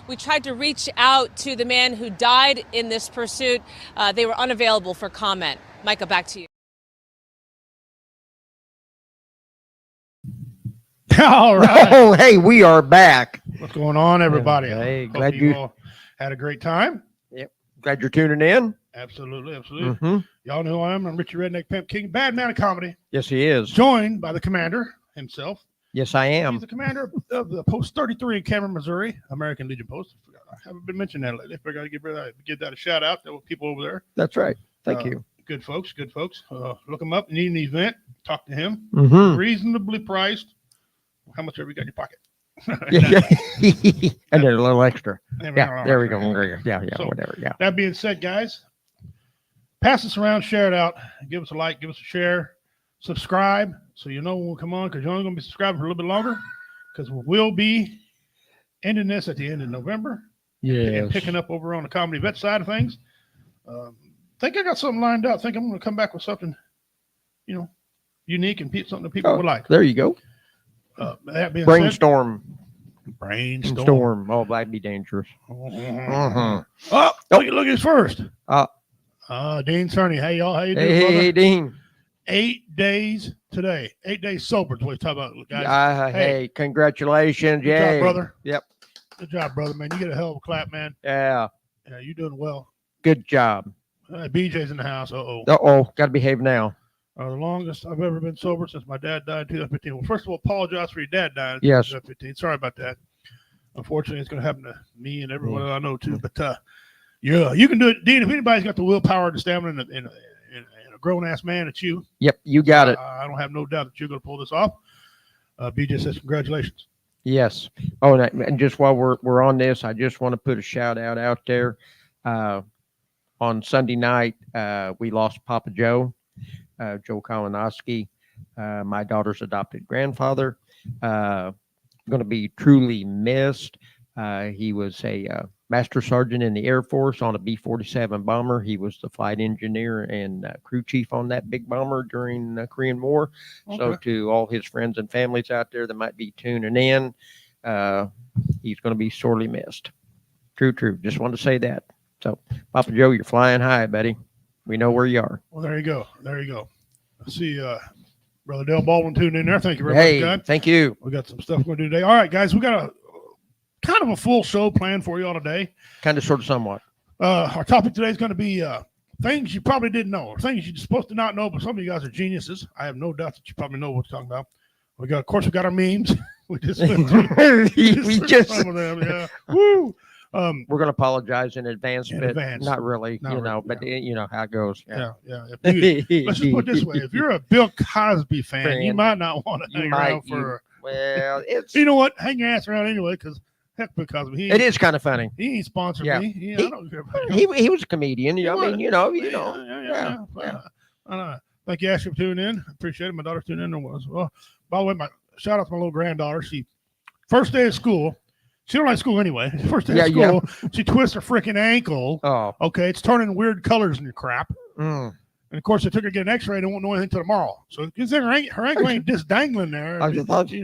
We tried to reach out to the man who died in this pursuit. They were unavailable for comment. Micah, back to you. All right. Oh, hey, we are back. What's going on, everybody? Hey, Hope glad you you all had a great time. Yep. Glad you're tuning in. Absolutely, absolutely. Mm-hmm. Y'all know who I am. I'm Richie Redneck Pimp King, bad man of comedy. Yes, he is. Joined by the commander himself. Yes, I am. He's the commander of the Post 33 in Cameron, Missouri, American Legion Post. I haven't been mentioning that lately. I got to give that a shout out to people over there. That's right. Thank you. Good folks, good folks. Look him up. Need an event. Talk to him. Mm-hmm. Reasonably priced. How much have you got in your pocket? Yeah. And then a little extra. Yeah, there we go. Yeah, So, whatever. Yeah. That being said, guys, pass this around, share it out, give us a like, give us a share, subscribe so you know when we come on, because you're only going to be subscribing for a little bit longer, because we'll be ending this at the end of November. Yes. And picking up over on the comedy vet side of things. Think I got something lined up. Think I'm going to come back with something, unique and something that people would like. There you go. That being Brainstorm. Brainstorm. Oh, that'd be dangerous. Oh, look at this first. Dean Cerny. Hey, y'all. How you doing, brother? Hey, Dean. 8 days today. 8 days sober is what we're talking about, guys. Hey, congratulations. Good job, brother. Yep. Good job, brother, man. You get a hell of a clap, man. Yeah. Yeah, you're doing well. Good job. BJ's in the house. Got to behave now. The longest I've ever been sober since my dad died in 2015. Well, first of all, apologize for your dad dying in Yes. 2015. Sorry about that. Unfortunately, it's going to happen to me and everyone that I know too. But yeah, you can do it, Dean. If anybody's got the willpower and the stamina and a grown-ass man, it's you. Yep, you got it. I don't have no doubt that you're going to pull this off. BJ says congratulations. Yes. Oh, and just while we're on this, I just want to put a shout out there. On Sunday night, we lost Papa Joe, Joe Kalinowski, my daughter's adopted grandfather. Going to be truly missed. He was a master sergeant in the Air Force on a B-47 bomber. He was the flight engineer and crew chief on that big bomber during the Korean War. Okay. So to all his friends and families out there that might be tuning in, he's going to be sorely missed. True. Just wanted to say that. So, Papa Joe, you're flying high, buddy. We know where you are. Well, there you go. I see Brother Dale Baldwin tuned in there. Thank you very much, God. Thank you. We got some stuff we're going to do today. All right, guys, we got a kind of a full show planned for you all today. Kind of, sort of, somewhat. Our topic today is going to be things you probably didn't know, or things you're supposed to not know, but some of you guys are geniuses. I have no doubt that you probably know what we're talking about. Of course, we got our memes. We just went through some of them. Yeah. Woo. We're going to apologize in advance, but not really, but you know how it goes. Yeah. Let's just put it this way. If you're a Bill Cosby fan, you might not want to hang around for. Well, it's. You know what? Hang your ass around anyway, because heck, Bill Cosby. It is kind of funny. He ain't sponsored me. I don't care about him. He was a comedian. Yeah. Thank you, Ashley, for tuning in. Appreciate it. My daughter's tuning in. Well, by the way, my shout out to my little granddaughter. She first day of school. She don't like school anyway. First day of school, she twists her freaking ankle. Oh. Okay, it's turning weird colors in your crap. Mm. And, of course, they took her to get an x-ray. They won't know anything until tomorrow. So, her ankle ain't just dangling there. I thought, it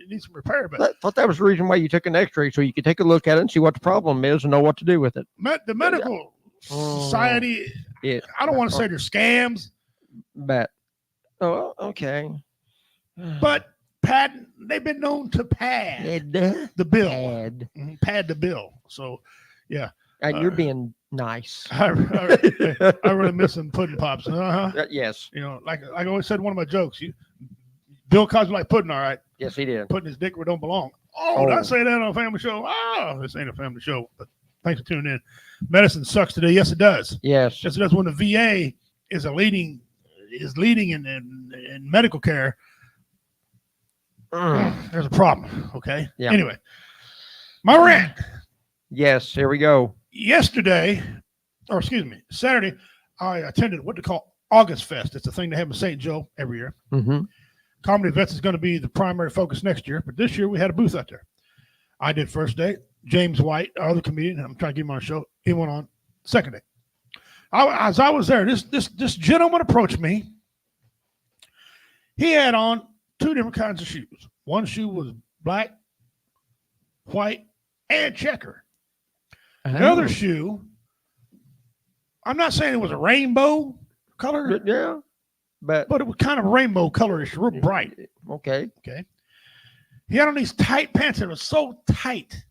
needs some repair. But I thought that was the reason why you took an x-ray, so you could take a look at it and see what the problem is and know what to do with it. The medical society, I don't want to say they're scams. But, okay. But they've been known to pad the bill. Pad the bill. So, yeah. And you're being nice. I really miss them pudding pops. Yes. Like I always said, one of my jokes. Bill Cosby liked pudding, all right. Yes, he did. Putting his dick where it don't belong. Did I say that on a family show? This ain't a family show. But thanks for tuning in. Medicine sucks today. Yes, it does. Yes. Yes, it does. When the VA is leading in medical care. There's a problem. Okay. Yeah. Anyway, my rant. Yes. Here we go. Saturday, I attended what they call August Fest. It's a thing they have in St. Joe every year. Mm-hmm. Comedy Vets is going to be the primary focus next year, but this year we had a booth out there. I did first day. James White, our other comedian, I'm trying to get him on a show. He went on second day. As I was there, this gentleman approached me. He had on two different kinds of shoes. One shoe was black, white, and checker. The other shoe, I'm not saying it was a rainbow color, Yeah, but it was kind of rainbow colorish, real bright. okay. Okay. He had on these tight pants that were so tight,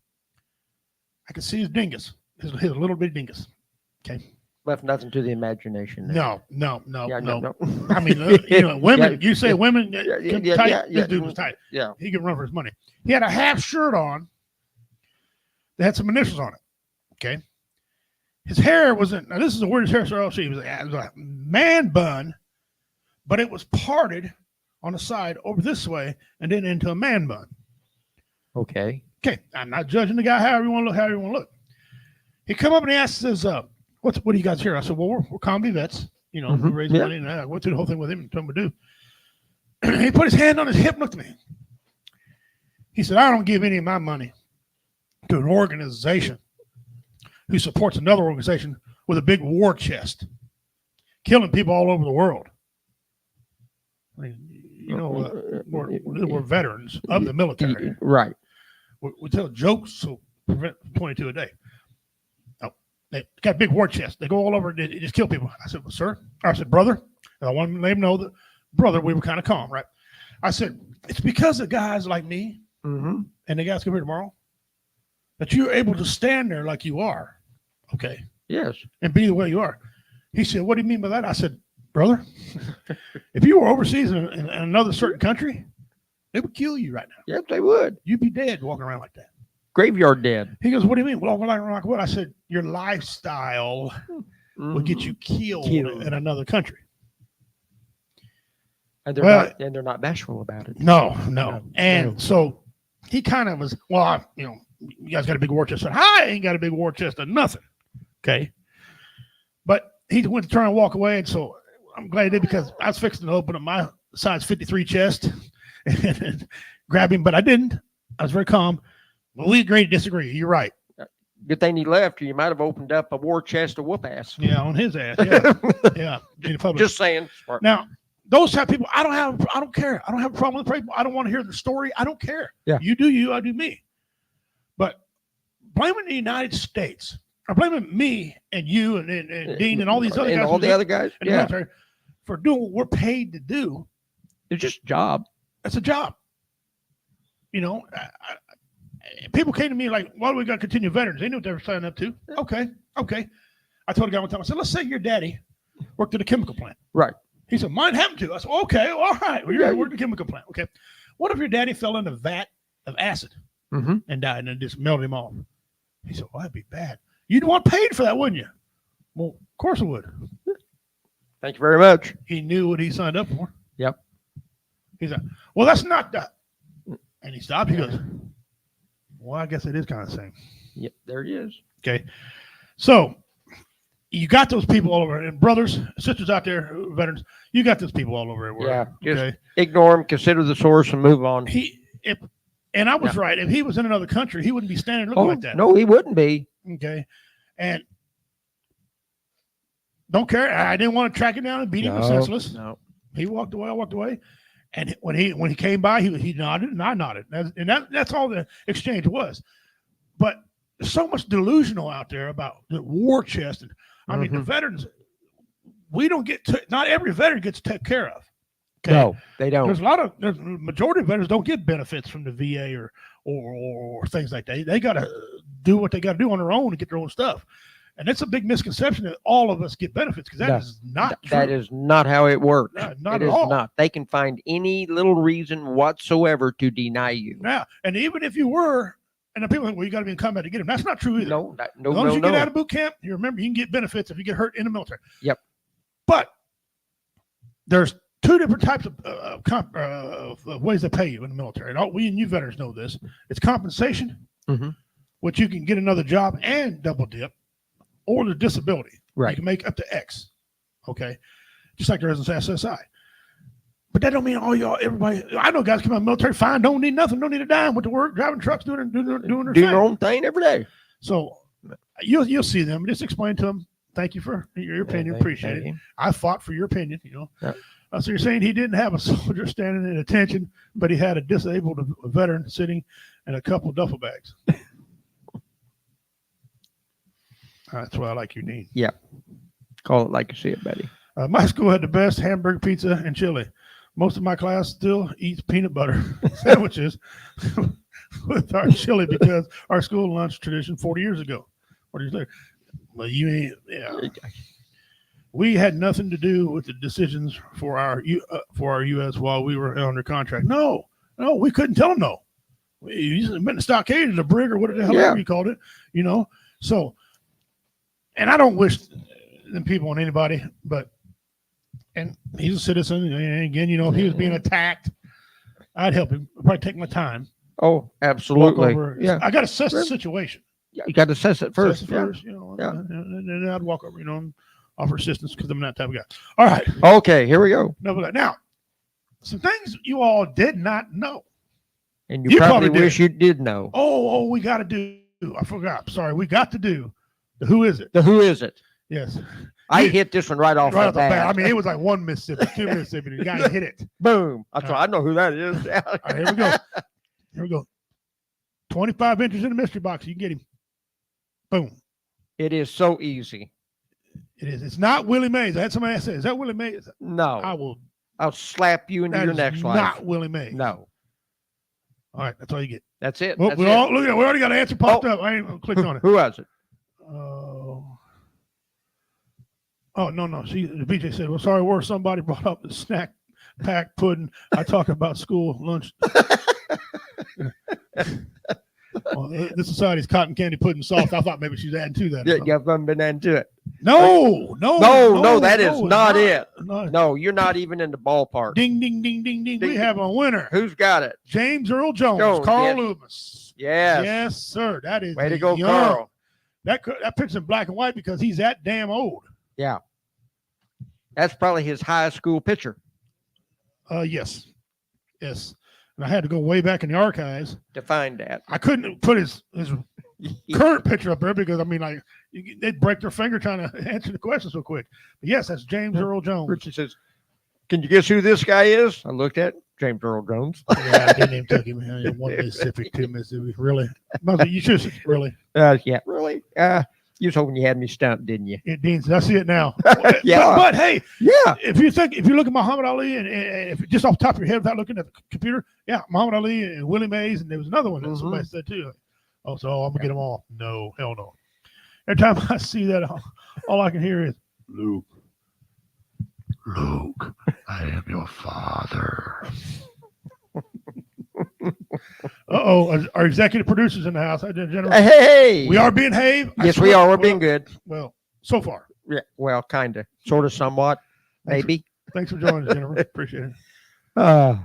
I could see his dingus, his little bitty dingus. Okay. Left nothing to the imagination. There. No. Yeah, no. I mean, women. Yeah, you say women yeah, tight. yeah, This dude was tight. Yeah. He can run for his money. He had a half shirt on that had some initials on it. Okay. His hair wasn't. Now this is the weirdest hairstyle I've seen. It was a man bun, but it was parted on the side over this way and then into a man bun. Okay. Okay. I'm not judging the guy however you want to look. He come up and he asks us, what do you guys here? I said, well, we're comedy vets. We raise money, and I went through the whole thing with him and told him to do. He put his hand on his hip and looked at me. He said, I don't give any of my money to an organization who supports another organization with a big war chest, killing people all over the world. I mean, we're veterans of the military. Right. We tell jokes, so prevent 22 a day. They got a big war chest. They go all over. They just kill people. I said, well, sir. I said, brother. And I wanted to let him know that, brother, we were kind of calm, right? I said, it's because of guys like me and the guys come here tomorrow that you're able to stand there like you are, okay? Yes. And be the way you are. He said, what do you mean by that? I said, brother, if you were overseas in another certain country, they would kill you right now. Yep, they would. You'd be dead walking around like that. Graveyard dead. He goes, what do you mean? Well, like what? I said, your lifestyle will get you killed in another country. And they're not bashful about it. No. And so he kind of was, well, you guys got a big war chest. I ain't got a big war chest or nothing. Okay. But he went to try and walk away. And so I'm glad he did, because I was fixing to open up my size 53 chest and grab him, but I didn't. I was very calm. Well, we agree to disagree. You're right. Good thing he left, or you might have opened up a war chest to whoop ass. Yeah, on his ass. Yeah. Yeah. Just saying. Now, those type of people, I don't care. I don't have a problem with people. I don't want to hear the story. I don't care. Yeah. You do you, I do me. But blaming the United States, or blaming me and you and Dean and all these other and guys, all the other guys, in the military, for doing what we're paid to do. It's just a job. It's a job. People came to me like, why do we got to continue veterans? They knew what they were signing up to. Okay. I told a guy one time, I said, let's say your daddy worked at a chemical plant. Right. He said, mine happened to. I said, okay, all right. Well, you're working at a chemical plant. Okay. What if your daddy fell in a vat of acid and died and it just melted him off? He said, well, that'd be bad. You'd want paid for that, wouldn't you? Well, of course I would. Thank you very much. He knew what he signed up for. Yep. He said, well, that's not that. And he stopped. He goes, well, I guess it is kind of the same. Yep, there he is. Okay. So you got those people all over, and brothers, sisters out there, veterans, you got those people all over everywhere. Yeah. Just ignore them, consider the source, and move on. And I was right. If he was in another country, he wouldn't be standing looking like that. No, he wouldn't be. Okay. And don't care. I didn't want to track him down and beat him senseless. No. He walked away. I walked away. And when he came by, he nodded, and I nodded. That's all the exchange was. But there's so much delusional out there about the war chest. And I mean, the veterans, we don't not every veteran gets taken care of. Okay? No, they don't. There's majority of veterans don't get benefits from the VA or things like that. They got to do what they got to do on their own to get their own stuff. And it's a big misconception that all of us get benefits, because that is not true. That is not how it works. Not it at is all. Not. They can find any little reason whatsoever to deny you. Now, and even if you were, and the people think, well, you got to be in combat to get them. That's not true either. No. As long as you get out of boot camp, you remember you can get benefits if you get hurt in the military. Yep. But there's two different types of ways they pay you in the military. And we and you veterans know this. It's compensation, which you can get another job and double dip, or the disability. Right. You can make up to X. Okay. Just like there is in SSI. But that don't mean everybody. I know guys come out of the military fine, don't need nothing, don't need a dime, went to work, driving trucks, doing their thing. Their own thing every day. So you'll see them. Just explain to them. Thank you for your opinion. Appreciate it. I fought for your opinion. Yep. So you're saying he didn't have a soldier standing at attention, but he had a disabled veteran sitting in a couple of duffel bags. That's why I like you, Dean. Yeah. Call it like you see it, Betty. My school had the best hamburger, pizza, and chili. Most of my class still eats peanut butter sandwiches with our chili because our school lunch tradition 40 years ago. 40 years later. Well, you ain't. Yeah. We had nothing to do with the decisions for our U.S. while we were under contract. No, we couldn't tell them no. We been in the stockade or the brig or whatever the hell you called it, So, and I don't wish them people on anybody, and he's a citizen. And again, if he was being attacked, I'd help him. I'd probably take my time. Oh, absolutely. Yeah, I got to assess the situation. Yeah, you got to assess it first. And then I'd walk over, and offer assistance because I'm that type of guy. All right. Okay, here we go. Now, some things you all did not know. And you probably wish you did know. Oh, we got to do. I forgot. Sorry, we got to do the Who Is It? The Who Is It? Yes. I hit this one right off the bat. I mean, it was like 1 Mississippi, 2 Mississippi. The guy hit it. Boom. I know who that is. All right, here we go. 25 inches in the mystery box. You can get him. Boom. It is so easy. It is. It's not Willie Mays. I had somebody say, "Is that Willie Mays?" No. I'll slap you into your next life. Not Willie Mays. No. All right, that's all you get. That's it. Well, we already got an answer popped up. I ain't clicked on it. Who was it? Oh no. See, the BJ said, "Well, sorry, where somebody brought up the snack pack pudding. I talk about school lunch." Well, this society's cotton candy pudding soft. I thought maybe she's adding to that. Yeah, you haven't been adding to it. No, that is not it. No, you're not even in the ballpark. Ding, ding, ding, ding, ding. We have a winner. Who's got it? James Earl Jones. Carl Loomis. Yes. Yes, sir. That is way to go, Carl. That picture's in black and white because he's that damn old. Yeah. That's probably his high school picture. Yes. And I had to go way back in the archives to find that. I couldn't put his current picture up there because, they'd break their finger trying to answer the question so quick. But yes, that's James Earl Jones. Richie says, "Can you guess who this guy is?" I looked at James Earl Jones. Yeah, I didn't even take him. 1 Mississippi, 2 Mississippi. Really? You should really. Yeah, really. You was hoping you had me stumped, didn't you? It Dean, I see it now. Yeah. But hey, yeah. If you look at Muhammad Ali and if just off the top of your head without looking at the computer, yeah, Muhammad Ali and Willie Mays, and there was another one that somebody said too. Oh, so I'm gonna get them all. No, hell no. Every time I see that, all I can hear is Luke, I am your father. Our executive producers in the house. Hey, we are being haved. Yes, we are. We're being good. Well, so far. Yeah. Well, kind of, sort of, somewhat, maybe. Thanks for joining us, Jennifer. Appreciate it.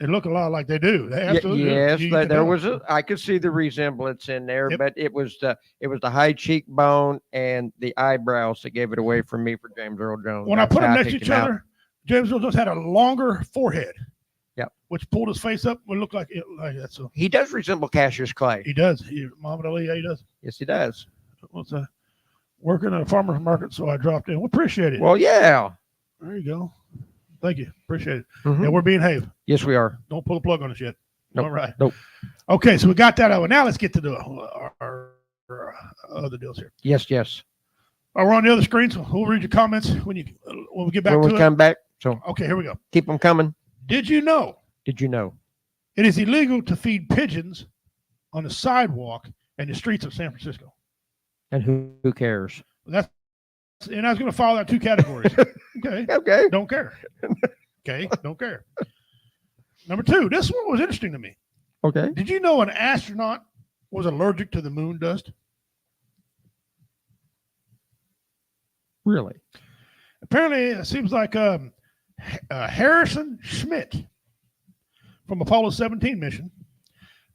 It looked a lot like they do. They absolutely do. Yes, there was I could see the resemblance in there, but it was the high cheekbone and the eyebrows that gave it away from me for James Earl Jones. When I put them next to each other, James Earl Jones had a longer forehead. Yep. Which pulled his face up and looked like that. So he does resemble Cassius Clay. He does. Muhammad Ali, he does. Yes, he does. Was working at a farmer's market, so I dropped in. We appreciate it. Well, yeah. There you go. Thank you. Appreciate it. Mm-hmm. Yeah, we're being haved. Yes, we are. Don't pull the plug on us yet. Nope. All right. Nope. Okay, so we got that over. Now let's get to our other deals here. Yes. We're on the other screen, so we'll read your comments when we get back to it. When we come back. So okay, here we go. Keep them coming. Did you know it is illegal to feed pigeons on the sidewalk and the streets of San Francisco? And who cares? And I was going to follow that 2 categories. Okay. Don't care. Okay. Don't care. Number 2, this one was interesting to me. Okay. Did you know an astronaut was allergic to the moon dust? Really? Apparently, it seems like Harrison Schmitt from Apollo 17 mission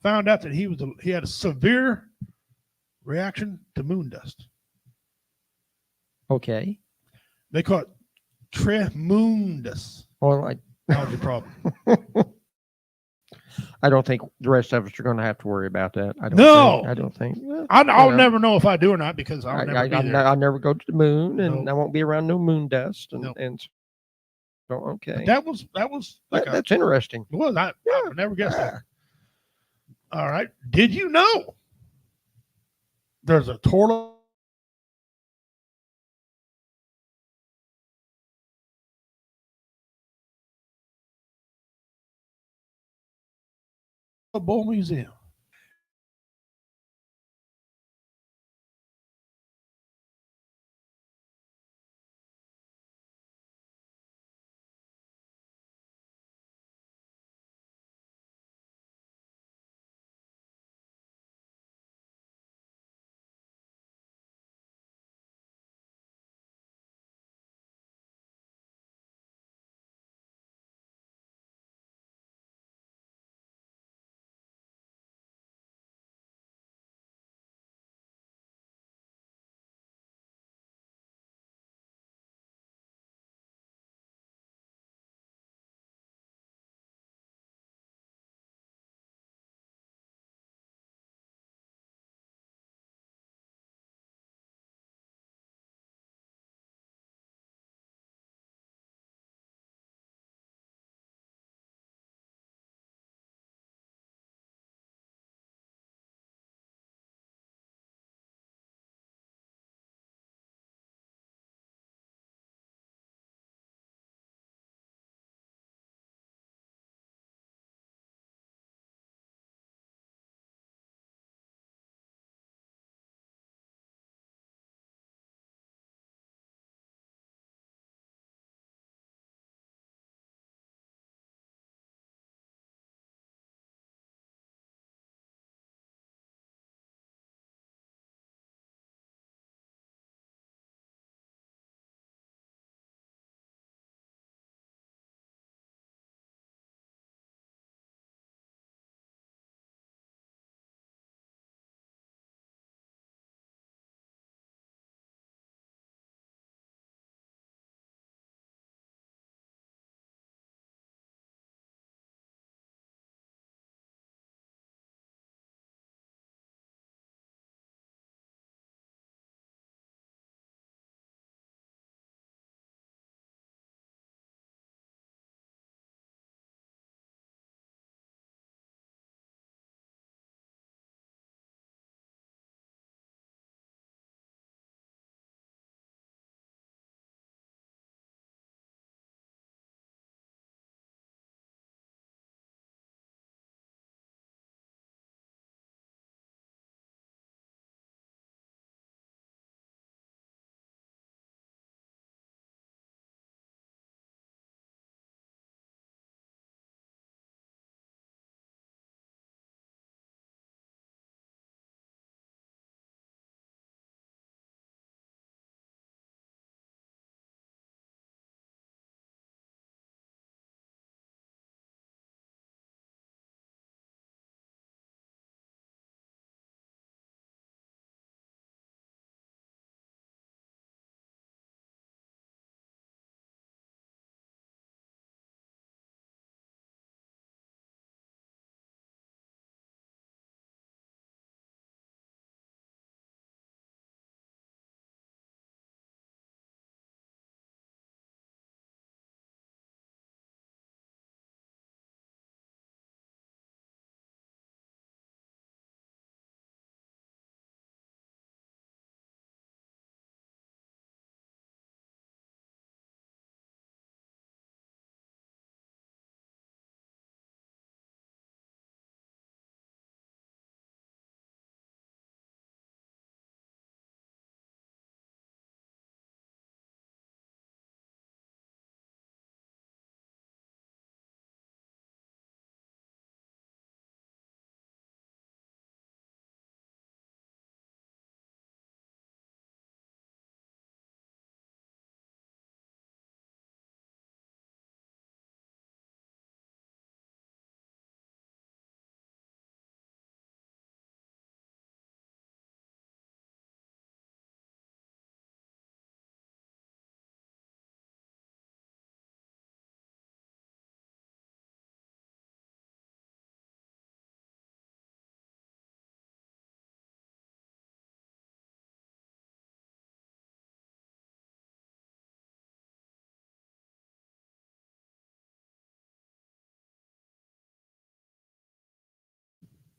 found out that he had a severe reaction to moon dust. Okay. They call it tremendous allergy problem. I don't think the rest of us are going to have to worry about that. I don't think. I'll never know if I do or not because I'll never go to the moon, and I won't be around no moon dust. And so, okay. That was that's interesting. It was. I never guessed that. All right. Did you know there's a toilet Bull Museum.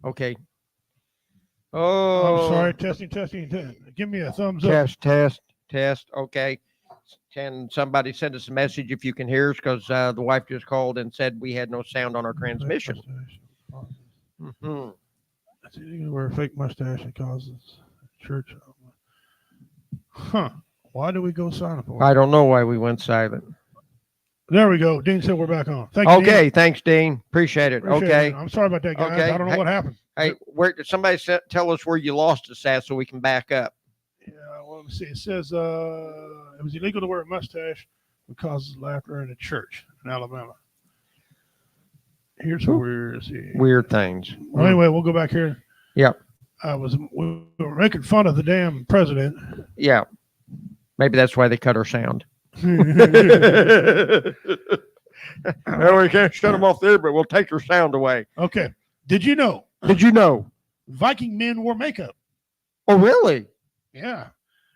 Okay. I'm Oh, sorry. Testing, testing. Give me a thumbs up. test. Okay. Can somebody send us a message if you can hear us? Because the wife just called and said we had no sound on our transmission. Mhm. That's it. You can wear a fake mustache and causes church. Huh. Why do we go silent for? I don't know why we went silent. There we go. Dean said we're back on. Thank you, Okay, Dean. thanks, Dean. Appreciate it. Appreciate Okay. it. I'm sorry about that, guys. Okay. I don't know Hey- what happened. Hey, where did somebody tell us where you lost us at so we can back up? Yeah, well, let me see. It says it was illegal to wear a mustache because of laughter in a church in Alabama. Here's where is he? Weird things. Well, anyway, we'll go back here. Yep. We were making fun of the damn president. Yeah. Maybe that's why they cut our sound. Well, we can't shut them off there, but we'll take their sound away. Okay. Did you know Did you know? Viking men wore makeup? Oh, really? Yeah.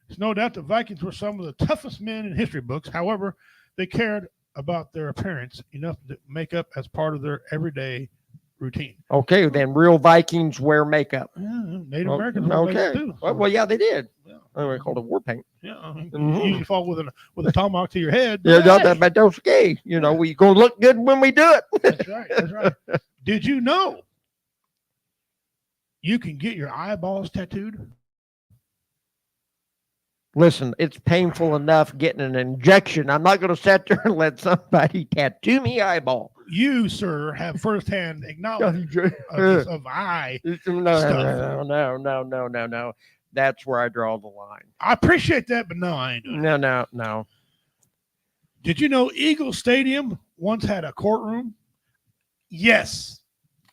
There's no doubt the Vikings were some of the toughest men in history books. However, they cared about their appearance enough to make up as part of their everyday routine. Okay, then real Vikings wear makeup. Yeah, Native Americans wore Okay. makeup too. Well, yeah, they did. Yeah. Anyway, called it war paint. Yeah, Mhm. you usually fall with a tomahawk to your head. Yeah, but hey, but that's okay. You know, we gonna look good when we do it. that's right. That's right. Did you know you can get your eyeballs tattooed? Listen, it's painful enough getting an injection. I'm not going to sit there and let somebody tattoo me eyeball. You, sir, have firsthand acknowledgement of eye. No. That's where I draw the line. I appreciate that, but no, I ain't doing it. No. Did you know Eagle Stadium once had a courtroom? Yes,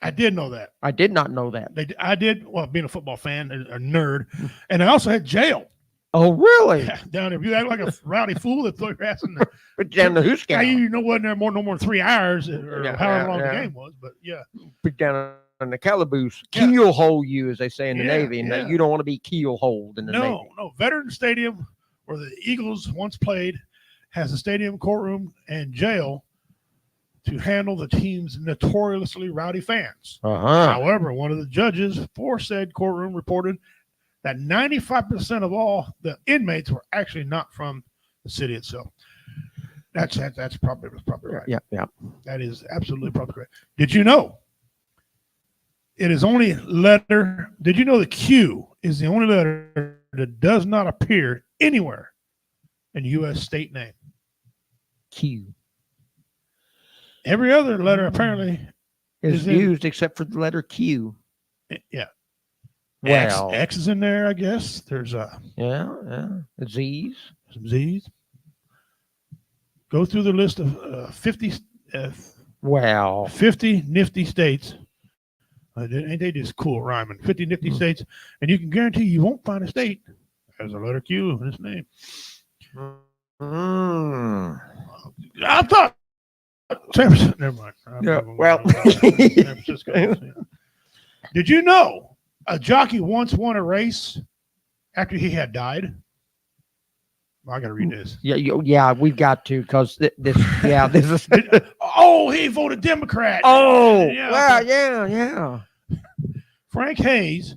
I did know that. I did not know that. I did. Well, being a football fan, a nerd, and I also had jail. Oh, really? Down there, if you act like a rowdy fool, they throw your ass in the. Put down the hoos Now, gown. you know, wasn't there no more than 3 hours or Yeah, however long yeah. the game was, but yeah. Put down on the calaboose. Yeah. Keel hole you, as they say in the Yeah, Navy, and yeah. that you don't want to be keel holed in the Navy. No. Veteran Stadium, where the Eagles once played, has a stadium, courtroom, and jail to handle the team's notoriously rowdy fans. However, one of the judges for said courtroom reported that 95% of all the inmates were actually not from the city itself. That's probably right. Yeah. That is absolutely probably correct. Did you know it is only letter? Did you know the Q is the only letter that does not appear anywhere in U.S. state name? Q Every other letter apparently is in- used except for the letter Q. yeah. Well, X is in there, I guess. There's yeah. Z's. some Z's. Go through the list of 50 Wow. 50 nifty states. Ain't they just cool rhyming? 50 nifty states, and you can guarantee you won't find a state that has a letter Q in its name. I thought San Francisco. Never mind. Yeah, well. San Francisco. Yeah. Did you know a jockey once won a race after he had died? I got to read this. Yeah, we've got to because this is. Oh, he voted Democrat. Oh, Yeah. well, yeah. Frank Hayes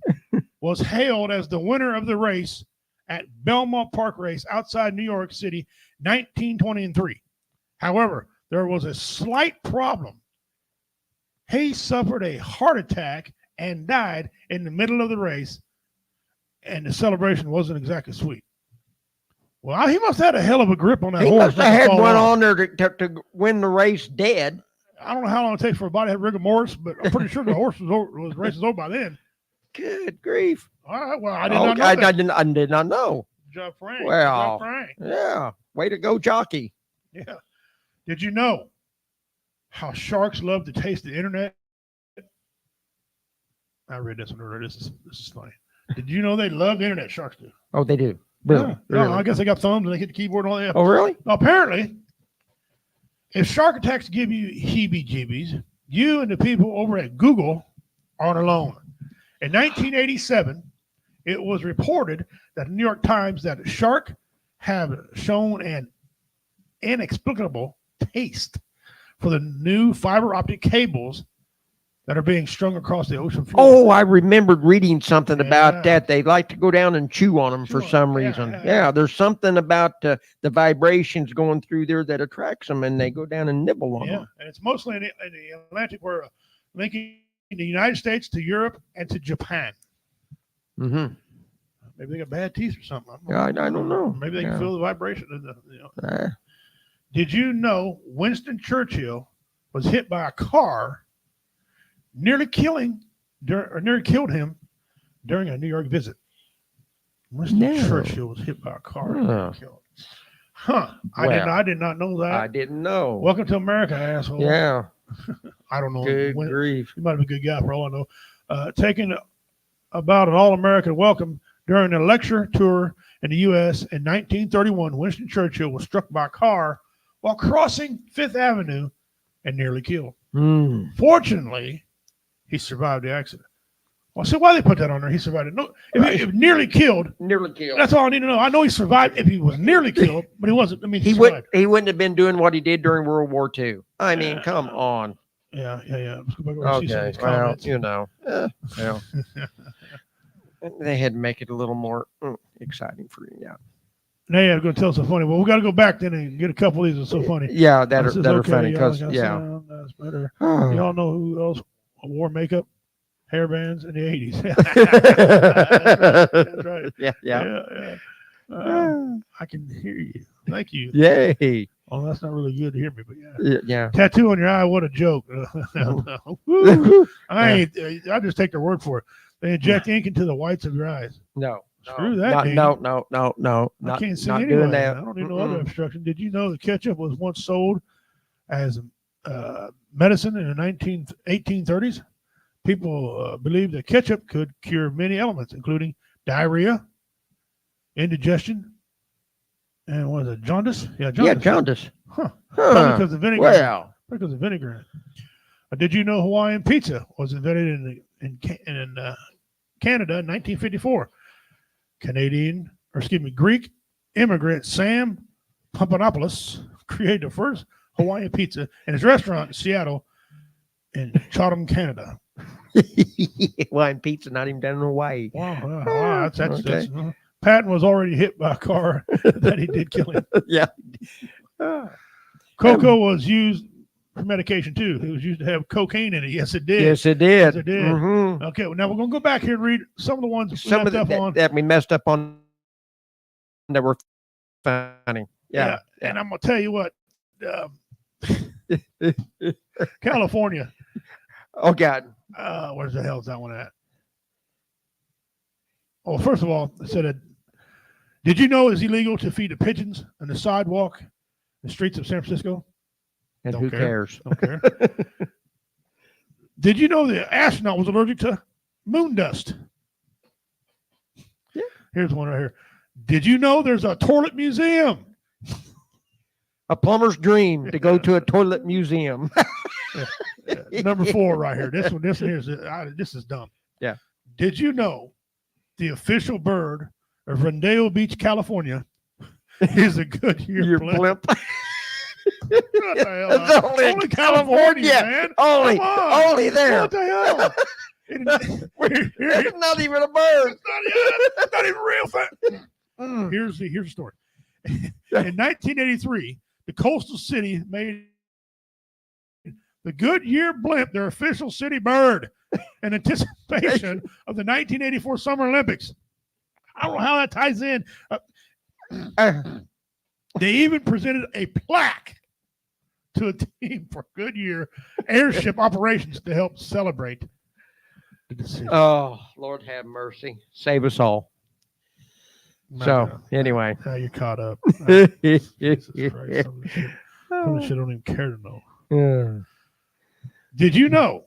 was hailed as the winner of the race at Belmont Park Race outside New York City, 1923. However, there was a slight problem. Hayes suffered a heart attack and died in the middle of the race, and the celebration wasn't exactly sweet. Well, he must have had a hell of a grip on that He horse. must have had one on there to win the race dead. I don't know how long it takes for a body to have rigor mortis, but I'm pretty sure the horse was race was over by then. Good grief. All right. Well, I did not know that. I did not know. Good job, Frank. Well, Good job, Frank. Yeah. Way to go, jockey. Yeah. Did you know how sharks love to taste the internet? I read this one earlier. This is funny. Did you know they love the internet? Sharks do. Oh, they do. Really? Yeah. Really? No, I guess they got thumbs and they hit the keyboard and all that. Oh, really? Apparently, if shark attacks give you heebie-jeebies, you and the people over at Google aren't alone. In 1987, it was reported that the New York Times that a shark have shown an inexplicable taste for the new fiber optic cables that are being strung across the ocean floor. Oh, I remembered reading something about Yeah. that. They like to go down and chew on them for Chew on some them. Yeah, reason. yeah, Yeah, there's something about the vibrations going through there that attracts them, and they go down and nibble on Yeah, them. and it's mostly in the Atlantic where Lincoln the United States to Europe and to Japan. Mm-hmm. Maybe they got bad teeth or something. I don't know. Maybe they can Yeah. feel the vibration. Did you know Winston Churchill was hit by a car, nearly killed him during a New York visit? Winston Churchill was hit by a car. And killed. I did not know that. I didn't know. Welcome to America, asshole. Yeah. I don't know. Good grief. He might have been a good guy for all I know. Taking about an all-American welcome during a lecture tour in the U.S. in 1931, Winston Churchill was struck by a car while crossing Fifth Avenue and nearly killed. Fortunately, he survived the accident. Well, so why they put that on there? He survived it. No, if nearly killed. That's all I need to know. I know he survived if he was nearly killed, but he wasn't. I mean, he wouldn't have been doing what he did during World War II. I mean, come on. Yeah. Let's go back over Okay. see some of these Well, comments. you know. Well, they had to make it a little more exciting for you. Yeah. Now you're going to tell us something funny. Well, we got to go back then and get a couple of these that are so funny. Yeah, that are funny because That's better. Y'all know who else wore makeup, hair bands in the 80s. That's right. Yeah. I can hear you. Thank you. Yay. Oh, that's not really good to hear me, but yeah. Yeah. Tattoo on your eye, what a joke. I just take their word for it. They inject ink into the whites of your eyes. No. Screw that. No. I can't see not anyway. doing that. I don't need no other obstruction. Did you know that ketchup was once sold as medicine in the 1830s? People believed that ketchup could cure many ailments, including diarrhea, indigestion, and what is it, jaundice? Yeah, jaundice. Probably because of vinegar. Wow. Because of vinegar in it. Did you know Hawaiian pizza was invented in Canada in 1954? Greek immigrant Sam Papadopoulos created the first Hawaiian pizza in his restaurant in Seattle in Chatham, Canada. Hawaiian pizza, not even done in Hawaii. Wow. That's Patton was already hit by a car that he did kill him. Yeah. Cocoa was used for medication too. It was used to have cocaine in it. Yes, it did. Yes, it did. Yes, it did. Mm-hmm. Okay, well, now we're going to go back here and read some of the ones that we messed up on that were funny. Yeah. And I'm going to tell you what, California. Oh, God. Where's the hell is that one at? Oh, first of all, it said, did you know it's illegal to feed the pigeons on the sidewalk in the streets of San Francisco? And who cares? Don't care. Did you know the astronaut was allergic to moon dust? Yeah. Here's one right here. Did you know there's a toilet museum? A plumber's dream to go to a toilet museum. Number 4 right here. This is dumb. Yeah. Did you know the official bird of Rodeo Beach, California is a Goodyear blimp? What the hell? Only California, man. Only there. What the hell? It's not even a bird. It's not even real. Here's the story. In 1983, the coastal city made the Goodyear blimp their official city bird in anticipation of the 1984 Summer Olympics. I don't know how that ties in. They even presented a plaque to a team for Goodyear airship operations to help celebrate the decision. Oh, Lord have mercy. Save us all. Anyway. Now you're caught up. Jesus Christ. Some of the shit I don't even care to know. Yeah. Did you know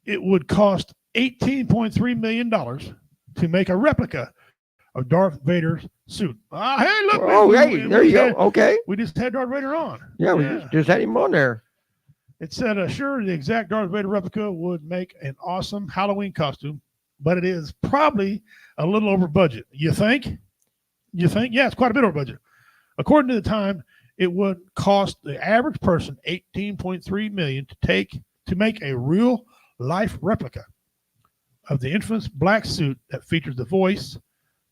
it would cost $18.3 million to make a replica of Darth Vader's suit? Hey, look. There you go. Okay. We just had Darth Vader on. Yeah, we just had him on there. It said, sure, the exact Darth Vader replica would make an awesome Halloween costume, but it is probably a little over budget. You think? Yeah, it's quite a bit over budget. According to the time, it would cost the average person $18.3 million to make a real life replica of the infamous black suit that features the voice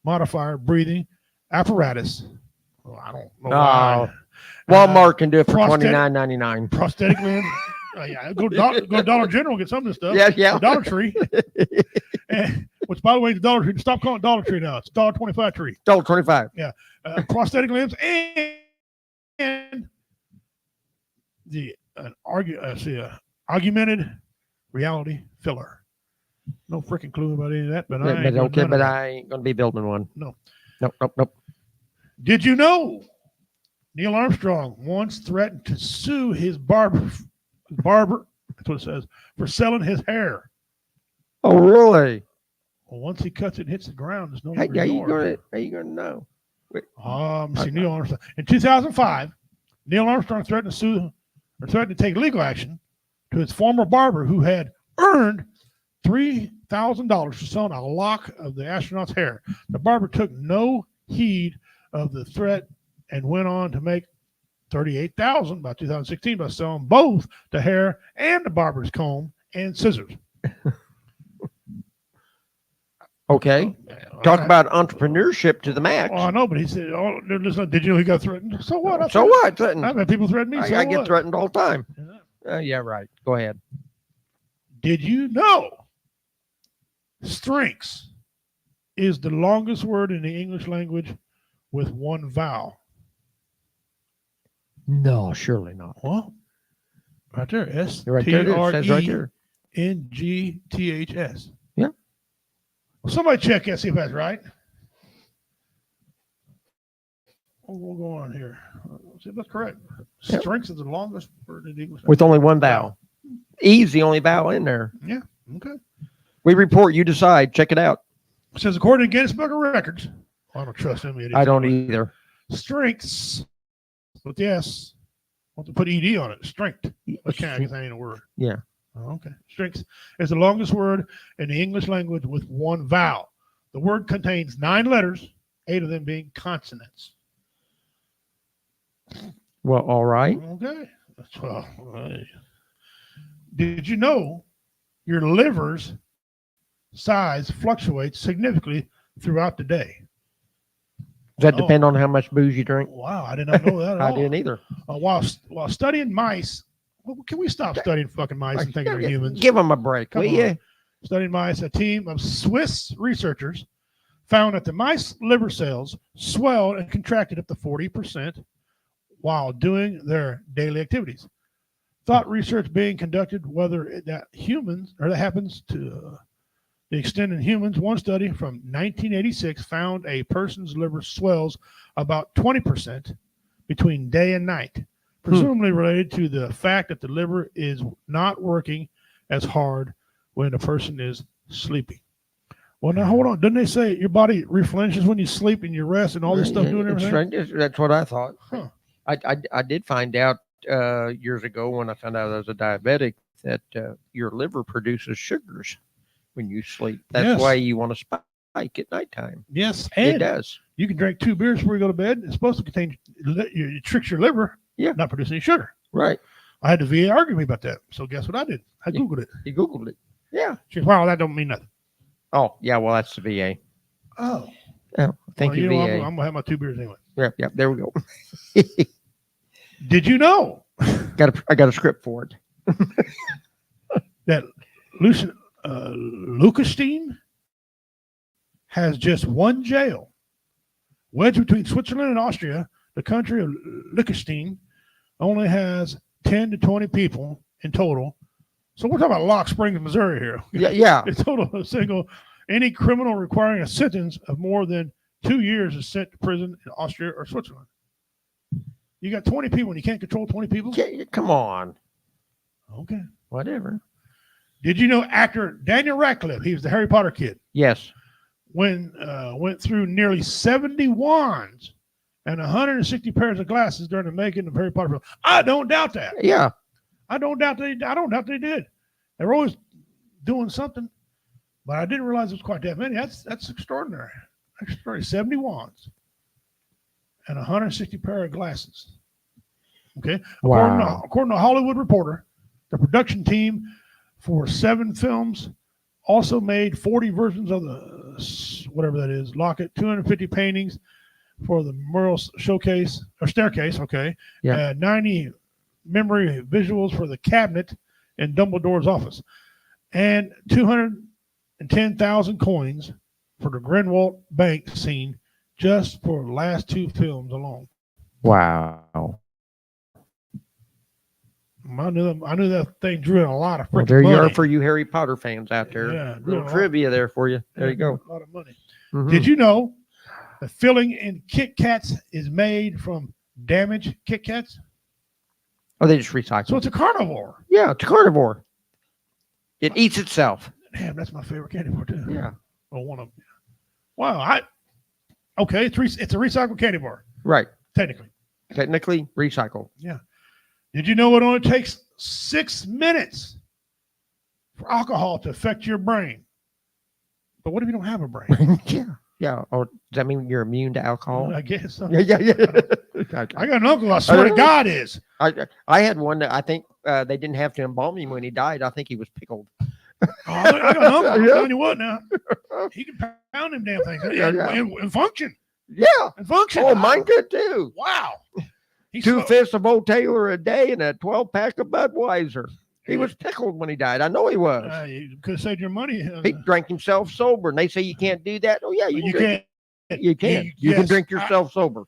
modifier, breathing apparatus. Well, I don't know why. Walmart can do it for $29.99. Prosthetic limbs Yeah, go to Dollar General and get some of this stuff. Yeah. Or Dollar Tree. And, which, by the way, the Dollar Tree. Stop calling it Dollar Tree now. It's $1.25 tree. $1.25. Prosthetic limbs and the augmented reality filler. No freaking clue about any of that, but I ain't gonna be building one. No. Nope. Did you know Neil Armstrong once threatened to sue his barber, that's what it says, for selling his hair? Oh, really? Well, once he cuts it and hits the ground, there's no How longer yours. you gonna know? Neil Armstrong. In 2005, Neil Armstrong threatened to take legal action to his former barber who had earned $3,000 for selling a lock of the astronaut's hair. The barber took no heed of the threat and went on to make $38,000 by 2016 by selling both the hair and the barber's comb and scissors. Okay. Talk about entrepreneurship to the max. Well, I know, but he said, did you know he got threatened? So what? So what? Threatened. I've had people threaten me. I get threatened all the time. Yeah, right. Go ahead. Did you know strengths is the longest word in the English language with one vowel? No, surely not. Well, right there. Right there. It says right there. STRENGTHS. Yeah. Well, somebody check that, see if that's right. We'll go on here. See if that's correct. Yep. Strengths is the longest word in the English language. With only one vowel. E's the only vowel in there. Yeah. Okay. We report, you decide. Check it out. It says, according to Guinness Book of Records, I don't trust them idiots. I don't either. Strengths with the S. Want to put ED on it. Strength. Okay, I guess that ain't a word. Yeah. Oh, okay. Strengths is the longest word in the English language with one vowel. The word contains 9 letters, 8 of them being consonants. Well, all right. Okay. Well, did you know your liver's size fluctuates significantly throughout the day? Does that depend on how much booze you drink? Wow, I did not know that at all. I didn't either. While studying mice, can we stop studying fucking mice and thinking they're humans? Give them a break, will you? Studying mice, a team of Swiss researchers found that the mice liver cells swelled and contracted up to 40% while doing their daily activities. Thought research being conducted whether that happens to the extent in humans. One study from 1986 found a person's liver swells about 20% between day and night, presumably related to the fact that the liver is not working as hard when a person is sleeping. Well, now hold on. Didn't they say your body replenishes when you sleep and you rest and all this stuff doing everything? That's what I thought. Huh. I did find out years ago when I found out I was a diabetic that your liver produces sugars when you sleep. That's why you want to spike at nighttime. Yes, and it does. You can drink 2 beers before you go to bed. It's supposed to contain, it tricks your liver, not producing any sugar. Right. I had the VA argue me about that. So guess what I did? I Googled it. You Googled it. Yeah. She said, wow, that don't mean nothing. Oh, yeah, well, that's the VA. Oh. Thank you, VA. I'm going to have my 2 beers anyway. Yep, there we go. Did you know? I got a script for it. That Liechtenstein has just one jail. Wedged between Switzerland and Austria, the country of Liechtenstein only has 10 to 20 people in total. So we're talking about Lock Springs, Missouri here. Yeah. In total, any criminal requiring a sentence of more than 2 years is sent to prison in Austria or Switzerland. You got 20 people and you can't control 20 people? Yeah, come on. Okay. Whatever. Did you know actor Daniel Radcliffe, he was the Harry Potter kid, Yes. went through nearly 70 wands and 160 pairs of glasses during the making of Harry Potter film? I don't doubt that. Yeah. I don't doubt they did. They were always doing something, but I didn't realize it was quite that many. That's extraordinary. 70 wands and 160 pair of glasses. Okay. Wow. According to a Hollywood Reporter, the production team for 7 films also made 40 versions of the whatever that is locket, 250 paintings for the mural showcase or staircase. Okay. Yeah. 90 memory visuals for the cabinet in Dumbledore's office, and 210,000 coins for the Grinwald Bank scene just for the last two films alone. Wow. I knew that thing drew in a lot of freaking Well, there money. you are for you Harry Potter fans out there. Yeah, Little trivia there for you. There you go. A lot of money. Mhm. Did you know the filling in Kit Kats is made from damaged Kit Kats? Oh, they just recycle. So it's a carnivore. Yeah, it's a carnivore. It eats itself. Damn, that's my favorite candy bar too. Yeah. Well, one of them. Wow. Okay, it's a recycled candy bar, Right. technically. Technically recycled. Yeah. Did you know it only takes 6 minutes for alcohol to affect your brain? But what if you don't have a brain? Yeah. Yeah. Or does that mean you're immune to alcohol? I guess so. Yeah. I got an uncle, I swear to God, is. I had one that I think they didn't have to embalm him when he died. I think he was pickled. Oh, I got an uncle. I'm Yeah. telling you what now. He can pound them damn things and function. Yeah. And function. Oh, mine could too. Wow. He's 2 fifths of Old Taylor a day and a 12-pack of Budweiser. He was pickled when he died. I know he was. You could have saved your money. He drank himself sober, and they say you can't do that. Oh yeah, You can. can't. You can. You can Yes, drink yourself sober.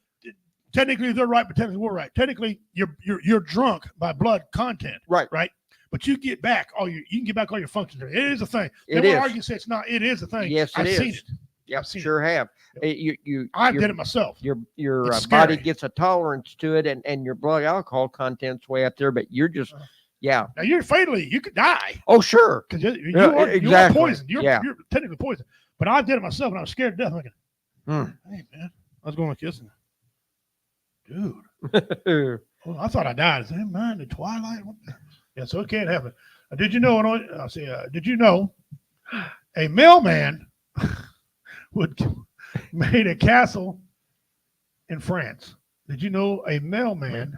Technically, they're right, but technically, we're right. Technically, you're drunk by blood content. Right. Right. But you get back you can get back all your functions. It is a thing. It They is. won't argue and say it's not. It is a thing. Yes, it I've is. seen it. Yep, I've seen sure have. Yep. I did it myself. Your It's body scary. gets a tolerance to it, and your blood alcohol content's way up there. But you're just, yeah. Now you're fatally. You could die Oh sure. because you Yeah, are exactly. poisoned. You're technically poisoned. But I did it myself, and I was scared to death. Thinking, hey man, I was going like this, and dude. Well, I thought I died. I said, man, the twilight. What the? Yeah, so it can't happen. Did you know? I'll say, did you know a mailman made a castle in France? Did you know a mailman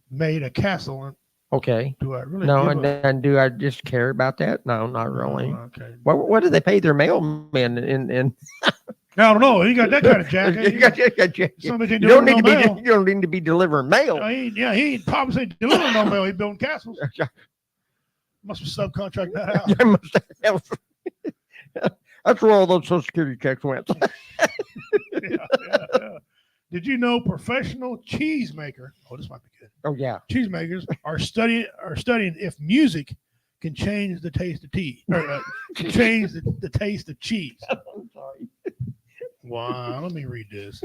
made a castle? Okay. Do I really? No, and do I just care about that? No, not really. Okay. What do they pay their mailmen in? I don't know. He got that kind of jacket. You don't need to be. You don't need to be delivering mail. He ain't probably delivering no mail. He building castles. Must be subcontract that out. That's where all those Social Security checks went. Yeah. Did you know professional cheesemaker? Oh, this might be good. Oh yeah. Cheesemakers are studying if music can change the taste of tea or can change the taste of cheese. I'm sorry. Wow, let me read this.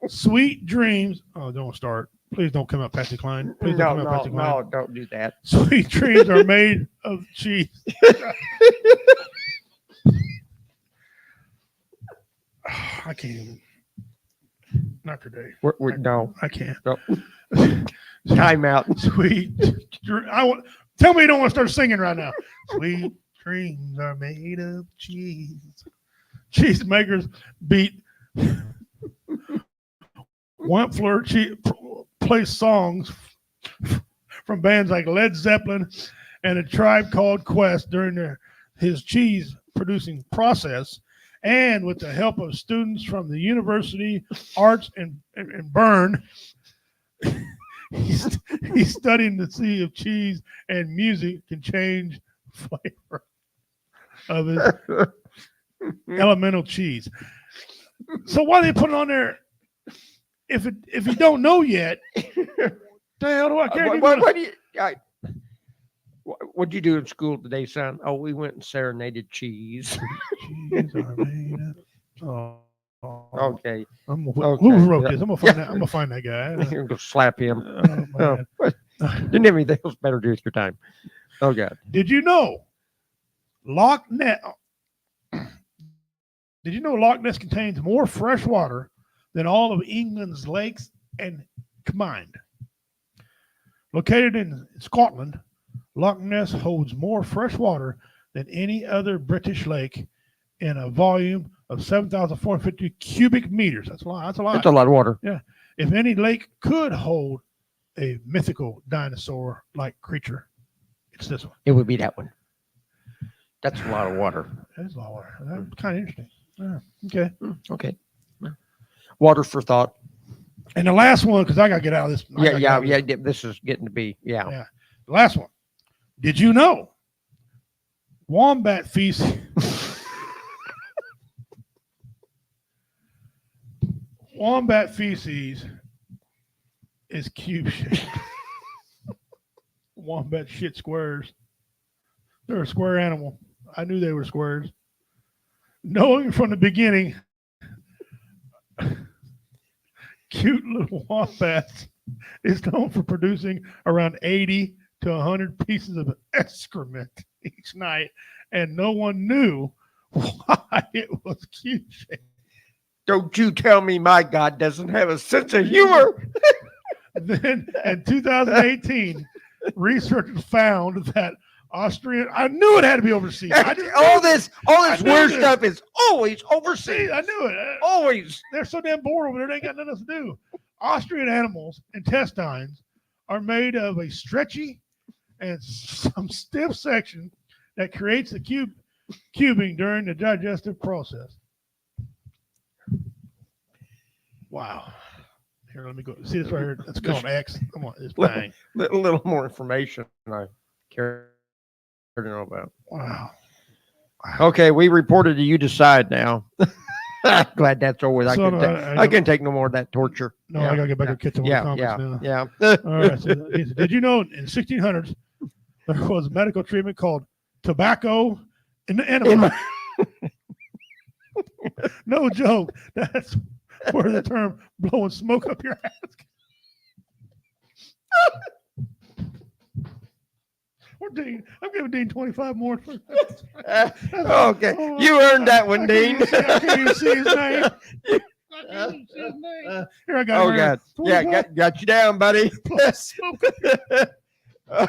Sweet dreams. Oh, don't start. Please don't come up, Patsy Cline. Please don't come up, Patsy Cline. No, don't do that. Sweet dreams are made of cheese. I can't even. Not today. No, I can't. No. Time out. Sweet. Tell me you don't want to start singing right now. Sweet dreams are made of cheese. Cheesemakers beat Wampler play songs from bands like Led Zeppelin and A Tribe Called Quest during his cheese producing process, and with the help of students from the University Arts in Bern. He's studying to see if cheese and music can change flavor of his elemental cheese. So why they put it on there? If you don't know yet, the hell do I care? What'd you do in school today, son? Oh, we went and serenaded cheese. Cheese are made of. Okay. Who wrote this? I'm gonna find that guy. You're gonna slap him. Oh, Didn't have anything else better to do with your time. Oh God. Did you know Loch Ness? Did you know Loch Ness contains more fresh water than all of England's lakes and combined? Located in Scotland, Loch Ness holds more fresh water than any other British lake in a volume of 7,450 cubic meters. That's a lot. That's a lot. That's a lot of water. Yeah. If any lake could hold a mythical dinosaur-like creature, it's this one. It would be that one. That's a lot of water. That's a lot of water. That's kind of interesting. Yeah. Okay. Okay. Water for thought. And the last one, because I got to get out of this. Yeah. This is getting to be, The last one. Did you know wombat feces? Wombat feces is cube shaped. Wombat shit squares. They're a square animal. I knew they were squares. Knowing from the beginning, cute little wombats is known for producing around 80 to 100 pieces of excrement each night, and no one knew why it was cute shaped. Don't you tell me my God doesn't have a sense of humor. Then in 2018, researchers found that Austrian. I knew it had to be overseas. All this weird stuff is always overseas. I knew it. Always. They're so damn bored over there. They ain't got nothing else to do. Austrian animals' intestines are made of a stretchy and some stiff section that creates the cubing during the digestive process. Wow. Here, let me go. See this right here? It's called X. Come on. It's bang. Little more information I care to know about. Wow. Okay, we reported to you decide now. Glad that's over with. I can take no more of that torture. No, I got to get back to catch up with the comments now. Yeah. All right. So, did you know in the 1600s there was a medical treatment called tobacco in the enema? No joke. That's where the term blowing smoke up your ass. I'm giving Dean 25 more. Okay. You earned that one, Dean. I can't even see his name. Here I go. Oh, God. Yeah, got you down, buddy. Oh,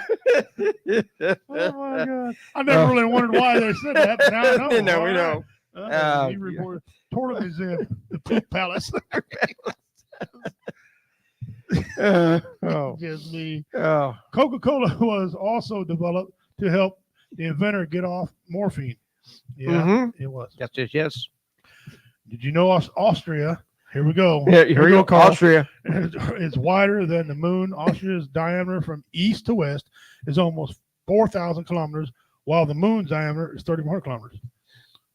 my God. I never really wondered why they said that, but now I know. No, we know. He reported toilet is in the poop palace. Just me. Coca-Cola was also developed to help the inventor get off morphine. Yeah, it was. Yes. Did you know Austria? Here we go. Yeah, here we go. Carl. Austria is wider than the moon. Austria's diameter from east to west is almost 4,000 kilometers, while the moon's diameter is 3,400 kilometers.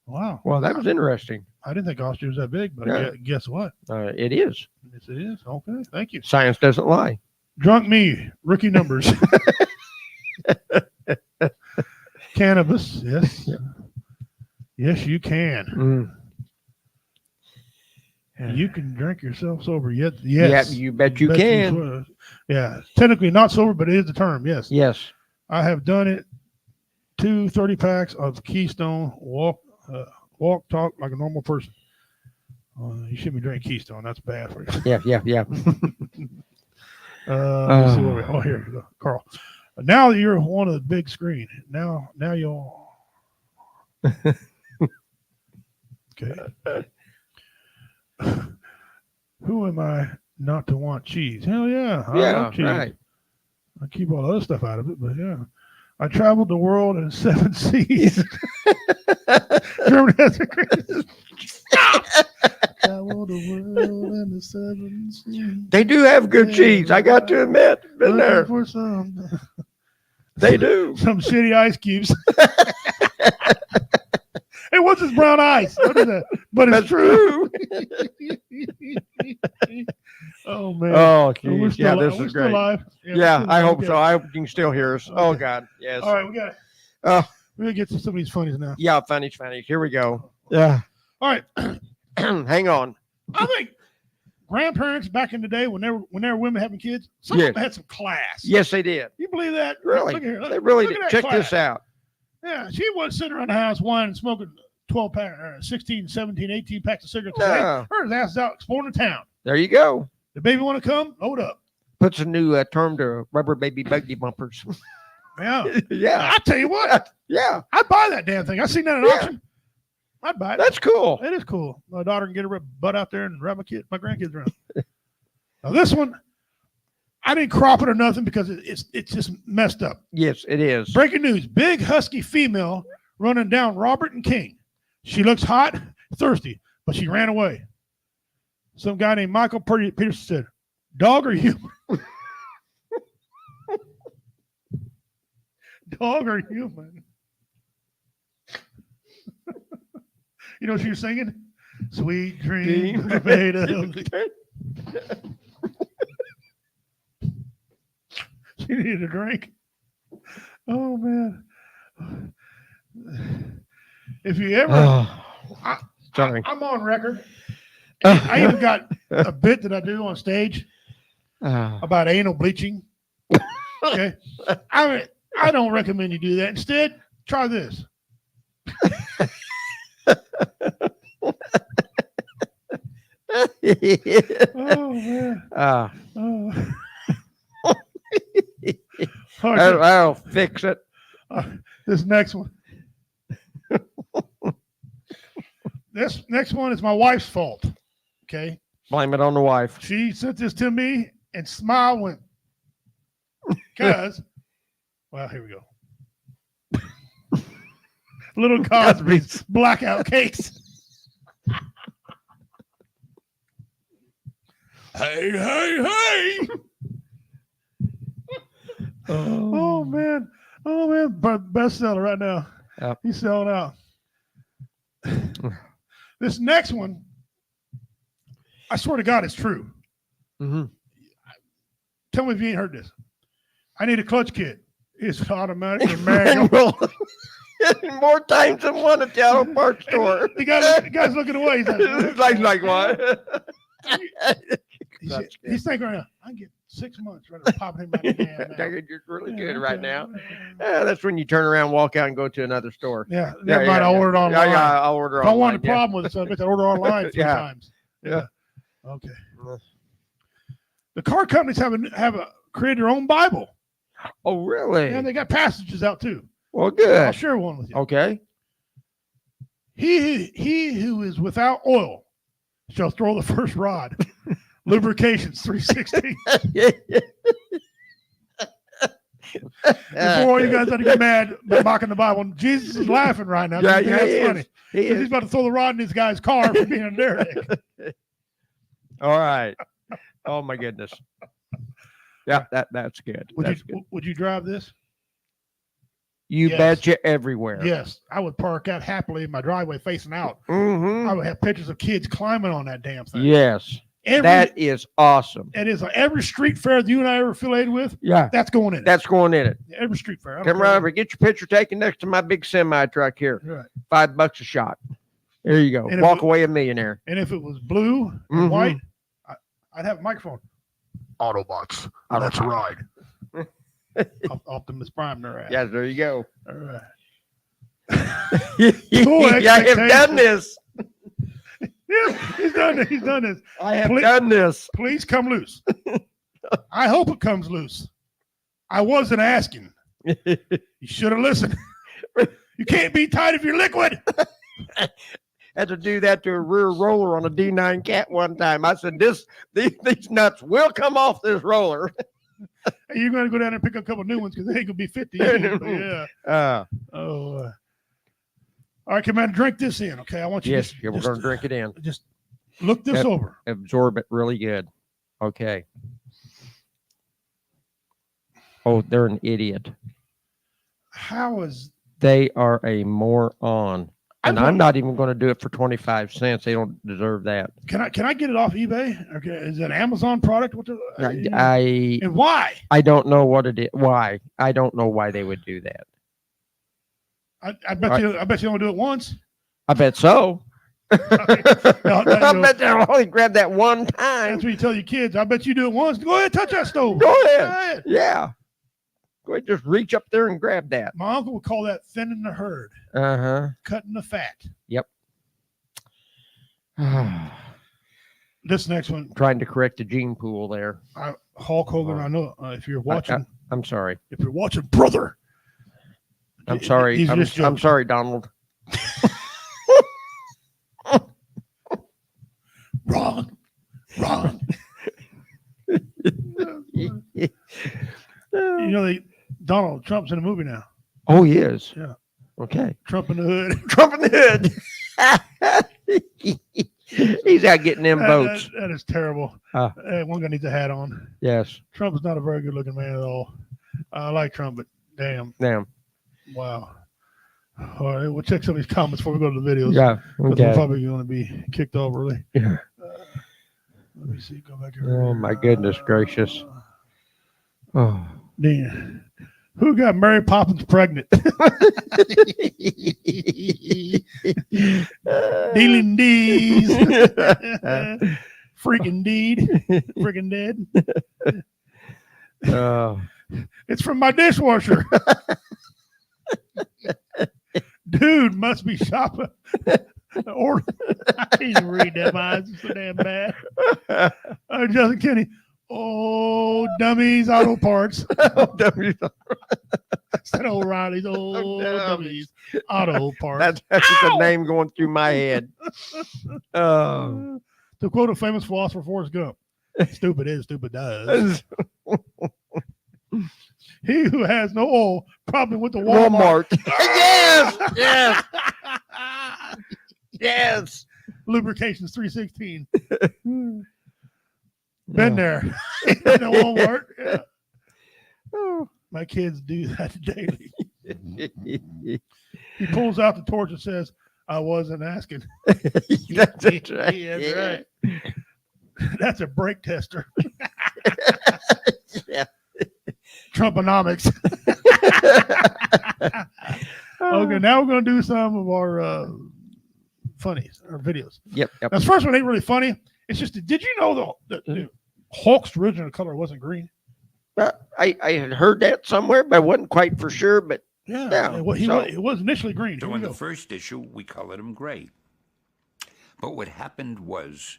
Wow. Well, that was interesting. I didn't think Austria was that big, but guess what? It is. Yes, it is. Okay, thank you. Science doesn't lie. Drunk me, rookie numbers. Cannabis, yes. Yes, you can. You can drink yourself sober. Yes. Yeah, you bet you can. Yeah, technically not sober, but it is the term. Yes. Yes. I have done it. 2 30 packs of Keystone. Walk, talk like a normal person. You shouldn't be drinking Keystone. That's bad for you. Yeah. Let's see where we. Oh, here you go, Carl. Now you're on a big screen. Now you'll. Okay. Who am I not to want cheese? Hell yeah. I love cheese. Right. I keep all the other stuff out of it, but yeah. I traveled the world in 7 seas. Germany has the greatest. Traveled the world in the 7 seas. They do have good cheese. I got to admit. Been there. For some. They do. Some shitty ice cubes. Hey, what's this brown ice? What is that? But it's true. Oh, man. Oh, geez. Yeah, this is great. Alive? Yeah, I hope so. I hope you can still hear us. Okay. Oh, God. Yes. All right, we got it. We're going to get to some of these funnies now. Yeah, funnies. Here we go. Yeah. All right. Hang on. I think grandparents back in the day when they were women having kids, some of them had some class. Yes, they did. You believe that? Really? Look here, they really did. Check this out. Yeah, she wasn't sitting around the house whining, smoking 12 pack, 16, 17, 18 packs of cigarettes. No. Her ass is out exploring the town. There you go. The baby want to come? Load up. Puts a new term to rubber baby buggy bumpers. Yeah. Yeah. I tell you what. Yeah. I'd buy that damn thing. I seen that at auction. I'd buy it. That's cool. It is cool. My daughter can get her butt out there and ride my grandkids around. Now this one, I didn't crop it or nothing because it's just messed up. Yes, it is. Breaking news. Big husky female running down Robert and King. She looks hot, thirsty, but she ran away. Some guy named Michael Peterson said, Dog or human? Dog or human? You know what she was singing? Sweet dreams are made of. She needed a drink. Oh man! If you ever, I'm on record. I even got a bit that I do on stage about anal bleaching. Okay, I don't recommend you do that. Instead, try this. Oh man! Oh. I'll fix it. This next one. This next one is my wife's fault. Okay. Blame it on the wife. She sent this to me and smile went. Because, well, here we go. Little Cosby's blackout case. Hey. Oh man. Bestseller right now. Yep. He's selling out. This next one, I swear to God, it's true. Mm-hmm. Tell me if you ain't heard this. I need a clutch kit. It's automatic and manual. More times than one at the auto parts store. The guy's looking away. He's like what? He's thinking right now, I can get 6 months right to pop him back again. You're really good right now. That's when you turn around, walk out, and go to another store. Yeah, I ordered online. Yeah, I'll order online. If I want a problem with it, so I bet I order online 3 times. Yeah. Okay. The car companies have created their own Bible. Oh, really? And they got passages out too. Well, good. I'll share one with you. Okay. He who is without oil shall throw the first rod. Lubrications 360. Before you guys had to get mad by mocking the Bible, Jesus is laughing right now. Yeah, that's funny. He's about to throw the rod in this guy's car for being a derelict. All right. Oh my goodness. Yeah, that's good. Would you drive this? You betcha everywhere. Yes, I would park out happily in my driveway facing out. Mm-hmm. I would have pictures of kids climbing on that damn thing. Yes. That is awesome. It is every street fair that you and I are affiliated with. Yeah. That's going in it. That's going in it. Every street fair. Come right over. Get your picture taken next to my big semi truck here. Right. $5 a shot. There you go. Walk away a millionaire. And if it was blue and white, I'd have a microphone. Autobots. Let's ride. Optimus Prime their ass. Yeah, there you go. All right. I have done this. Yeah, he's done this. I have done this. Please come loose. I hope it comes loose. I wasn't asking. You should have listened. You can't be tight if you're liquid. Had to do that to a rear roller on a D9 cat one time. I said, these nuts will come off this roller. You're going to go down there and pick up a couple new ones because they ain't going to be 50. Yeah. All right, Commander, drink this in, okay? I want you we're going to drink it in. Just look this over. Absorb it really good. Okay. Oh, they're an idiot. How is... They are a moron. And I'm not even going to do it for 25 cents. They don't deserve that. Can I get it off eBay? Okay, is it an Amazon product? And why? I don't know what it is. Why? I don't know why they would do that. I bet you don't do it once. I bet so. I bet they'll only grab that one time. That's what you tell your kids. I bet you do it once. Go ahead, touch that stove. Go ahead. Yeah. Go ahead, just reach up there and grab that. My uncle would call that thinning the herd. Cutting the fat. Yep. This next one. Trying to correct the gene pool there. Hulk Hogan, I know if you're watching. I'm sorry. If you're watching, brother. I'm sorry. I'm sorry, Donald. Wrong. You know, Donald Trump's in a movie now. Oh, he is. Yeah. Okay. Trump in the Hood. Trump in the Hood. He's out getting them votes. That is terrible. One guy needs a hat on. Yes. Trump is not a very good looking man at all. I like Trump, but damn. Wow. All right, we'll check some of these comments before we go to the videos. Yeah. Okay. We're probably going to be kicked off early. Yeah. Let me see. Go back here. Oh my goodness gracious. Oh. Dan, who got Mary Poppins pregnant? Dealing D's. Freaking deed. Freaking dead. It's from my dishwasher. Dude must be shopping. Or I can't even read that. My eyes are so damn bad. Justin Kenny. Oh, dummies auto parts. Dummies. Instead of O'Reilly's. Oh, dummies auto parts. That's just a name going through my head. To quote a famous philosopher, Forrest Gump, stupid is, stupid does. He who has no oil probably went to Walmart. Yes, yes, yes. Lubrications 316. Been there. In the Walmart. Yeah. My kids do that daily. He pulls out the torch and says, I wasn't asking. That's right. Yeah, that's right. That's a brake tester. Yeah. Trumponomics. Okay, now we're going to do some of our funnies, our videos. Yep. Now, this first one ain't really funny. It's just, did you know the Hulk's original color wasn't green? I had heard that somewhere, but I wasn't quite for sure. But yeah, it was initially green. So in the first issue, we colored him gray. But what happened was,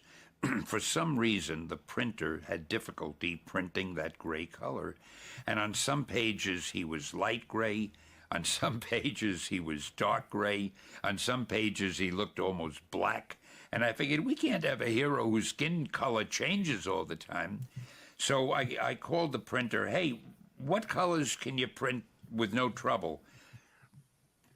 for some reason, the printer had difficulty printing that gray color. And on some pages, he was light gray. On some pages, he was dark gray. On some pages, he looked almost black. And I figured, we can't have a hero whose skin color changes all the time. So I called the printer, hey, what colors can you print with no trouble?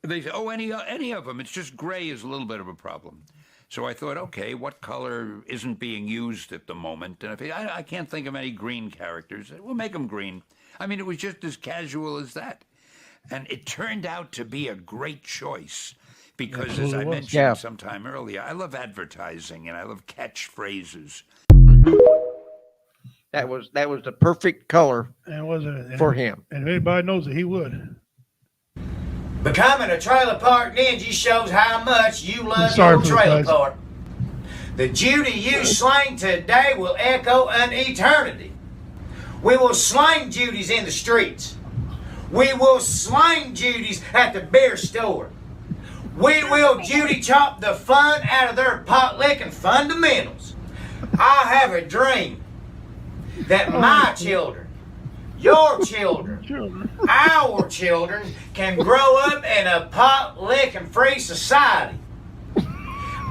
They said, oh, any of them. It's just gray is a little bit of a problem. So I thought, okay, what color isn't being used at the moment? And I can't think of any green characters. We'll make them green. I mean, it was just as casual as that. And it turned out to be a great choice because, as I mentioned sometime earlier, I love advertising and I love catchphrases. that was the perfect color for him. And if anybody knows it, he would. Becoming a trailer park ninja shows how much you love your trailer park. The Judy you slang today will echo an eternity. We will slang Judies in the streets. We will slang Judies at the beer store. We will Judy chop the fun out of their pot licking fundamentals. I have a dream that my children, your children, our children can grow up in a pot-licking free society.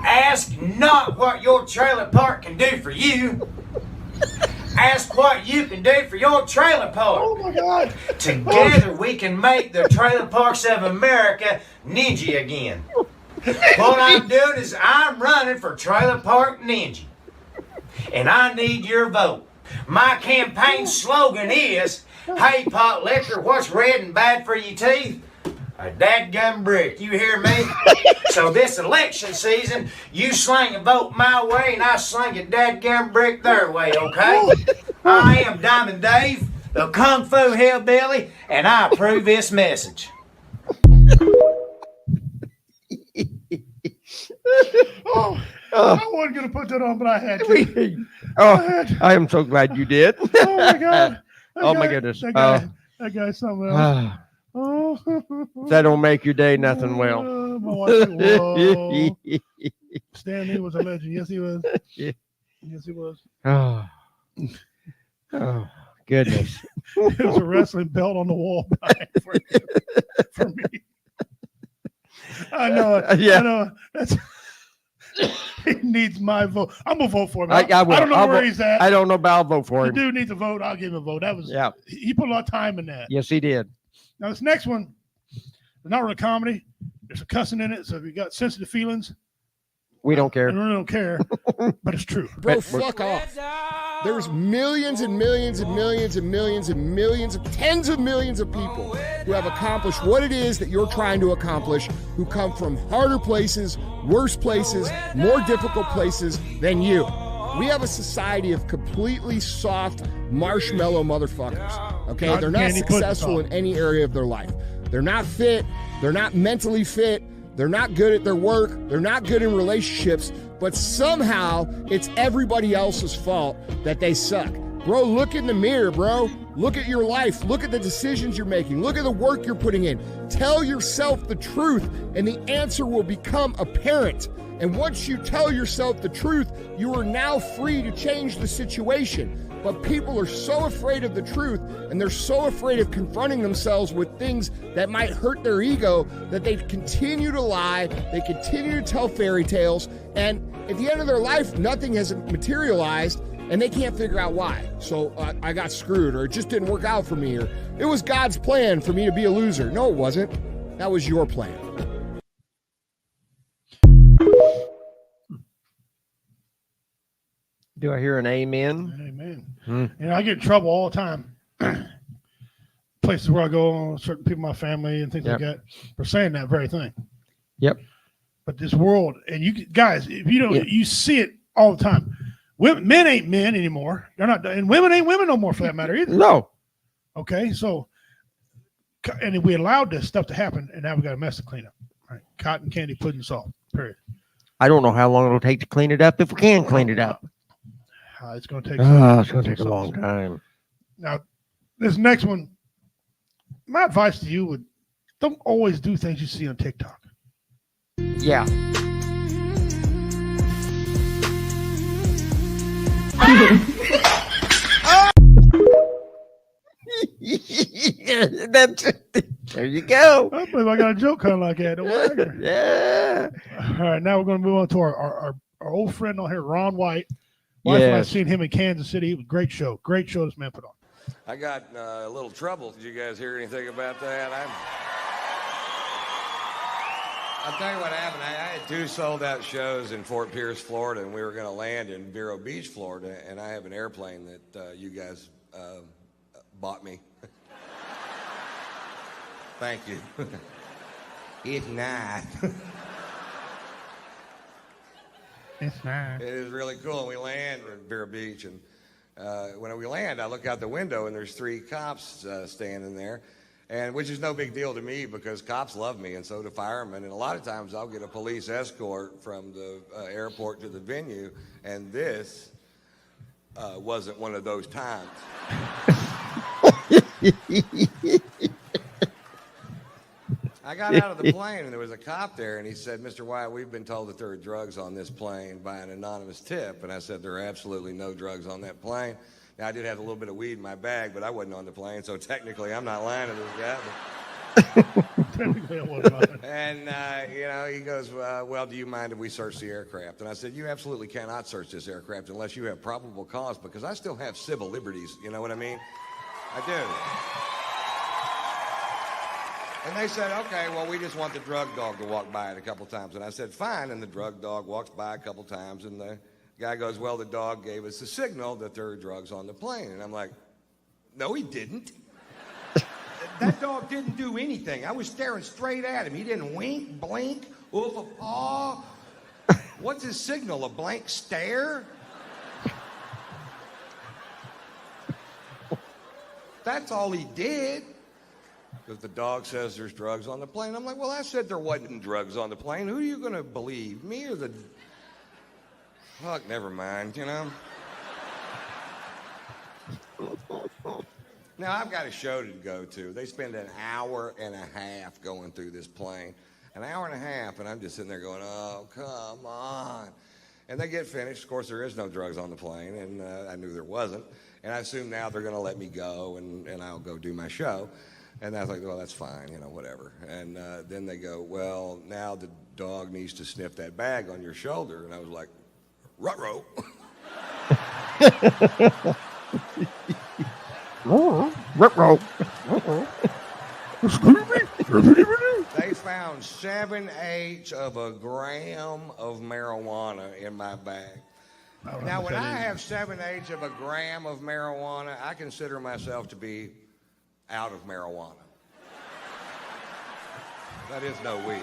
Ask not what your trailer park can do for you. Ask what you can do for your trailer park. Oh my God. Together we can make the trailer parks of America ninja again. What I'm doing is I'm running for trailer park ninja. And I need your vote. My campaign slogan is, hey, pot liquor, what's red and bad for your teeth? A dadgum brick, you hear me? So this election season, you slang a vote my way and I slang a dadgum brick their way, okay? I am Diamond Dave, the Kung Fu Hillbilly, and I approve this message. I wasn't going to put that on, but I had to. I am so glad you did. Oh my God. My goodness. That guy's something else. Oh. That don't make your day nothing well. My wife said, whoa. Stan Lee was a legend. Yes, he was. Yeah. Yes, he was. Oh, goodness. It was a wrestling belt on the wall for me. I know it. Yeah. I know it. He needs my vote. I'm gonna vote for him. I will. I don't know where he's at. I don't know, but I'll vote for him. The dude needs a vote. I'll give him a vote. He put a lot of time in that. Yes, he did. Now this next one, it's not really comedy. There's a cussing in it, so if you got sensitive feelings, We don't care. I really don't care, but it's true. Bro, fuck off. There's millions and millions and millions and millions and millions of tens of millions of people who have accomplished what it is that you're trying to accomplish, who come from harder places, worse places, more difficult places than you. We have a society of completely soft marshmallow motherfuckers. Okay, they're not successful in any area of their life. They're not fit. They're not mentally fit. They're not good at their work. They're not good in relationships. But somehow it's everybody else's fault that they suck. Bro, look in the mirror, bro. Look at your life. Look at the decisions you're making. Look at the work you're putting in. Tell yourself the truth, and the answer will become apparent. And once you tell yourself the truth, you are now free to change the situation. But people are so afraid of the truth, and they're so afraid of confronting themselves with things that might hurt their ego, that they continue to lie, they continue to tell fairy tales, and at the end of their life, nothing has materialized, and they can't figure out why. So I got screwed, or it just didn't work out for me, or it was God's plan for me to be a loser. No, it wasn't. That was your plan. Do I hear an amen? Amen. You know, I get in trouble all the time. Places where I go, certain people in my family and things like that, for saying that very thing. Yep. But this world, and you guys, if you don't, you see it all the time. Men ain't men anymore. They're not, and women ain't women no more, for that matter either. No. Okay, so, and we allowed this stuff to happen, and now we got a mess to clean up. Right? Cotton candy, pudding, salt. Period. I don't know how long it'll take to clean it up if we can clean it up. It's going to take. It's going to take a long time. Now, this next one, my advice to you would don't always do things you see on TikTok. Yeah. There you go. I believe I got a joke kind of like that. Yeah. All right, now we're going to move on to our old friend on here, Ron White. Wife and I seen him in Kansas City. It was a great show. Great show this man put on. I got a little trouble. Did you guys hear anything about that? I'll tell you what happened. I had 2 sold-out shows in Fort Pierce, Florida, and we were going to land in Vero Beach, Florida, and I have an airplane that you guys bought me. Thank you. It's nice. It's nice. It is really cool. And we land in Vero Beach, and when we land, I look out the window, and there's 3 cops standing there, and which is no big deal to me because cops love me, and so do firemen. And a lot of times I'll get a police escort from the airport to the venue, and this wasn't one of those times. I got out of the plane, and there was a cop there, and he said, "Mr. White, we've been told that there are drugs on this plane by an anonymous tip." And I said, "There are absolutely no drugs on that plane." Now, I did have a little bit of weed in my bag, but I wasn't on the plane, so technically I'm not lying to this guy. Technically I wasn't lying. And, he goes, well, do you mind if we search the aircraft? And I said, you absolutely cannot search this aircraft unless you have probable cause, because I still have civil liberties, you know what I mean? I do. And they said, okay, well, we just want the drug dog to walk by it a couple times. And I said, fine. And the drug dog walks by a couple times, and the guy goes, well, the dog gave us a signal that there are drugs on the plane. And I'm like, no, he didn't. That dog didn't do anything. I was staring straight at him. He didn't wink, blink, oof a paw. What's his signal, a blank stare? That's all he did. Because the dog says there's drugs on the plane. I'm like, well, I said there wasn't drugs on the plane. Who are you going to believe, me or the... Fuck, never mind, you know? Now, I've got a show to go to. They spend an hour and a half going through this plane. An hour and a half, and I'm just sitting there going, oh, come on. And they get finished. Of course, there is no drugs on the plane, and I knew there wasn't. And I assume now they're going to let me go, and I'll go do my show. And I was like, well, that's fine, you know, whatever. And then they go, well, now the dog needs to sniff that bag on your shoulder. And I was like, ruh-roh. They found 7/8 of a gram of marijuana in my bag. Now, when I have 7/8 of a gram of marijuana, I consider myself to be out of marijuana. That is no weed.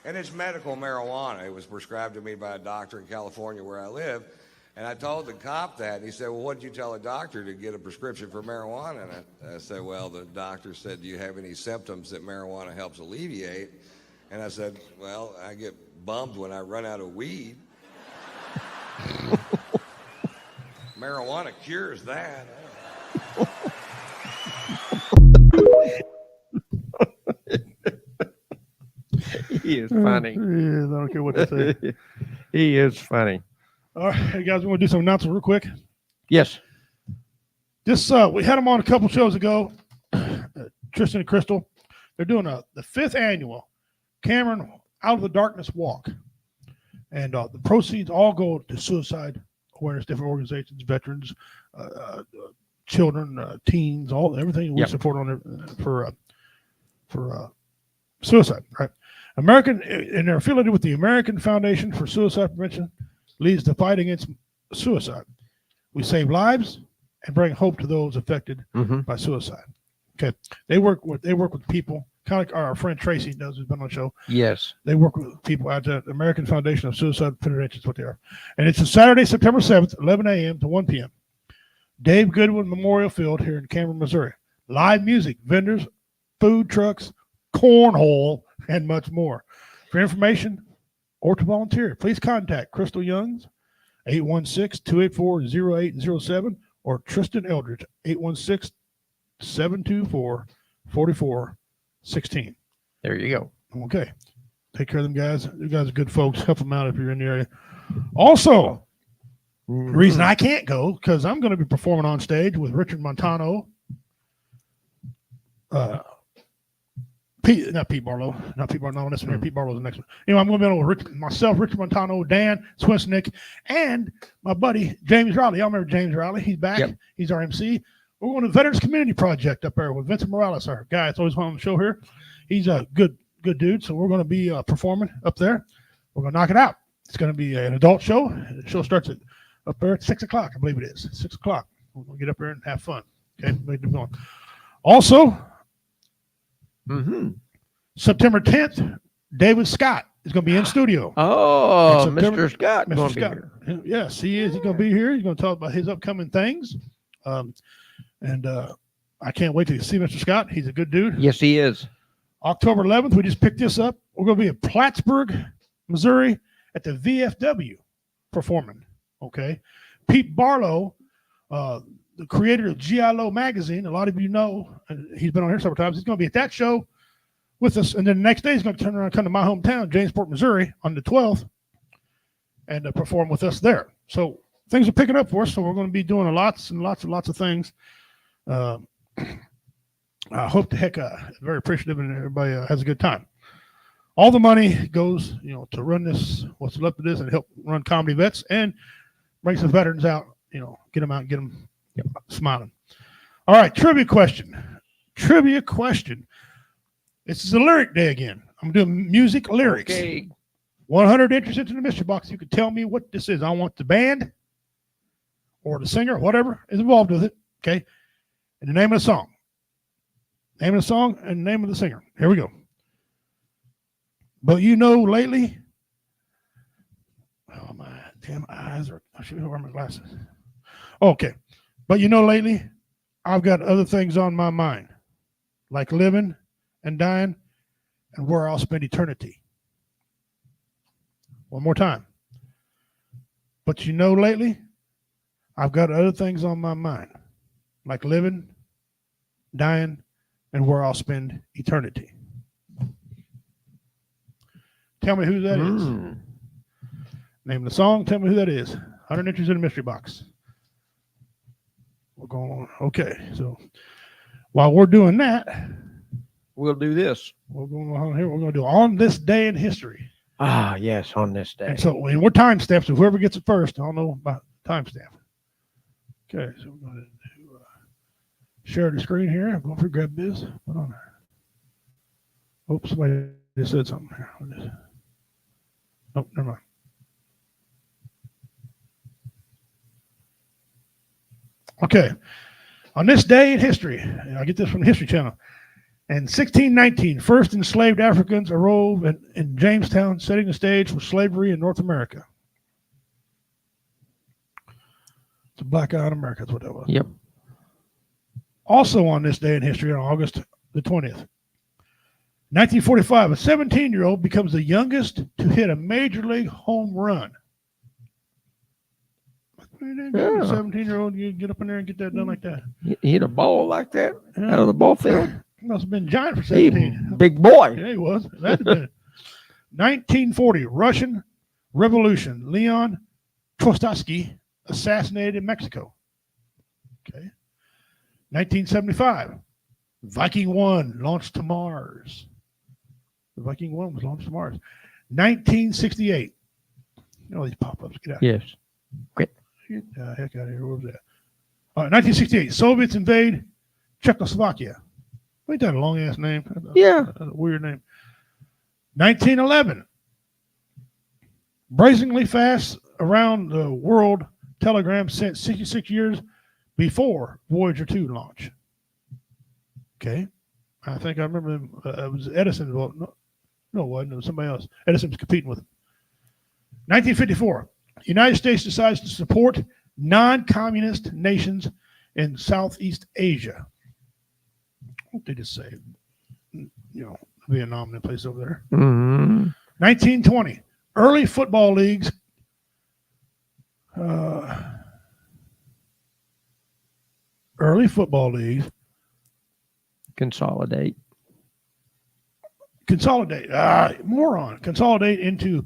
And it's medical marijuana. It was prescribed to me by a doctor in California where I live. And I told the cop that, and he said, well, what did you tell a doctor to get a prescription for marijuana? And I said, well, the doctor said, do you have any symptoms that marijuana helps alleviate? And I said, well, I get bummed when I run out of weed. Marijuana cures that. He is funny. I don't care what they say. He is funny. All right, hey guys, we want to do some announcements real quick. Yes. This we had them on a couple shows ago. Tristan and Crystal, they're doing the 5th annual Cameron Out of the Darkness Walk, and the proceeds all go to suicide awareness, different organizations, veterans, children, teens, everything we support on there for suicide. Right, and they're affiliated with the American Foundation for Suicide Prevention. Leads the fight against suicide. We save lives and bring hope to those affected by suicide. Okay, they work with people, kind of like our friend Tracy does, who's been on the show. Yes, they work with people at the American Foundation of Suicide Prevention. Is what they are, and it's a Saturday, September 7th, 11 a.m. to 1 p.m. Dave Goodwin Memorial Field here in Cameron, Missouri. Live music, vendors, food trucks, cornhole, and much more. For information or to volunteer, please contact Crystal Youngs, 816-284-0807, or Tristan Eldridge, 816-724-4416. There you go. Okay. Take care of them guys. You guys are good folks. Help them out if you're in the area. Also, the reason I can't go, because I'm going to be performing on stage with Richard Montano, not Pete Barlow. No, this one here. Pete Barlow's the next one. Anyway, I'm going to be on with myself, Richard Montano, Dan Swinnick, and my buddy James Riley. Y'all remember James Riley? He's back. Yep. He's our MC. We're going to Veterans Community Project up there with Vincent Morales, our guy. It's always on the show here. He's a good dude. So we're going to be performing up there. We're going to knock it out. It's going to be an adult show. The show starts up there at 6 o'clock, I believe it is. 6 o'clock. We're going to get up there and have fun. Okay, also. September 10th, David Scott is going to be in studio. Oh, Mr. Scott. Mr. Scott. Yes, he is. He's going to be here. He's going to talk about his upcoming things. And I can't wait to see Mr. Scott. He's a good dude. Yes, he is. October 11th, we just picked this up. We're going to be in Plattsburgh, Missouri at the VFW performing. Okay. Pete Barlow, the creator of G.I. magazine, a lot of you know, and he's been on here several times. He's going to be at that show with us, and then the next day he's going to turn around and come to my hometown, Jamesport, Missouri, on the 12th, and perform with us there. So things are picking up for us. So we're going to be doing lots and lots of things. I hope the heck very appreciative, and everybody has a good time. All the money goes, to run this, what's left of this, and help run Comedy Vets and bring some veterans out. Get them out and get them smiling. All right, trivia question. This is a lyric day again. I'm doing music lyrics. Okay. 100 entries into the mystery box. You can tell me what this is. I want the band or the singer, whatever is involved with it. Okay. And the name of the song. Name of the song and the name of the singer. Here we go. But lately. Oh, my damn eyes are. I should wear my glasses. Okay. But lately, I've got other things on my mind, like living and dying and where I'll spend eternity. One more time. But lately, I've got other things on my mind, like living, dying, and where I'll spend eternity. Tell me who that is. Name of the song, tell me who that is. 100 entries in the mystery box. We're going on. Okay, so while we're doing that, we'll do this. We're going on here. We're going to do on this day in history. Ah, yes, on this day. And so we're timestamps. So whoever gets it first, I don't know about timestamp. Okay, so we're going to share the screen here. I'm going to grab this. Put on there. Oops, somebody just said something here. Nope, never mind. Okay. On this day in history, I get this from the History Channel. In 1619, first enslaved Africans arose in Jamestown, setting the stage for slavery in North America. It's a black eye in America, that's what that was. Yep. Also on this day in history, on August the 20th, 1945, a 17-year-old becomes the youngest to hit a major league home run. Yeah. 17-year-old, you get up in there and get that done like that. He hit a ball like that out of the ball field. He must have been giant for Hey, 17. big boy. Yeah, he was. That had been 1940, Russian Revolution. Leon Trotsky assassinated in Mexico. Okay. 1975, Viking 1 launched to Mars. The Viking 1 was launched to Mars. 1968. You know these pop-ups. Get out. Yes. Great. Get the heck out of here. What was that? All right, 1968. Soviets invade Czechoslovakia. Ain't that a long-ass name? Yeah. That's a weird name. 1911. Brazenly fast around the world telegram sent 66 years before Voyager 2 launch. Okay. I think I remember them. It was Edison. No, it wasn't. It was somebody else. Edison was competing with him. 1954. United States decides to support non-communist nations in Southeast Asia. What did it say? You know, Vietnam and that place over there. Mm-hmm. 1920. Early football leagues. Early football leagues. Consolidate. Moron. Consolidate into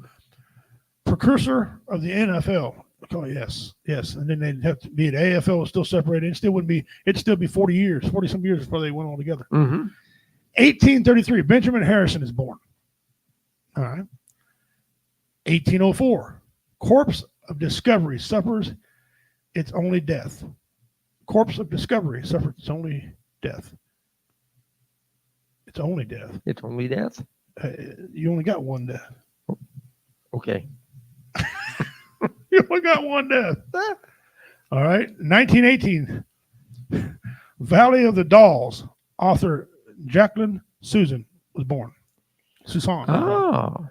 precursor of the NFL. Oh, yes. And then they'd have to be the AFL was still separated. It still wouldn't be. It'd still be 40 some years before they went all together. Mm-hmm. 1833. Benjamin Harrison is born. All right. 1804. Corpse of Discovery suffers its only death. Corpse of Discovery suffers its only death. It's only death. It's only death. You only got one death. Okay. You only got one death. All right. 1918. Valley of the Dolls. Author Jacqueline Susan was born. Susan. Oh.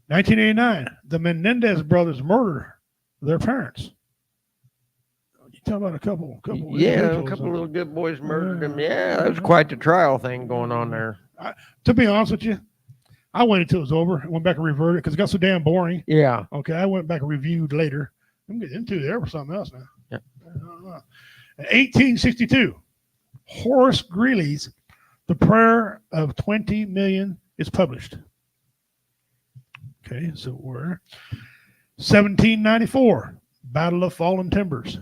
1989. The Menendez brothers murder their parents. You talk about a couple. Yeah, a couple of little good boys murdered him. Yeah, that was quite the trial thing going on there. To be honest with you, I waited until it was over. I went back and reverted it because it got so damn boring. Yeah. Okay, I went back and reviewed later. I'm getting into there for something else now. Yeah. 1862, Horace Greeley's The Prayer of 20 Million is published. Okay, so we're 1794, Battle of Fallen Timbers.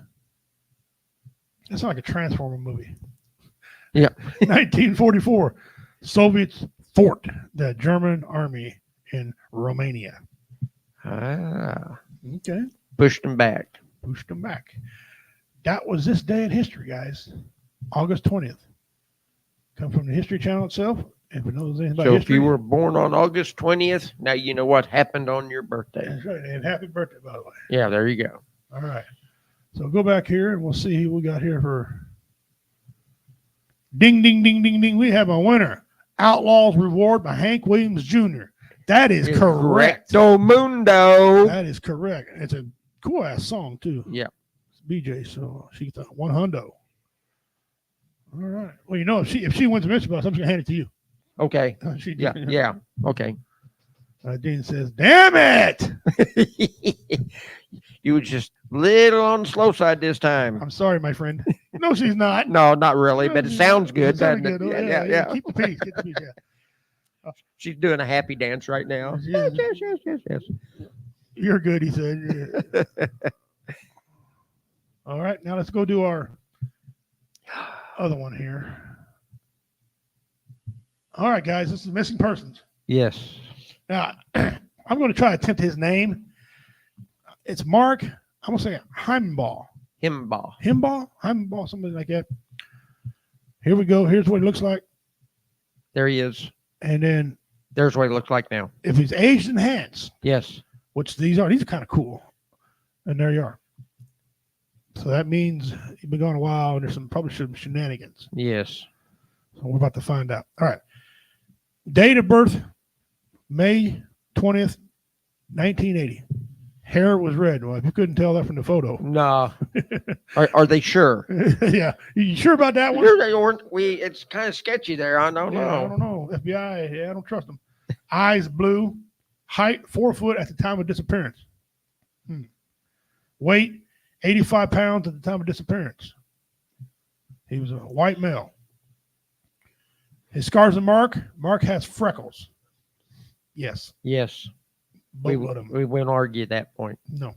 That's like a Transformer movie. Yeah. 1944, Soviets fort the German army in Romania. Ah. Okay. Pushed them back. That was this day in history, guys. August 20th. Come from the History Channel itself. If it knows anything about So history, if you were born on August 20th, now you know what happened on your birthday. that's right. And happy birthday, by the way. Yeah, there you go. All right. So go back here and we'll see who we got here for. Ding, ding, ding, ding, ding. We have a winner. Outlaws Reward by Hank Williams Jr. That is correct. Correcto mundo. That is correct. It's a cool ass song too. Yeah. It's BJ, so she gets one hundo. All right. Well, you know, if she wins the mystery box, I'm just gonna hand it to you. Okay. She Yeah. Yeah. Okay. Dean says, "Damn it! You was just little on the slow side this time. I'm sorry, my friend." No, she's not. No, not really, but it sounds good. It sounded doesn't it? good. Yeah. Keep the peace. Get the peace. Yeah. She's doing a happy dance right now. She Yes, is. yes. You're good, he said. Yeah. All right, now let's go do our other one here. All right, guys, this is missing persons. Yes. Now, I'm going to try to attempt his name. It's Mark, I'm going to say Heimbaugh. Heimbaugh, something like that. Here we go. Here's what it looks like. There he is. And then there's what it looks like now. if he's aged enhanced, Yes. which these are kind of cool. And there you are. So that means you've been gone a while and there's probably some shenanigans. Yes. So we're about to find out. All right. Date of birth, May 20th, 1980. Hair was red. Well, if you couldn't tell that from the photo. No. Are they sure? Yeah. You sure about that one? It's kind of sketchy there. I don't know. I don't know. FBI, I don't trust them. Eyes blue. Height 4 foot at the time of disappearance. Weight 85 pounds at the time of disappearance. He was a white male. His scars and Mark has freckles. Yes. Yes. We wouldn't argue that point. No.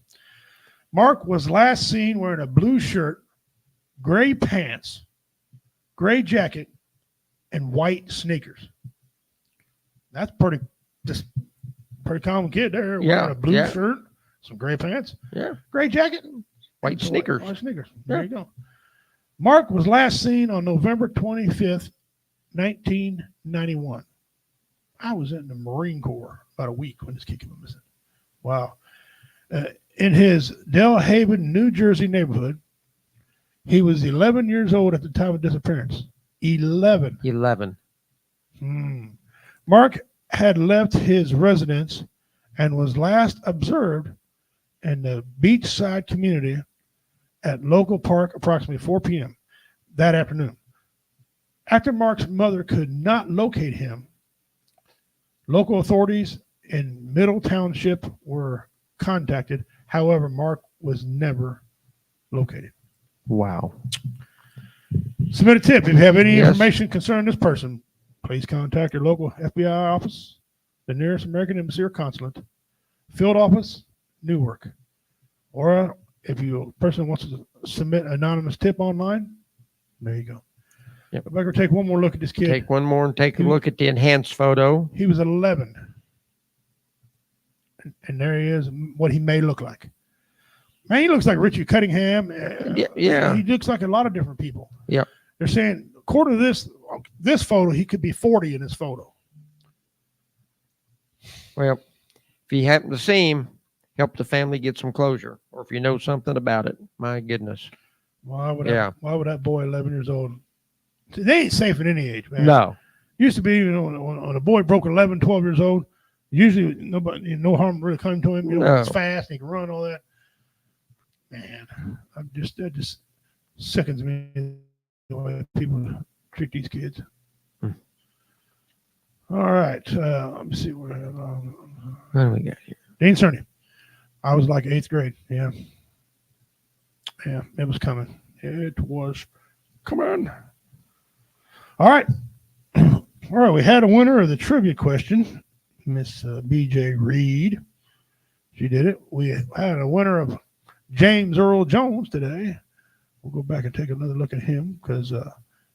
Mark was last seen wearing a blue shirt, gray pants, gray jacket, and white sneakers. That's pretty common kid there. Yeah. Wearing a blue shirt, some gray pants, gray jacket, white sneakers. White sneakers. There you go. Mark was last seen on November 25th, 1991. I was in the Marine Corps about a week when this kid came missing. Wow. In his Delhaven, New Jersey neighborhood, he was 11 years old at the time of disappearance. 11. Mark had left his residence and was last observed in the beachside community at local park approximately 4 p.m. that afternoon. After Mark's mother could not locate him, local authorities in Middle Township were contacted. However, Mark was never located. Wow. Submit a tip. If you have any information concerning this person, please contact your local FBI office, the nearest American embassy or consulate, field office, Newark. Or if a person wants to submit an anonymous tip online, there you go. Yep. I'm going to take one more look at this kid. Take one more and take a look at the enhanced photo. He was 11. And there he is, what he may look like. Man, he looks like Richie Cunningham. Yeah. He looks like a lot of different people. Yeah. They're saying, according to this photo, he could be 40 in this photo. Well, if you happen to see him, help the family get some closure. Or if you know something about it, my goodness. Why would that boy 11 years old? They ain't safe at any age, man. No. Used to be, when a boy broke 11, 12 years old, usually no harm really come to him. He's fast, he can run, all that. Man, that just sickens me the way people treat these kids. All right, let me see what do we got here? Dean Cerny. I was like 8th grade. Yeah, it was coming. It was coming. All right. We had a winner of the trivia question, Miss B.J. Reed. She did it. We had a winner of James Earl Jones today. We'll go back and take another look at him because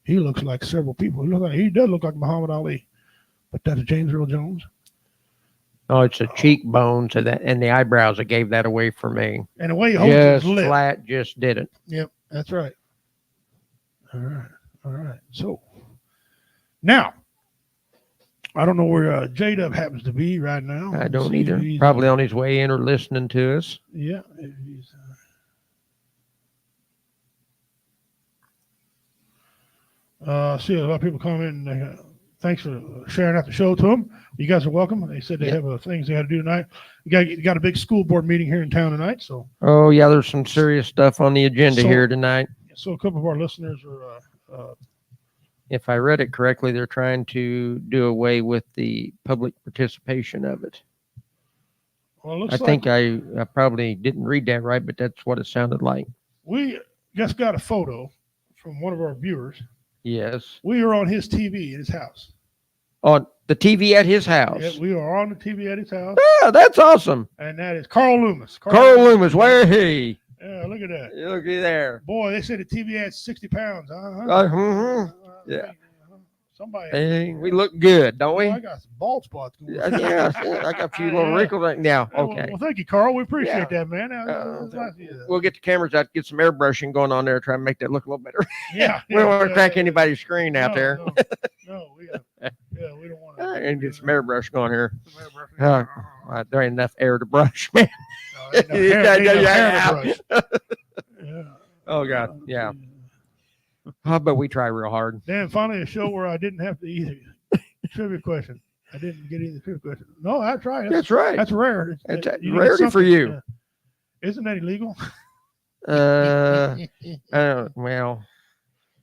he looks like several people. He does look like Muhammad Ali, but that's James Earl Jones. Oh, it's the cheekbones and the eyebrows that gave that away for me. And the way he holds his lip. Flat just did it. Yep, that's right. All right. So now, I don't know where J-Dub happens to be right now. I don't either. Probably on his way in or listening to us. Yeah. See a lot of people commenting. Thanks for sharing out the show to them. You guys are welcome. They said they have things they got to do tonight. You got a big school board meeting here in town tonight. So. Oh yeah, there's some serious stuff on the agenda here tonight. So a couple of our listeners are. If I read it correctly, they're trying to do away with the public participation of it. Well, I think I probably didn't read that right, but that's what it sounded like. We just got a photo from one of our viewers. Yes. We are on his TV at his house. On the TV at his house? Yeah, we are on the TV at his house. Yeah, that's awesome. And that is Carl Loomis. Carl Loomis, where is he? Yeah, look at that. Looky there. Boy, they said the TV had 60 pounds. Yeah. Somebody. Dang, we look good, don't we? I got some bald spots. Yeah, I got a few little wrinkles right now. Okay. Well, thank you, Carl. We appreciate that, man. We'll get the cameras out, get some airbrushing going on there, try and make that look a little better. Yeah. We don't want to crack anybody's screen out there. No, we don't want to. and get some airbrush going here. There ain't enough air to brush, man. Yeah. Oh God, yeah. But we try real hard. Then finally a show where I didn't have to either trivia question. I didn't get any trivia question. No, that's right. That's right. That's rare. It's rarity for you. Yeah. Isn't that illegal? Well,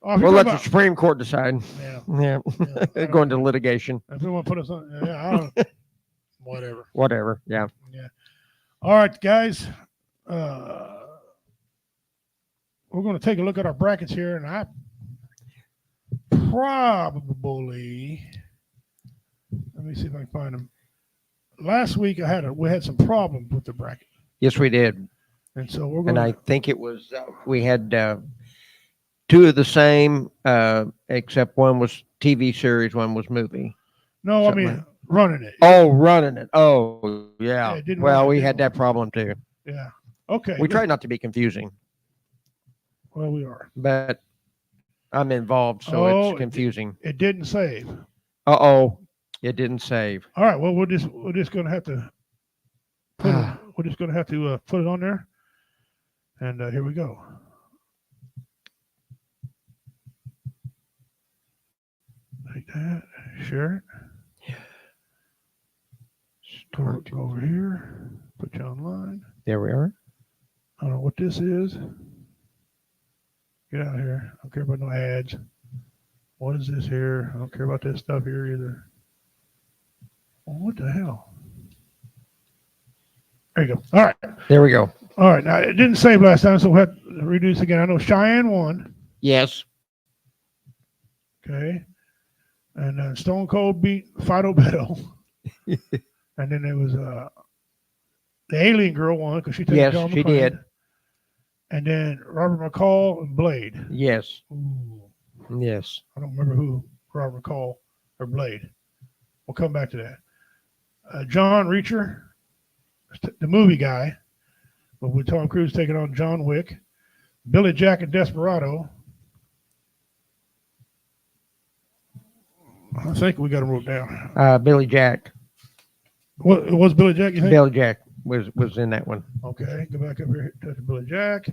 we'll let the Supreme Court decide. Yeah. Go into litigation. If they want to put us on, I don't. Whatever. Yeah. All right, guys. We're going to take a look at our brackets here, and I probably, let me see if I can find them. Last week we had some problems with the bracket. Yes, we did. And so we're going. And I think it was we had two of the same, except one was TV series, one was movie. No, I mean running it. Oh, running it. Oh, yeah. Well, we had that problem too. Yeah. Okay. We tried not to be confusing. Well, we are. But I'm involved, so it's confusing. It didn't save. It didn't save. All right. Well, we're just going to have to put it, we're just going to have to put it on there. And here we go. Like that. Share it. Start over here. Put you online. There we are. I don't know what this is. Get out of here. I don't care about no ads. What is this here? I don't care about this stuff here either. Well, what the hell? There you go. All right. There we go. All right. Now, it didn't save last time, so we'll have to redo this again. I know Cheyenne won. Yes. Okay. And then Stone Cold beat Fido Beto. And then there was the alien girl won because she took John McClane. She did. And then Robert McCall and Blade. Yes. Ooh. Yes. I don't remember who Robert McCall or Blade. We'll come back to that. John Reacher, the movie guy, but with Tom Cruise taking on John Wick. Billy Jack and Desperado. I think we got them wrote down. Billy Jack. What was Billy Jack? You think? Billy Jack was in that one. Okay, go back up here. Touch Billy Jack.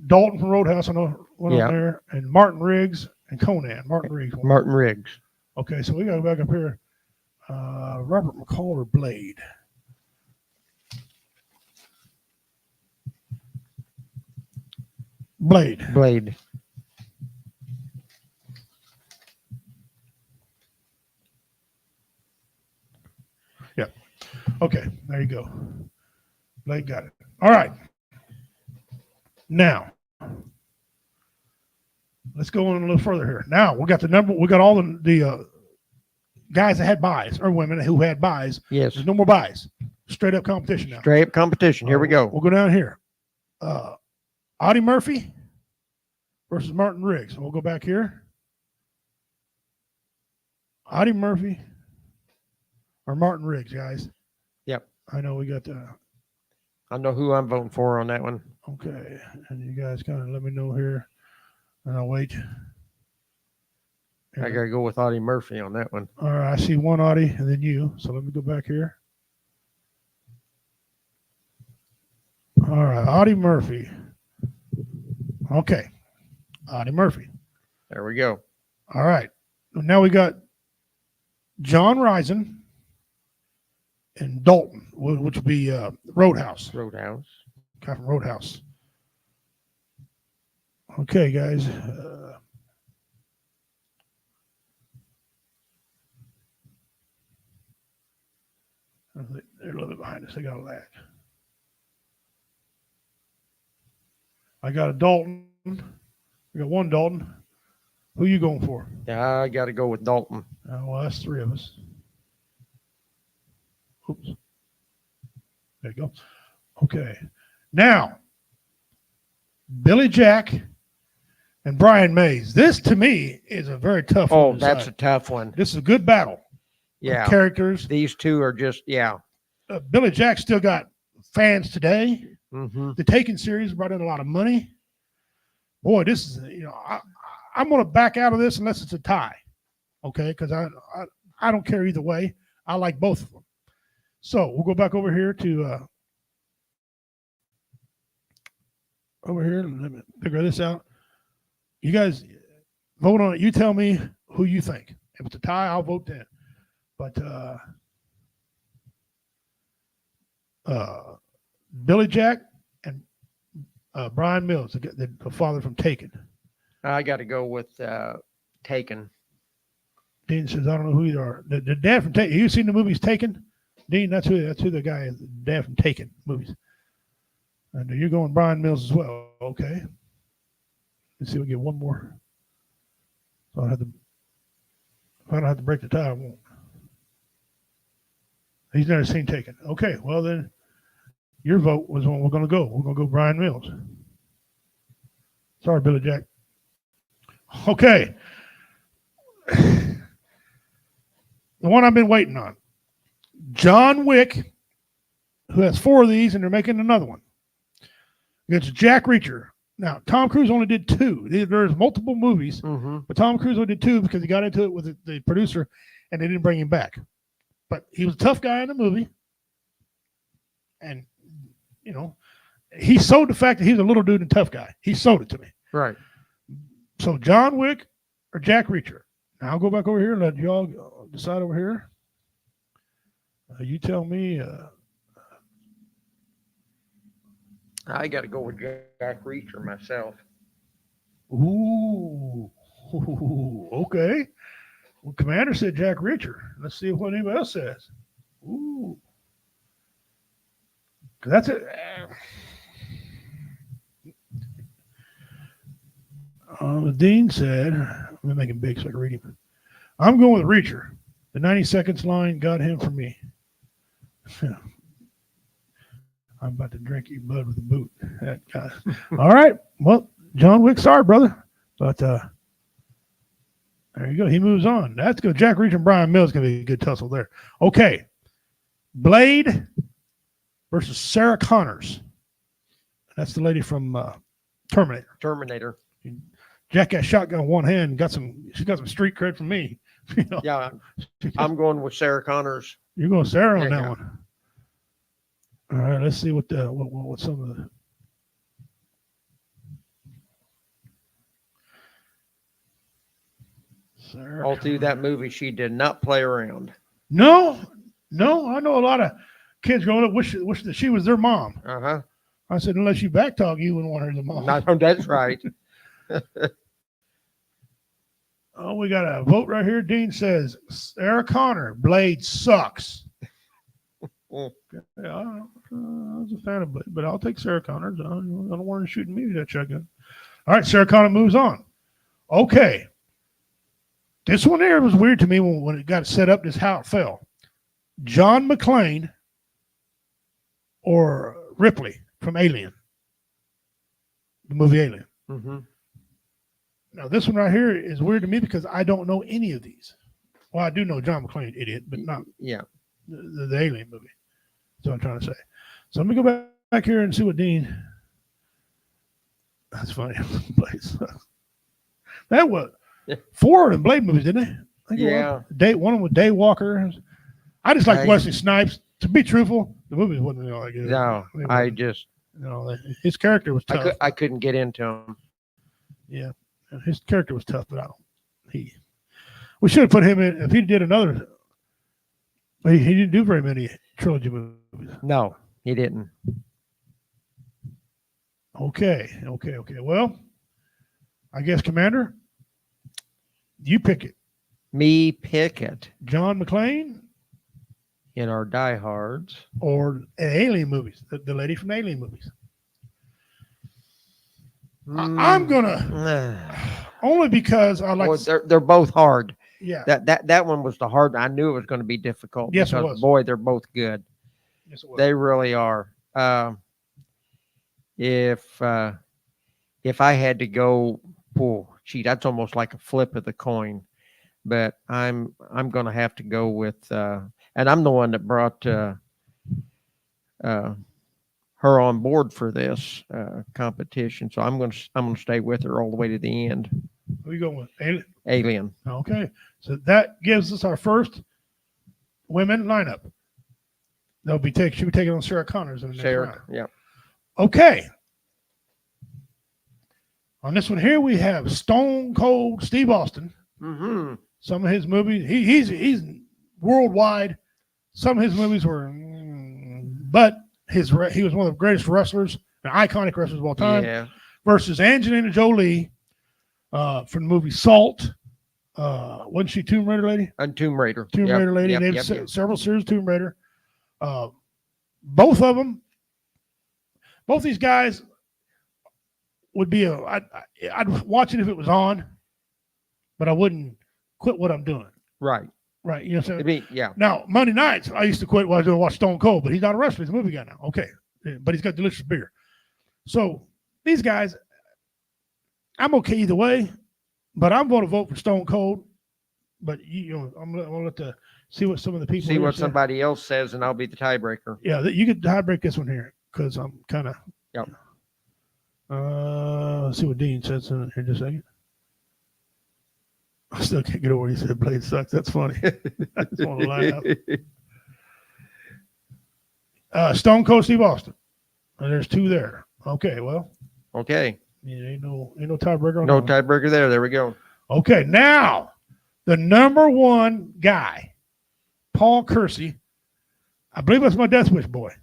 Dalton from Roadhouse, I know one on there, and Martin Riggs and Conan. Martin Riggs. Martin Riggs. Okay, so we got to go back up here. Robert McCall or Blade. Blade. Yeah. Okay, there you go. Blade got it. All right. Now, let's go on a little further here. Now we got all the guys that had buys, or women who had buys. Yes. There's no more buys. Straight up competition now. Straight up competition. Here we go. We'll go down here. Audie Murphy versus Martin Riggs. We'll go back here. Audie Murphy or Martin Riggs, guys. Yep. I know we got I know who I'm voting for on that one. Okay. And you guys kind of let me know here. And I'll wait. I got to go with Audie Murphy on that one. All right. I see one Audie and then you. So let me go back here. All right. Audie Murphy. Okay. Audie Murphy. There we go. All right. Now we got John Risen and Dalton, which would be Roadhouse. Guy from Roadhouse. Okay, guys. They're a little bit behind us. They got a lag. I got a Dalton. I got one Dalton. Who you going for? Yeah, I got to go with Dalton. Well, that's three of us. Oops. There you go. Okay. Now, Billy Jack and Brian Mays. This, to me, is a very tough one. Oh, that's a tough one. This is a good battle. Yeah. Characters. These two are just, Billy Jack still got fans today. Mm-hmm. The Taken series brought in a lot of money. Boy, this is, I'm going to back out of this unless it's a tie. Okay, because I don't care either way. I like both of them. So we'll go back over here to over here. Let me figure this out. You guys vote on it. You tell me who you think. If it's a tie, I'll vote then. But Billy Jack and Brian Mills, the father from Taken. I got to go with Taken. Dean says, I don't know who you are. The dad from Taken. You seen the movies Taken? Dean, that's who the guy is. The dad from Taken movies. And you're going Brian Mills as well. Okay. Let's see if we get one more. So if I don't have to break the tie, I won't. He's never seen Taken. Okay, well then your vote was when we're going to go. We're going to go Brian Mills. Sorry, Billy Jack. Okay. The one I've been waiting on. John Wick, who has 4 of these, and they're making another one. Against Jack Reacher. Now, Tom Cruise only did 2. There's multiple movies, but Tom Cruise only did 2 because he got into it with the producer, and they didn't bring him back. But he was a tough guy in the movie. And, you know, he sold the fact that he's a little dude and tough guy. He sold it to me. Right. So John Wick or Jack Reacher. Now I'll go back over here and let y'all decide over here. You tell me. I got to go with Jack Reacher myself. Ooh, okay. Well, Commander said Jack Reacher. Let's see what anybody else says. Ooh. That's it. Dean said, let me make him big so I can read him. I'm going with Reacher. The 90 seconds line got him for me. I'm about to drink your blood with a boot. That guy. All right. Well, John Wick, sorry, brother. But there you go. He moves on. That's good. Jack Reacher and Brian Mills going to be a good tussle there. Okay. Blade versus Sarah Connors. That's the lady from Terminator. Jack got shotgun in one hand. She got some street cred from me. You know? Yeah, I'm going with Sarah Connors. You're going Sarah on that one. All right, let's see what some of the. Sarah All through that movie, she did not play around. No. I know a lot of kids growing up wish that she was their mom. I said, unless you backtalk, you wouldn't want her as a mom. No, that's right. Oh, we got a vote right here. Dean says Sarah Connor, Blade sucks. Yeah, I was a fan of Blade, but I'll take Sarah Connor. I don't want her shooting me with that shotgun. All right, Sarah Connor moves on. Okay. This one there was weird to me when it got set up, just how it fell. John McClane or Ripley from Alien, the movie Alien. Now, this one right here is weird to me because I don't know any of these. Well, I do know John McClane, idiot, but not the Alien movie. That's what I'm trying to say. So let me go back here and see what Dean. That's funny. That was 4 of them Blade movies, didn't they? Yeah. One of them with Dave Walker. I just like Wesley Snipes. To be truthful, the movie wasn't really all that good. No, his character was tough. I couldn't get into him. Yeah, his character was tough, but we should have put him in if he did another. He didn't do very many trilogy movies. No, he didn't. Okay. Well, I guess Commander, you pick it. Me pick it. John McClane in our diehards or Alien movies, the lady from Alien movies. I'm gonna only because I like. Well, they're both hard. Yeah, that one was the hard. I knew it was going to be difficult. Yes, because, it was. Boy, they're both good. Yes, it was. They really are. If I had to go, that's almost like a flip of the coin. But I'm going to have to go with, and I'm the one that brought her on board for this competition. So I'm going to stay with her all the way to the end. Who you going with? Alien? Alien. Okay. So that gives us our first women lineup. She'll be taking on Sarah Connors in the next round. Yeah. Okay. On this one here, we have Stone Cold Steve Austin. Mm-hmm. Some of his movies, he's worldwide. Some of his movies were, but he was one of the greatest wrestlers, and iconic wrestlers of all time. Yeah. Versus Angelina Jolie from the movie Salt. Wasn't she Tomb Raider lady? And Tomb Raider. Tomb Raider lady. They have several series of Tomb Raider. Both of them, both these guys would be I'd watch it if it was on, but I wouldn't quit what I'm doing. Right. Right. You know what I'm saying? Yeah. Now, Monday nights, I used to quit while I was going to watch Stone Cold, but he's not a wrestler. He's a movie guy now. Okay. But he's got delicious beer. So these guys, I'm okay either way, but I'm going to vote for Stone Cold. But, I'm going to see what some of the people see what somebody else says, and I'll be the tiebreaker. Yeah, you could tiebreak this one here because I'm kind of. Yep. Let's see what Dean says in here just a second. I still can't get over he said Blade sucks. That's funny. I just want to laugh. Stone Cold Steve Austin. And there's two there. Okay, well. Okay. Yeah, ain't no tiebreaker on no that tiebreaker there. There we go. Okay, now the number one guy, Paul Kersey. I believe that's my Death Wish boy.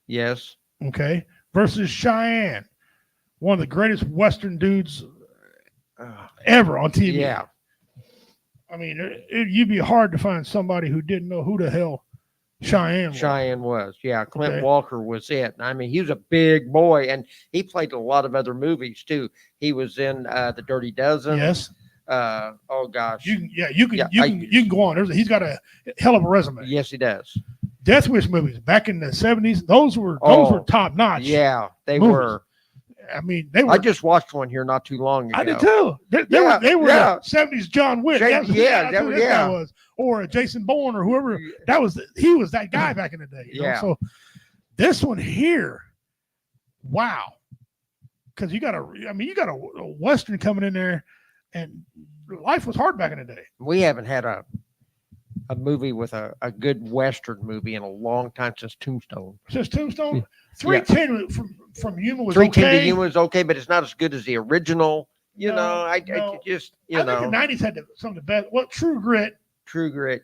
Yes. Okay. Versus Cheyenne, one of the greatest Western dudes ever on TV. Yeah. I mean, you'd be hard to find somebody who didn't know who the hell Cheyenne was. Yeah. Clint Okay. Walker was it. I mean, he was a big boy, and he played a lot of other movies too. He was in The Dirty Dozen. Yes. Oh gosh. You can go on. He's got a hell of a resume. Yes, he does. Death Wish movies back in the 70s, those were top notch. Yeah, they movies. were. I mean, they were. I just watched one here not too long ago. I did too. They were the 70s John Wick. That's who this guy was. Or Jason Bourne or whoever. He was that guy back in the day. You know? So this one here, wow. Because you got a Western coming in there, and life was hard back in the day. We haven't had a movie with a good Western movie in a long time since Tombstone. Since Tombstone? 310 from Yuma was 310 okay. to Yuma was okay, but it's not as good as the original. I think the 90s had some of the best. Well, True Grit,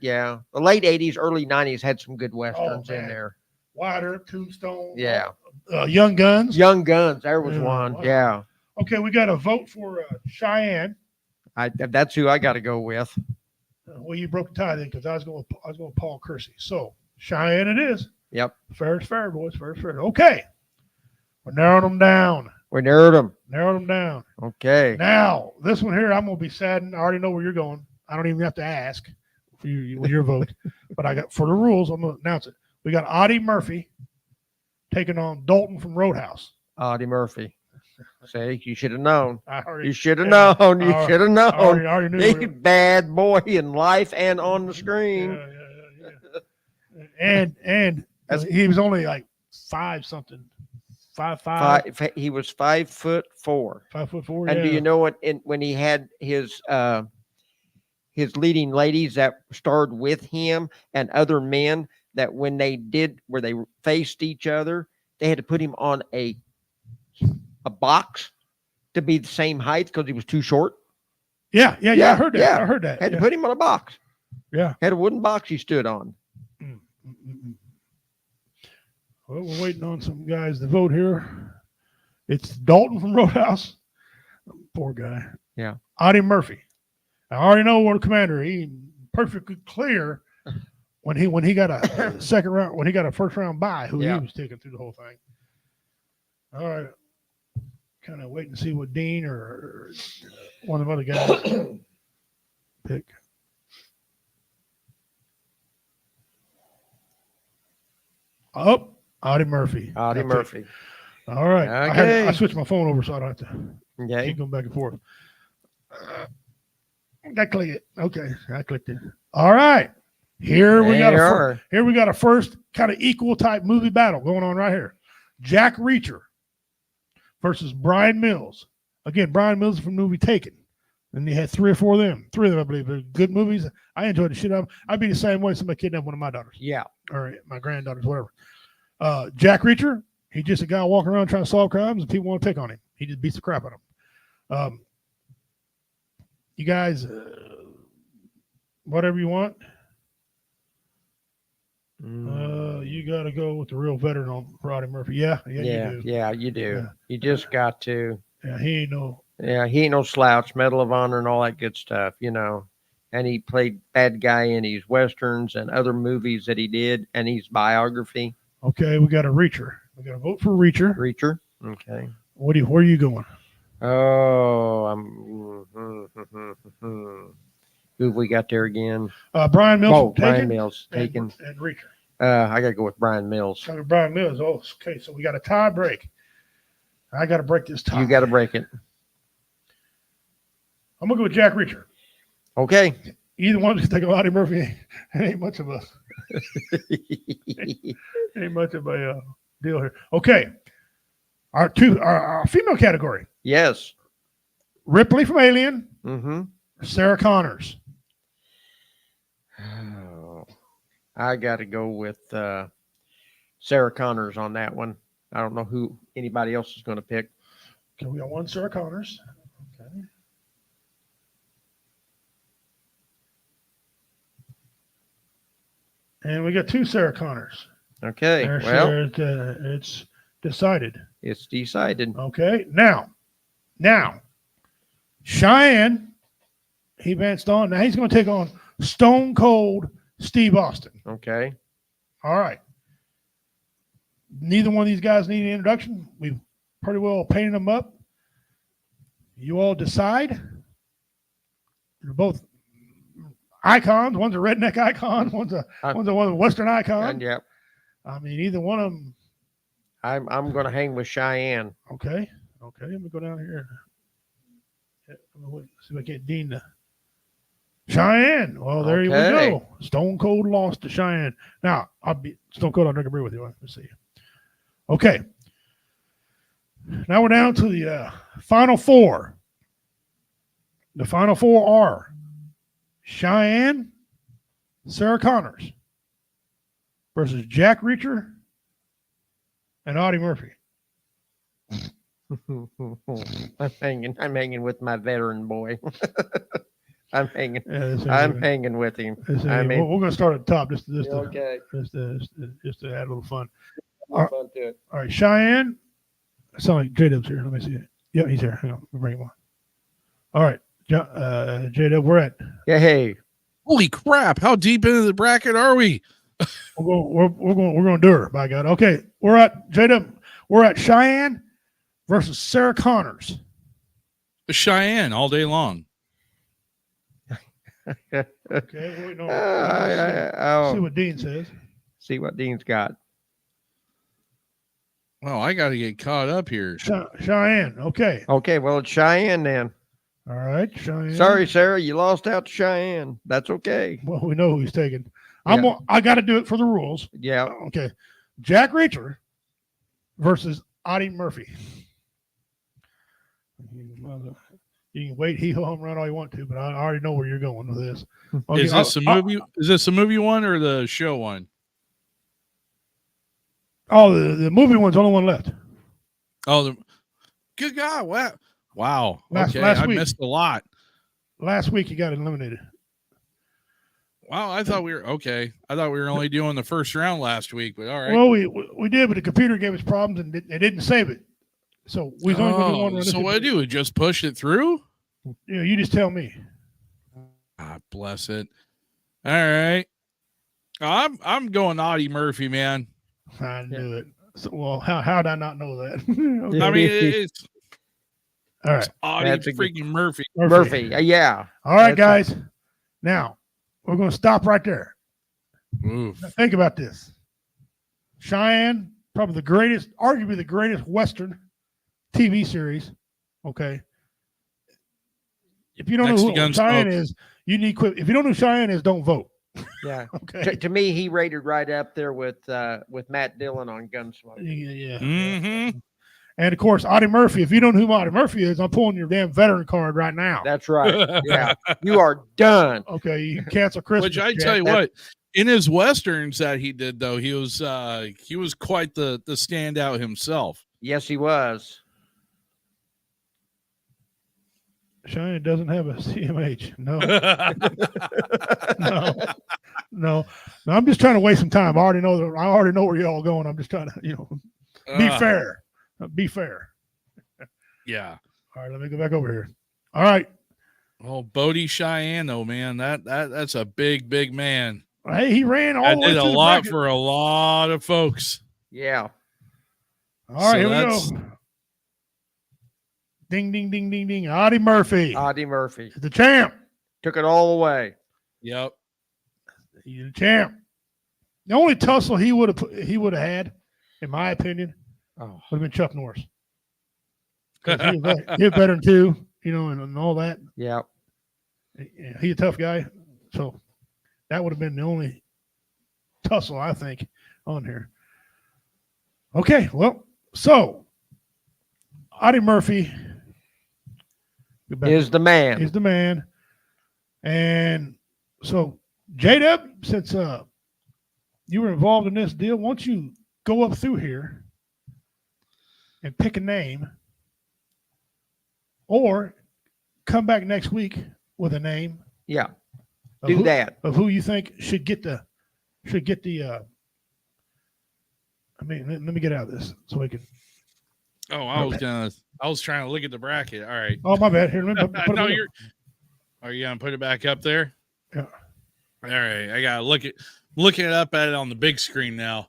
yeah. The late 80s, early 90s had some good Westerns in there. Wilder, Tombstone. Yeah. Young Guns. Young Guns, there was one. Wow. Yeah. Okay, we got a vote for Cheyenne. That's who I got to go with. Well, you broke the tie then because I was going with Paul Kersey. So Cheyenne it is. Yep. Fair is fair, boys. Fair is fair. Okay. We're narrowing them down. We narrowed them down. Okay. Now, this one here, I'm going to be saddened. I already know where you're going. I don't even have to ask for your vote. But I got, for the rules, I'm going to announce it. We got Audie Murphy taking on Dalton from Roadhouse. Audie Murphy. See, you should have known. You should have known. known. You should have known. I already knew. He's a bad boy in life and on the screen. Yeah. And he was only like 5'5". He was 5'4". 5'4". And do you know what? When he had his leading ladies that starred with him and other men, that when they faced each other, they had to put him on a box to be the same height because he was too short. Yeah. I heard that. Yeah. I heard that. Had to put him on a box. Yeah. Had a wooden box he stood on. Well, we're waiting on some guys to vote here. It's Dalton from Roadhouse. Poor guy. Yeah. Audie Murphy. I already know what the commander. He perfectly clear when he got a second round, when he got a first round bye, who he was taking through the whole thing. All right. Kind of waiting to see what Dean or one of the other guys pick. Oh, Audie Murphy. Audie Murphy. All right. Okay. I switched my phone over so I don't have to keep going back and forth. I click it. Okay. I clicked it. All right. Here we got a first kind of equal type movie battle going on right here. Jack Reacher versus Brian Mills. Again, Brian Mills is from the movie Taken. And you had 3 or 4 of them. 3 of them, I believe. They're good movies. I enjoyed the shit out of them. I'd be the same way if somebody kidnapped one of my daughters. Yeah. Or my granddaughters, whatever. Jack Reacher, he's just a guy walking around trying to solve crimes and people want to pick on him. He just beats the crap out of them. You guys, whatever you want. You got to go with the real veteran on Roddy Murphy. Yeah, you do. Yeah, you do. Yeah. You just got to. Yeah, he ain't no. Yeah, he ain't no slouch. Medal of Honor and all that good stuff, you know. And he played bad guy in his westerns and other movies that he did, and his biography. Okay, we got a Reacher. We got to vote for Reacher. Reacher. Okay. Where are you going? Oh, who have we got there again? Brian Mills. Oh, Brian Mills taken. And Reacher. I got to go with Brian Mills. So Brian Mills. Oh, okay. So we got a tie break. I got to break this tie. You got to break it. I'm going to go with Jack Reacher. Okay. Either one just take a Lottie Murphy. Ain't much of a ain't much of a deal here. Okay. Our female category. Yes. Ripley from Alien. Mm-hmm. Sarah Connors. Oh, I got to go with Sarah Connors on that one. I don't know who anybody else is going to pick. Okay, we got one Sarah Connors. Okay. And we got 2 Sarah Connors. Okay. It's decided. It's decided. Okay. Now, Cheyenne, he advanced on. Now he's going to take on Stone Cold Steve Austin. Okay. All right. Neither one of these guys need an introduction. We've pretty well painted them up. You all decide. They're both icons. One's a redneck icon. One's a Western icon. Yep. I mean, either one of them. I'm going to hang with Cheyenne. Okay. Let me go down here. See if I get Dean to Cheyenne. Well, there you go. Stone Cold lost to Cheyenne. Now, Stone Cold. I'll drink a beer with you. Let's see. Okay. Now we're down to the final 4. The final 4 are Cheyenne, Sarah Connors versus Jack Reacher and Audie Murphy. I'm hanging with my veteran boy. I'm hanging with him. We're going to start at the top just to add a little fun. All right, Cheyenne. I sound like J-Dub's here. Let me see it. Yeah, he's here. Hang on. We'll bring him on. All right, J-Dub, we're at. Yeah, hey. Holy crap! How deep into the bracket are we? We're going to do her, by God. Okay, we're at J-Dub. We're at Cheyenne versus Sarah Connors. The Cheyenne all day long. Okay, wait, no. See what Dean says. See what Dean's got. Well, I got to get caught up here. Cheyenne. Okay. Okay. Well, it's Cheyenne then. All right, Cheyenne. Sorry, Sarah, you lost out to Cheyenne. That's okay. Well, we know who he's taking. I got to do it for the rules. Yeah. Okay. Jack Reacher versus Audie Murphy. You can wait home run all you want to, but I already know where you're going with this. Okay, is this a movie? Is this a movie one or the show one? Oh, the movie one's the only one left. Oh, good God! Wow. Last week. I missed a lot. Last week, you got eliminated. Wow, I thought we were okay. I thought we were only doing the first round last week, but all right. Well, we did, but the computer gave us problems and it didn't save it. So we only going to do one round. So what I do? We just push it through? Yeah, you just tell me. Ah, bless it. All right. I'm going Audie Murphy, man. I knew it. So, well, how did I not know that? Okay. I mean, it's all right. Audie freaking Murphy. Murphy, yeah. All right, guys. Now we're going to stop right there. Oof. Now, think about this. Cheyenne, probably arguably the greatest Western TV series. Okay. If you don't know who Cheyenne is, you need quit. If you don't know who Cheyenne is, don't vote. Yeah. Okay. To me, he rated right up there with Matt Dillon on Gunsmoke. Yeah. Mm-hmm. And of course, Audie Murphy. If you don't know who Audie Murphy is, I'm pulling your damn veteran card right now. That's right. Yeah, you are done. Okay, you can cancel Christmas. Which I tell you what, in his westerns that he did, though, he was quite the standout himself. Yes, he was. Cheyenne doesn't have a CMH. No. No. I'm just trying to waste some time. I already know where y'all are going. I'm just trying to, be fair. Be fair. Yeah. All right, let me go back over here. All right. Oh, Bodie Cheyenne, though, man, that's a big man. Hey, he ran all the way did a through lot for a lot of folks. Yeah. All right, here we go. Ding, ding, ding, ding, ding. Audie Murphy. Audie Murphy. The champ. Took it all away. Yep. He's the champ. The only tussle he would have had, in my opinion, would have been Chuck Norris. He was veteran too, and all that. Yeah. He's a tough guy. So that would have been the only tussle, I think, on here. Okay, well, so Audie Murphy is the man. Is the man. And so, J-Dub, since you were involved in this deal, why don't you go up through here and pick a name, or come back next week with a name. Yeah, do that of who you think should get the. Let me get out of this so we can. Oh, I was trying to look at the bracket. All right. Oh, my bad. Here, let me put no, are you gonna put it back up there? Yeah. All right. I gotta looking it up at it on the big screen now.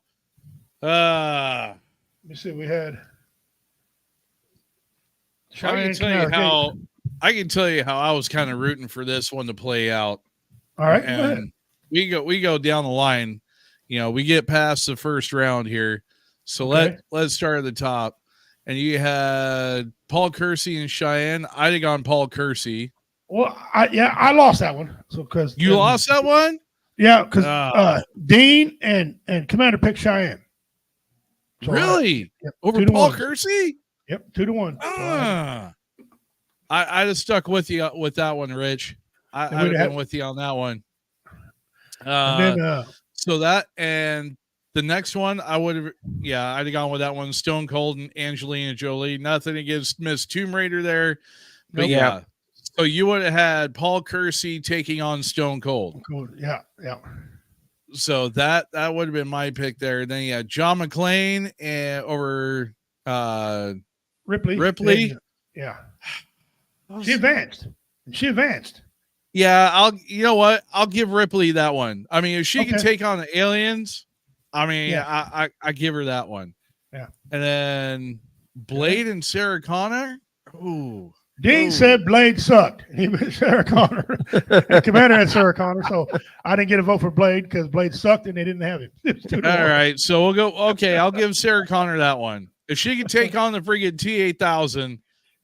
Let me see. We had. I can tell you how I was kind of rooting for this one to play out. All right. And we go down the line. We get past the first round here. So let's start at the top. And you had Paul Kersey and Cheyenne. I'd have gone Paul Kersey. Well, I lost that one. So because you lost that one, yeah, because Dean and Commander picked Cheyenne. So really? Yep, over Paul Kersey? Yep, 2-1. I'd have stuck with you with that one, Rich. I'd have been with you on that one. So that and the next one, I'd have gone with that one. Stone Cold and Angelina Jolie. Nothing against Miss Tomb Raider there, but yeah. So you would have had Paul Kersey taking on Stone Cold. Yeah. So that would have been my pick there. Then you had John McClane over Ripley. Yeah. She advanced. Yeah, you know what? I'll give Ripley that one. I mean, if she can take on the aliens, I mean, I give her that one. Yeah. And then Blade and Sarah Connor. Ooh. Dean said Blade sucked. He was Sarah Connor. The Commander had Sarah Connor, so I didn't get a vote for Blade because Blade sucked and they didn't have him. All right, so we'll go. Okay, I'll give Sarah Connor that one. If she can take on the friggin' T-8000,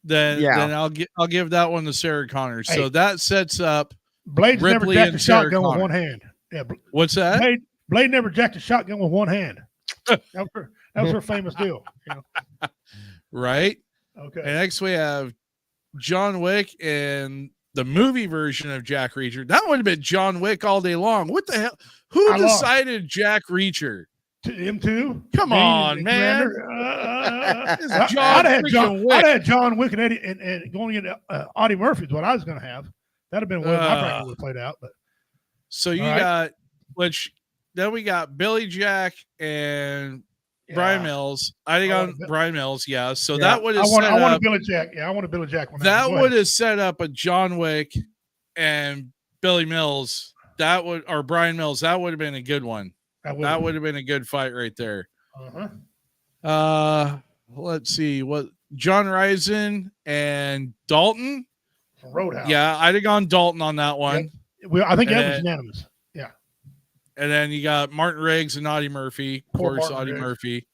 then I'll give that one to Sarah Connor. So hey, that sets up Blade's Ripley never jacked and a Sarah shotgun Connor. with one hand. Yeah, what's that? Blade never jacked a shotgun with one hand. That was her famous deal. Right. Okay. And next we have John Wick and the movie version of Jack Reacher. That would have been John Wick all day long. What the hell? Who decided Jack Reacher? Him too? Come on, man. I'd have John Wick and Eddie and going into Audie Murphy is what I was going to have. That'd have been what my bracket would have played out. But so you got then we got Billy Jack and Brian Mills. I think on Brian Mills, yeah. So that would have I want a Billy Jack. Yeah, I want a Billy Jack one. That would have set up a John Wick and Billy Mills. Or Brian Mills. That would have been a good one. That would have been a good fight right there. Let's see what John Risen and Dalton. Roadhouse. Yeah, I'd have gone Dalton on that one. Well, I think that was unanimous. Yeah. And then you got Martin Riggs and Audie Murphy. Of course, Audie Murphy.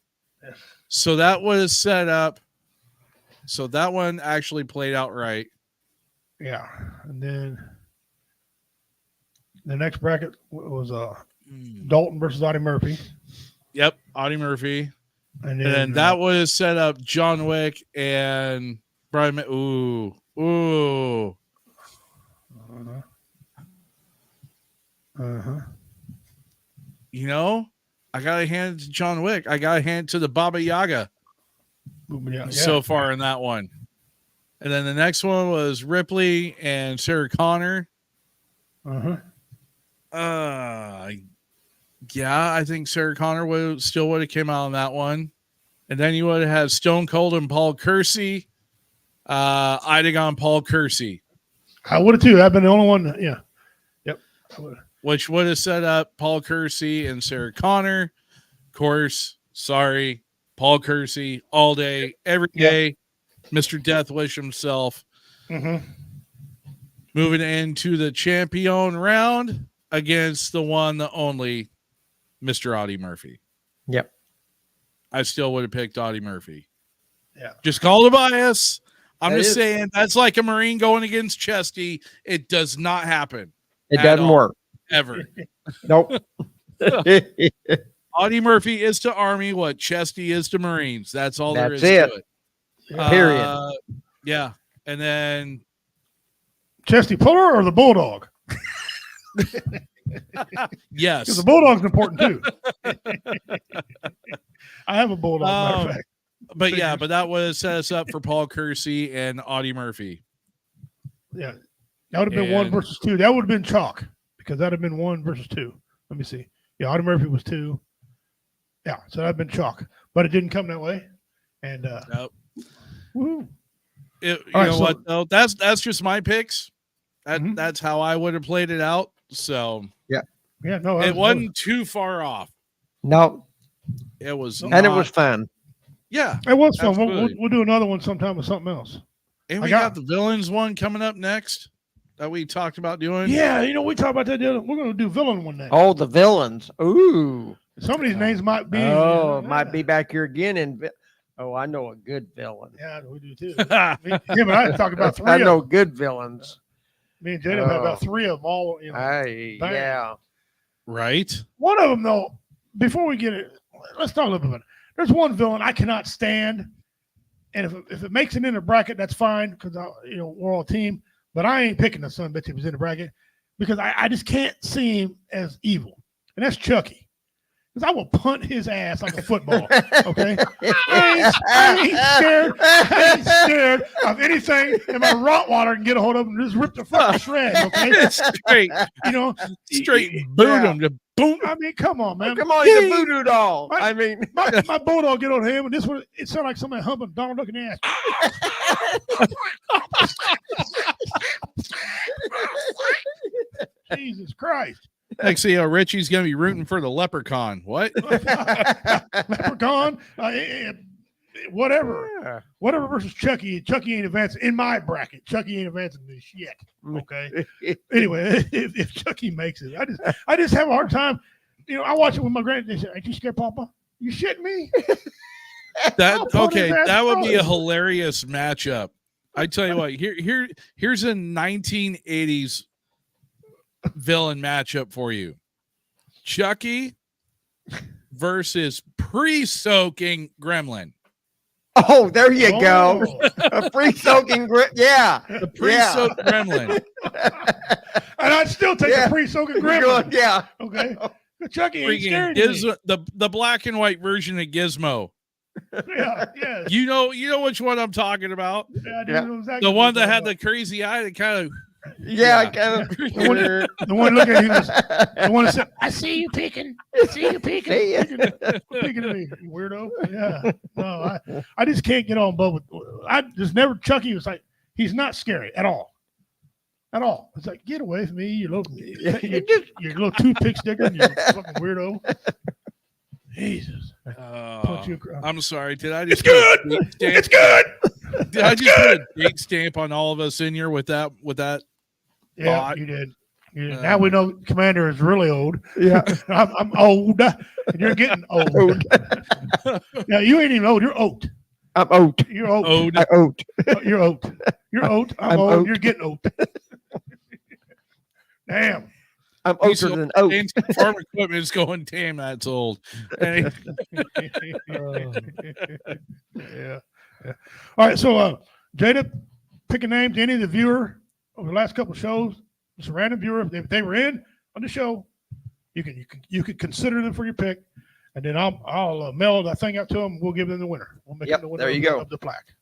Yeah. So that was set up. So that one actually played out right. Yeah. And then the next bracket was Dalton versus Audie Murphy. Yep, Audie Murphy. And then that would have set up John Wick and Brian. Ooh. You know, I gotta hand it to John Wick. I gotta hand it to the Baba Yaga. So far in that one. And then the next one was Ripley and Sarah Connor. Yeah, I think Sarah Connor would have came out on that one. And then you would have Stone Cold and Paul Kersey. I'd have gone Paul Kersey. I would have too. I've been the only one. Yeah. Yep. Which would have set up Paul Kersey and Sarah Connor. Of course, sorry, Paul Kersey all day, every day. Mr. Death Wish himself. Moving into the champion round against the one, the only Mr. Audie Murphy. Yep. I still would have picked Audie Murphy. Yeah. Just call it bias. I'm just saying that's like a Marine going against Chesty. It does not happen. It doesn't work. Ever. Nope. Audie Murphy is to Army what Chesty is to Marines. That's all there is to it. Period. Yeah. And then Chesty Puller or the Bulldog? Yes. Because the Bulldog's important too. I have a Bulldog, matter of fact. But yeah, but that would set us up for Paul Kersey and Audie Murphy. Yeah. That would have been 1 versus 2. That would have been chalk because that would have been 1 versus 2. Let me see. Yeah, Audie Murphy was 2. Yeah, so that would have been chalk. But it didn't come that way. And nope. Woo. You know what though? That's just my picks. That's how I would have played it out. So yeah, no, it wasn't too far off. No, it was, and it was fun. Yeah, it was fun. We'll do another one sometime with something else. And we got the villains one coming up next that we talked about doing. Yeah, we talked about that. We're going to do villain one next. Oh, the villains. Ooh, some of these names might be. Might be back here again. And I know a good villain. Yeah, we do too. Him and I talked about 3. I know good villains. Me and Jada had about 3 of them all. Yeah. Right. One of them though. Before we get it, let's talk a little bit. There's one villain I cannot stand, and if it makes it in the bracket, that's fine because we're all a team. But I ain't picking the son bitch if he's in the bracket because I just can't see him as evil, and that's Chucky. Because I will punt his ass like a football. Okay, I ain't scared of anything. And my Rottweiler can get a hold of him and just rip the fucking shred. Okay, straight boot him to boom. I mean, come on, man. Come on, he's a voodoo doll. My Bulldog get on him, and this one it sounded like somebody humping Donald Duck in the ass. Jesus Christ. Next thing you know, Richie's going to be rooting for the leprechaun. What? Leprechaun? Whatever. Whatever versus Chucky. Chucky ain't advancing in my bracket. Chucky ain't advancing this shit. Okay. Anyway, if Chucky makes it, I just have a hard time. I watch it with my granddad. They say, "Ain't you scared, Papa? You shitting me?" That would be a hilarious matchup. I tell you what. Here's a 1980s villain matchup for you. Chucky versus pre-soaking gremlin. Oh, there you go. A pre-soaking the pre-soaked gremlin. And I'd still take the pre-soaking gremlin. Yeah. Okay. Chucky ain't scared of me. The black and white version of Gizmo. Yeah. You know which one I'm talking about. Yeah, I do know exactly the one that had the crazy eye that kind of the one looking at you the one that said, "I see you peeking. I see you peeking." Peeking at me, you weirdo. Yeah. No, I just can't get on board with. I just never. Chucky was like, he's not scary at all. At all. It's like, get away from me, you little toothpick sticker, you fucking weirdo. Jesus. I'm sorry. Did I just? It's good. It's good. Did I just put a date stamp on all of us in here with that? Yeah, thought? you did. Now we know Commander is really old. Yeah, I'm old, and you're getting old. Yeah, you ain't even old. You're old. I'm old. You're old. I'm old. You're old. You're old. I'm old. You're getting old. Damn. I'm older than oat. Farm equipment's going, damn, that's old. Yeah. All right. So, Jada, pick a name to any of the viewer over the last couple of shows. Just a random viewer. If they were in on the show, you could consider them for your pick, and then I'll mail that thing out to them. We'll give them the winner. We'll make them the winner of the plaque.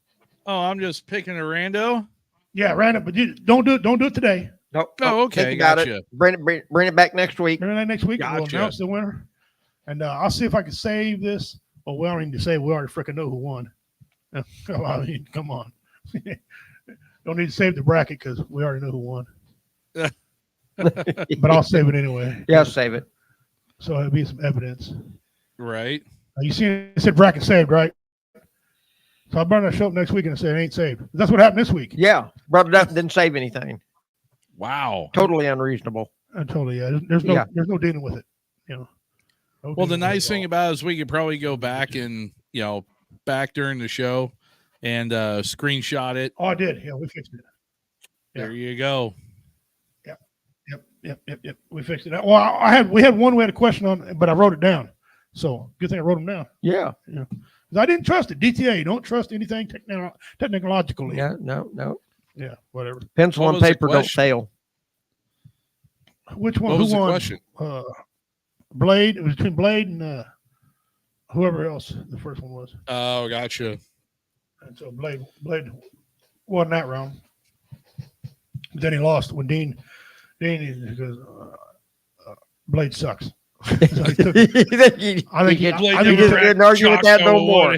Oh, I'm just picking a rando. Yeah, random, but you don't do it today. Nope. Oh, okay, gotcha. Bring it back next week. Bring it back next week. Gotcha. We'll announce the winner, and I'll see if I can save this. Well, we don't need to save. We already freaking know who won. I mean, come on. Don't need to save the bracket because we already know who won. But I'll save it anyway. Yeah, save it. So it'll be some evidence. Right. You see, it said bracket saved, right? So I better not show up next week and say it ain't saved. That's what happened this week. Yeah, brought it up, didn't save anything. Wow. Totally unreasonable. Totally, yeah. There's no dealing with it. No well, the nice thing about it is we could probably go back and back during the show and screenshot it. Oh, I did. Yeah, we fixed it. Yeah. There you go. Yep. We fixed it. Well, we had a question on, but I wrote it down. So good thing I wrote them down. Yeah. I didn't trust it. DTA, don't trust anything technologically. Yeah, no. Yeah, whatever. Pencil and paper don't fail. Which one? What was who the won? question? Blade. It was between Blade and whoever else the first one was. Oh, gotcha. And so Blade won that round. But then he lost when Dean goes, Blade sucks. So I think he didn't argue with that no more.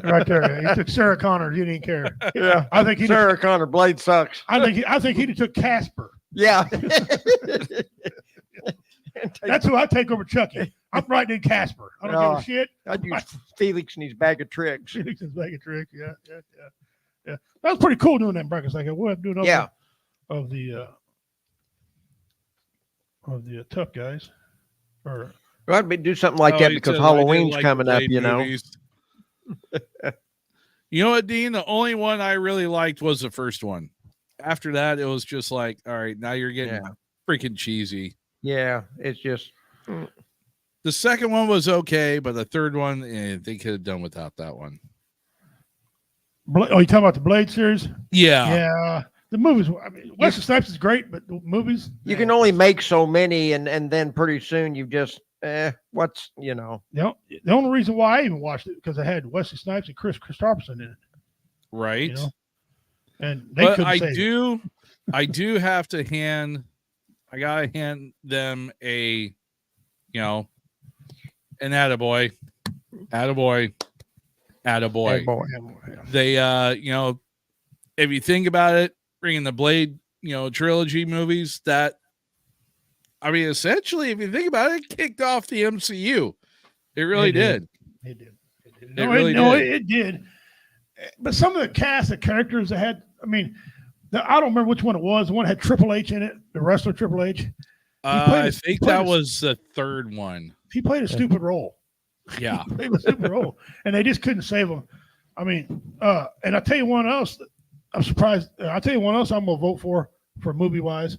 Right there, he took Sarah Connor. He didn't care. Yeah, I think Sarah Connor. Blade sucks. I think he took Casper. Yeah, that's who I take over Chucky. I'm writing in Casper. I don't give a shit. I'd use Felix and his bag of tricks. Felix and his bag of tricks. Yeah. That was pretty cool doing that brackets. Like we'll have to do another of the tough guys. Or I'd do something like that because Halloween's coming up. You know what, Dean? The only one I really liked was the first one. After that, it was just like, all right, now you're getting freaking cheesy. Yeah, it's just. The second one was okay, but the third one, they could have done without that one. You talking about the Blade series? Yeah. Yeah. The movies, I mean, Wesley Snipes is great, but the movies. You can only make so many, and then pretty soon you just, what's, The only reason why I even watched it because I had Wesley Snipes and Chris Christopherson in it. Right. And they couldn't save it. I do have to I gotta hand them an attaboy. They, if you think about it, bringing the Blade, trilogy movies essentially, if you think about it, it kicked off the MCU. It really did. It did. It did. But some of the cast of characters that had, I don't remember which one it was. The one had Triple H in it, the wrestler Triple H. I think that was the third one. He played a stupid role. Yeah. He played a stupid role. And they just couldn't save him. And I'll tell you one else, I'm surprised. I'll tell you one else I'm going to vote for movie-wise,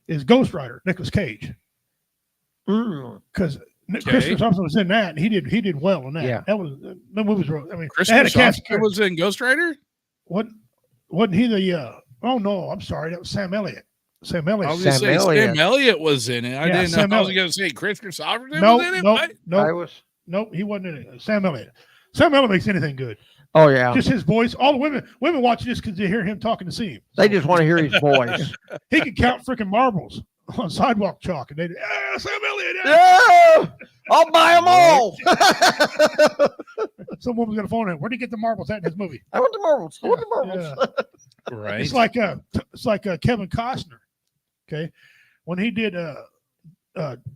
is Ghost Rider, Nicolas Cage. Because Chris Christopherson was in that, and he did well in that. Yeah. That was the movies were. Chris Christopherson was in Ghost Rider. Wasn't he the? Oh no, I'm sorry, that was Sam Elliott. Sam Elliott. I was going to say Sam Elliott was in it. I didn't know. I was going to say Chris Christopherson was in it. Nope, he wasn't in it. Sam Elliott. Sam Elliott makes anything good. Oh yeah, just his voice. All the women watch this because they hear him talking to see him. They just want to hear his voice. He can count freaking marbles on sidewalk chalk, and they Sam Elliott. Yeah, I'll buy them all. Some woman's gonna phone in. Where did he get the marbles at in his movie? I want the marbles. I want the marbles. Yeah. Right. It's like Kevin Costner. Okay, when he did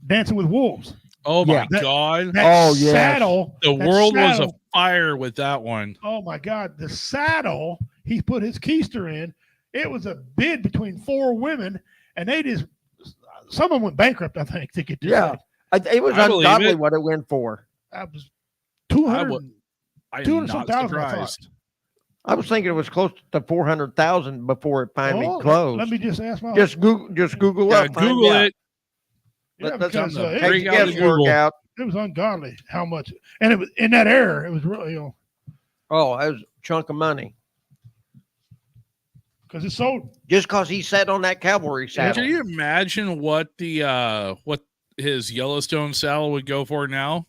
Dancing with Wolves. Oh my God! Saddle. The world was afire with that one. Oh my God! The saddle he put his keister in. It was a bid between 4 women, and some of them went bankrupt. I think to get this. Yeah, it was ungodly what it went for. That was 200. I'm not surprised. I was thinking it was close to 400,000 before it finally closed. Let me just ask my. Just Google Yeah, up. Google it. Yeah, Let's because take break the out the guesswork Google. out. it was ungodly how much, and it was in that era. It was really, Oh, that was a chunk of money. because it sold. Just because he sat on that cavalry saddle. Can you imagine what what his Yellowstone saddle would go for now?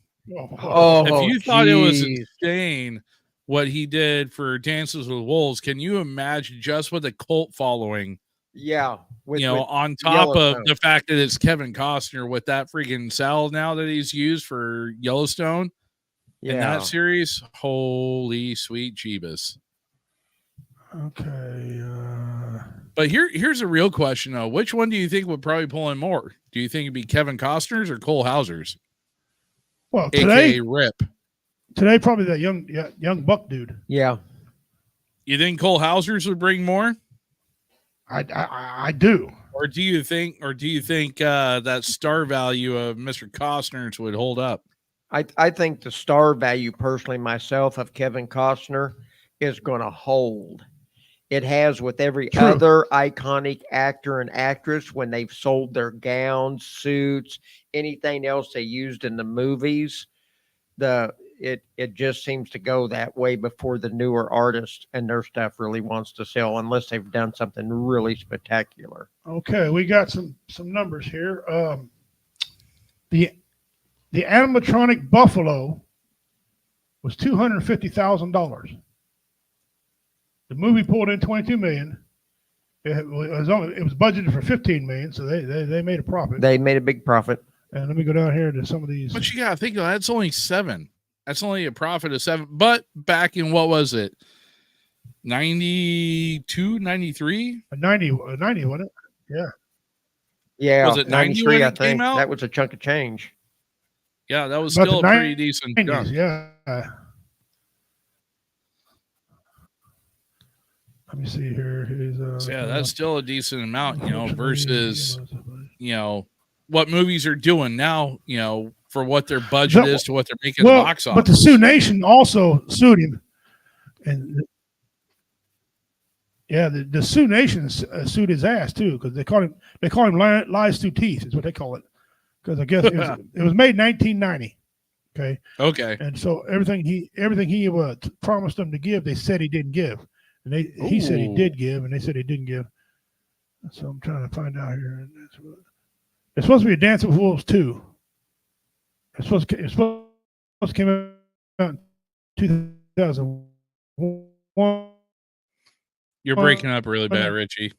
Oh, If you thought it was geez. insane what he did for Dances with Wolves, can you imagine just with a cult following? Yeah. With On top of Yellowstone. the fact that it's Kevin Costner with that freaking saddle now that he's used for Yellowstone in that series. Holy sweet Jeebus. Okay. But here's a real question though. Which one do you think would probably pull in more? Do you think it'd be Kevin Costner's or Cole Hauser's? Well, AKA Rip. Today, probably that young buck dude. Yeah. You think Cole Hauser's would bring more? I do. Or do you think that star value of Mr. Costner's would hold up? I think the star value, personally, myself, of Kevin Costner is going to hold. It has with every other iconic actor and actress when they've sold their gowns, suits, anything else they used in the movies. It just seems to go that way before the newer artists and their stuff really wants to sell, unless they've done something really spectacular. Okay, we got some numbers here. The animatronic buffalo was $250,000. The movie pulled in $22 million. It was budgeted for $15 million, so they made a profit. They made a big profit. And let me go down here to some of these. But you gotta think that's only 7. That's only a profit of 7. But back in what was it? 92, 93? 90, wasn't it? Yeah. Yeah. Was it 93, I it came think. out? That was a chunk of change. Yeah, that was But still a the pretty decent 90s, chunk. yeah. Let me see here. So yeah, that's still a decent amount, versus what movies are doing now, for what their budget is to what they're making the box office. But the Sioux Nation also sued him, and the Sioux Nation sued his ass too, because they call him lies through teeth is what they call it, because I guess it was made in 1990. Okay. And so everything he promised them to give, they said he didn't give, and he said he did give, and they said he didn't give. So I'm trying to find out here. It's supposed to be a Dance with Wolves 2. It's supposed to come out in 2001. You're breaking up really bad, Richie.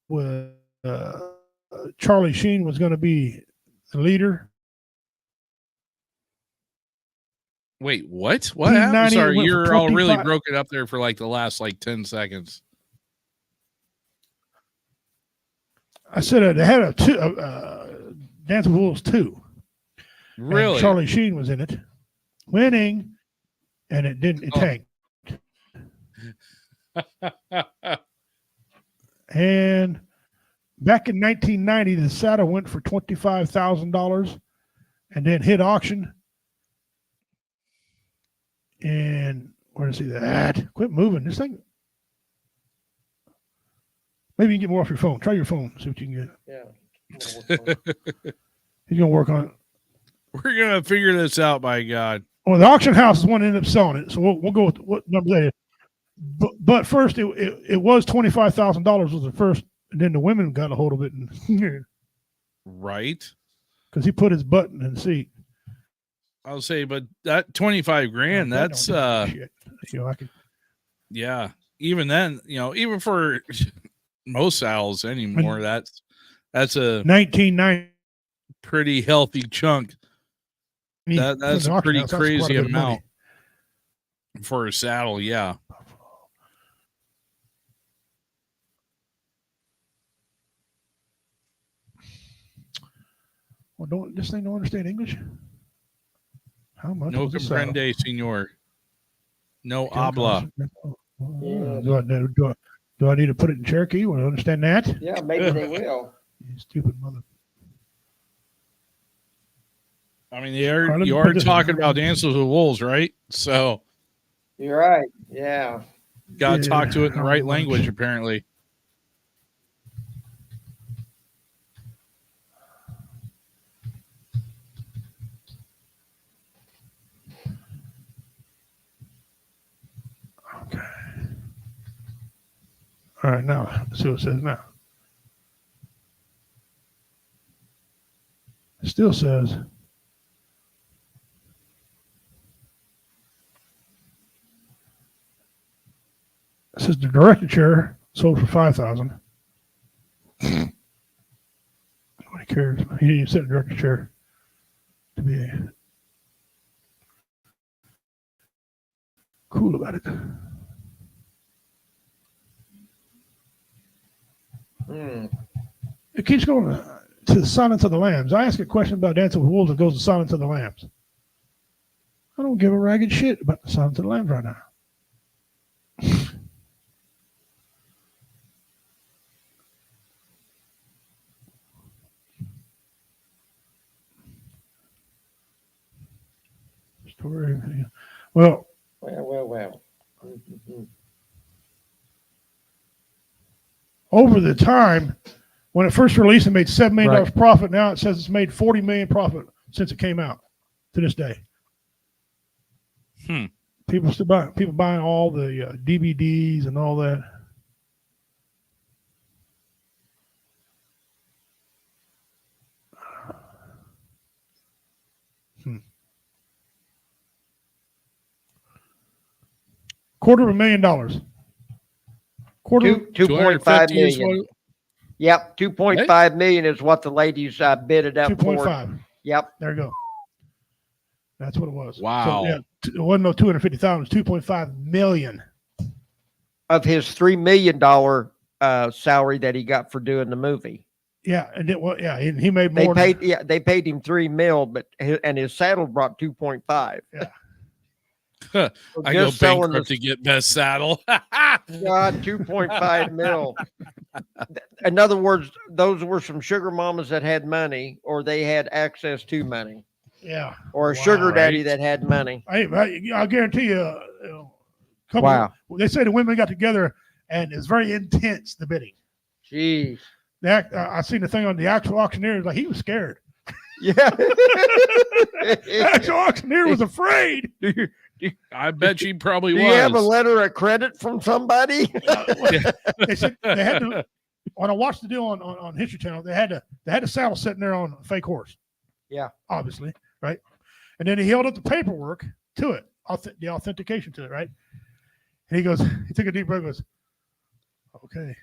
Well, Charlie Sheen was going to be the leader. Wait, what? What happened? 1990 Sorry, went you're for all really 25 broken up there for like the last 10 seconds. I said they had a Dance with Wolves 2. Really? And Charlie Sheen was in it, winning, and it didn't. It tanked. And back in 1990, the saddle went for $25,000, and then hit auction. And where to see that? Quit moving this thing. Maybe you can get more off your phone. Try your phone. See what you can get. Yeah. He's gonna work on it. We're gonna figure this out, by God. Well, the auction house is one that ended up selling it, so we'll go with what number that is. But first, it was $25,000 was the first, and then the women got a hold of it, and right? Because he put his butt in the seat. I'll say, but that 25 grand, that's shit. I could. Yeah. Even then, even for most saddles anymore, that's a 1990 pretty healthy chunk. That's a pretty crazy amount for a saddle. Yeah. Well, this thing don't understand English? How much? No comprende, senor. No habla. Do I need to put it in Cherokee? Want to understand that? Yeah, maybe they will. You stupid mother. I mean, you are talking about Dances with Wolves, right? So you're right. Yeah. Got to talk to it in the right language, apparently. Okay. All right, now let's see what it says now. It still says the director chair sold for $5,000. Nobody cares. He didn't set the director chair to be cool about it. It keeps going to the Silence of the Lambs. I ask a question about Dancing with Wolves, it goes to Silence of the Lambs. I don't give a ragged shit about the Silence of the Lambs right now. Story. Well. Over the time, when it first released, it made $7 million profit. Now it says it's made $40 million profit since it came out to this day. People still buying all the DVDs and all that. $250,000. $2.5 million. Yep, 2.5 million is what the ladies bid it up 2.5. Yep. There you go. That's what it was. Wow. So, yeah, it wasn't no 250,000. It was 2.5 million of his $3 million salary that he got for doing the movie. Yeah, and he made more. They paid him $3 million, but his saddle brought 2.5. Yeah. I go bankrupt to get best saddle. God, 2.5 million. In other words, those were some sugar mamas that had money, or they had access to money. Yeah. Or a sugar daddy that had money. I'll guarantee you. They say the women got together, and it's very intense, the bidding. Jeez. I seen the thing on the actual auctioneer. Like, he was scared. Yeah. The actual auctioneer was afraid. I bet she probably was. Do you have a letter of credit from somebody? They said they had to. When I watched the deal on History Channel, they had a saddle sitting there on a fake horse. Yeah, obviously, right. And then he held up the paperwork to it, the authentication to it, right. And he took a deep breath, and goes, "Okay,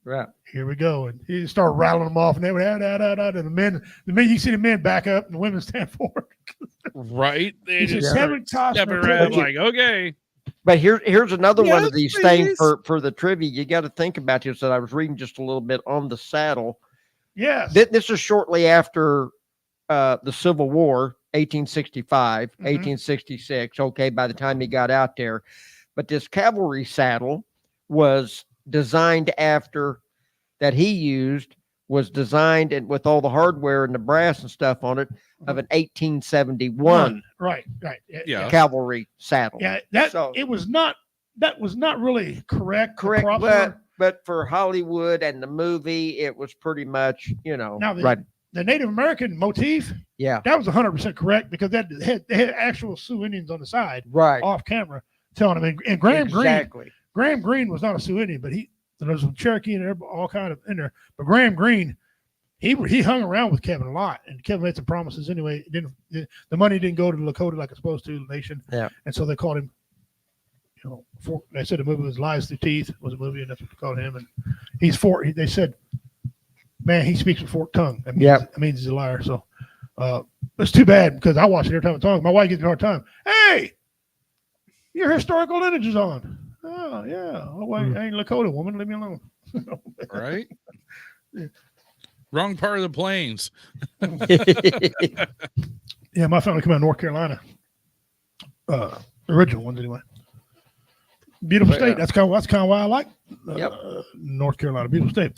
right, here we go." And he started rattling them off, and they were and the men, you see the men back up, and the women stand forward. Right, they just stepping around like, okay. But here's another one of these things for the trivia. You got to think about this. That I was reading just a little bit on the saddle. Yes, this is shortly after the Civil War, 1865, 1866. Okay, by the time he got out there, but this cavalry saddle was designed after that he used was designed and with all the hardware and the brass and stuff on it of an 1871 cavalry saddle. Yeah, that was not really correct. But for Hollywood and the movie, it was pretty much, now the Native American motif, that was 100% correct, because they had actual Sioux Indians on the side, right, off camera, telling them. And Graham Greene was not a Sioux Indian, but there was some Cherokee and all kind of in there. But Graham Greene, he hung around with Kevin a lot, and Kevin made some promises anyway. The money didn't go to Lakota like it's supposed to, the nation. Yeah. And so they called him, they said the movie was Lies Through Teeth was a movie, and that's what they called him. And they said, man, he speaks with forked tongue. That means he's a liar. So it's too bad, because I watch it every time it's on. My wife gives me a hard time. Hey, your historical lineage is on. Oh, yeah. Oh, I ain't Lakota, woman. Leave me alone. Right? Wrong part of the plains. Yeah, my family come out of North Carolina. Original ones, anyway. Beautiful state. That's kind of why I like North Carolina. Beautiful state.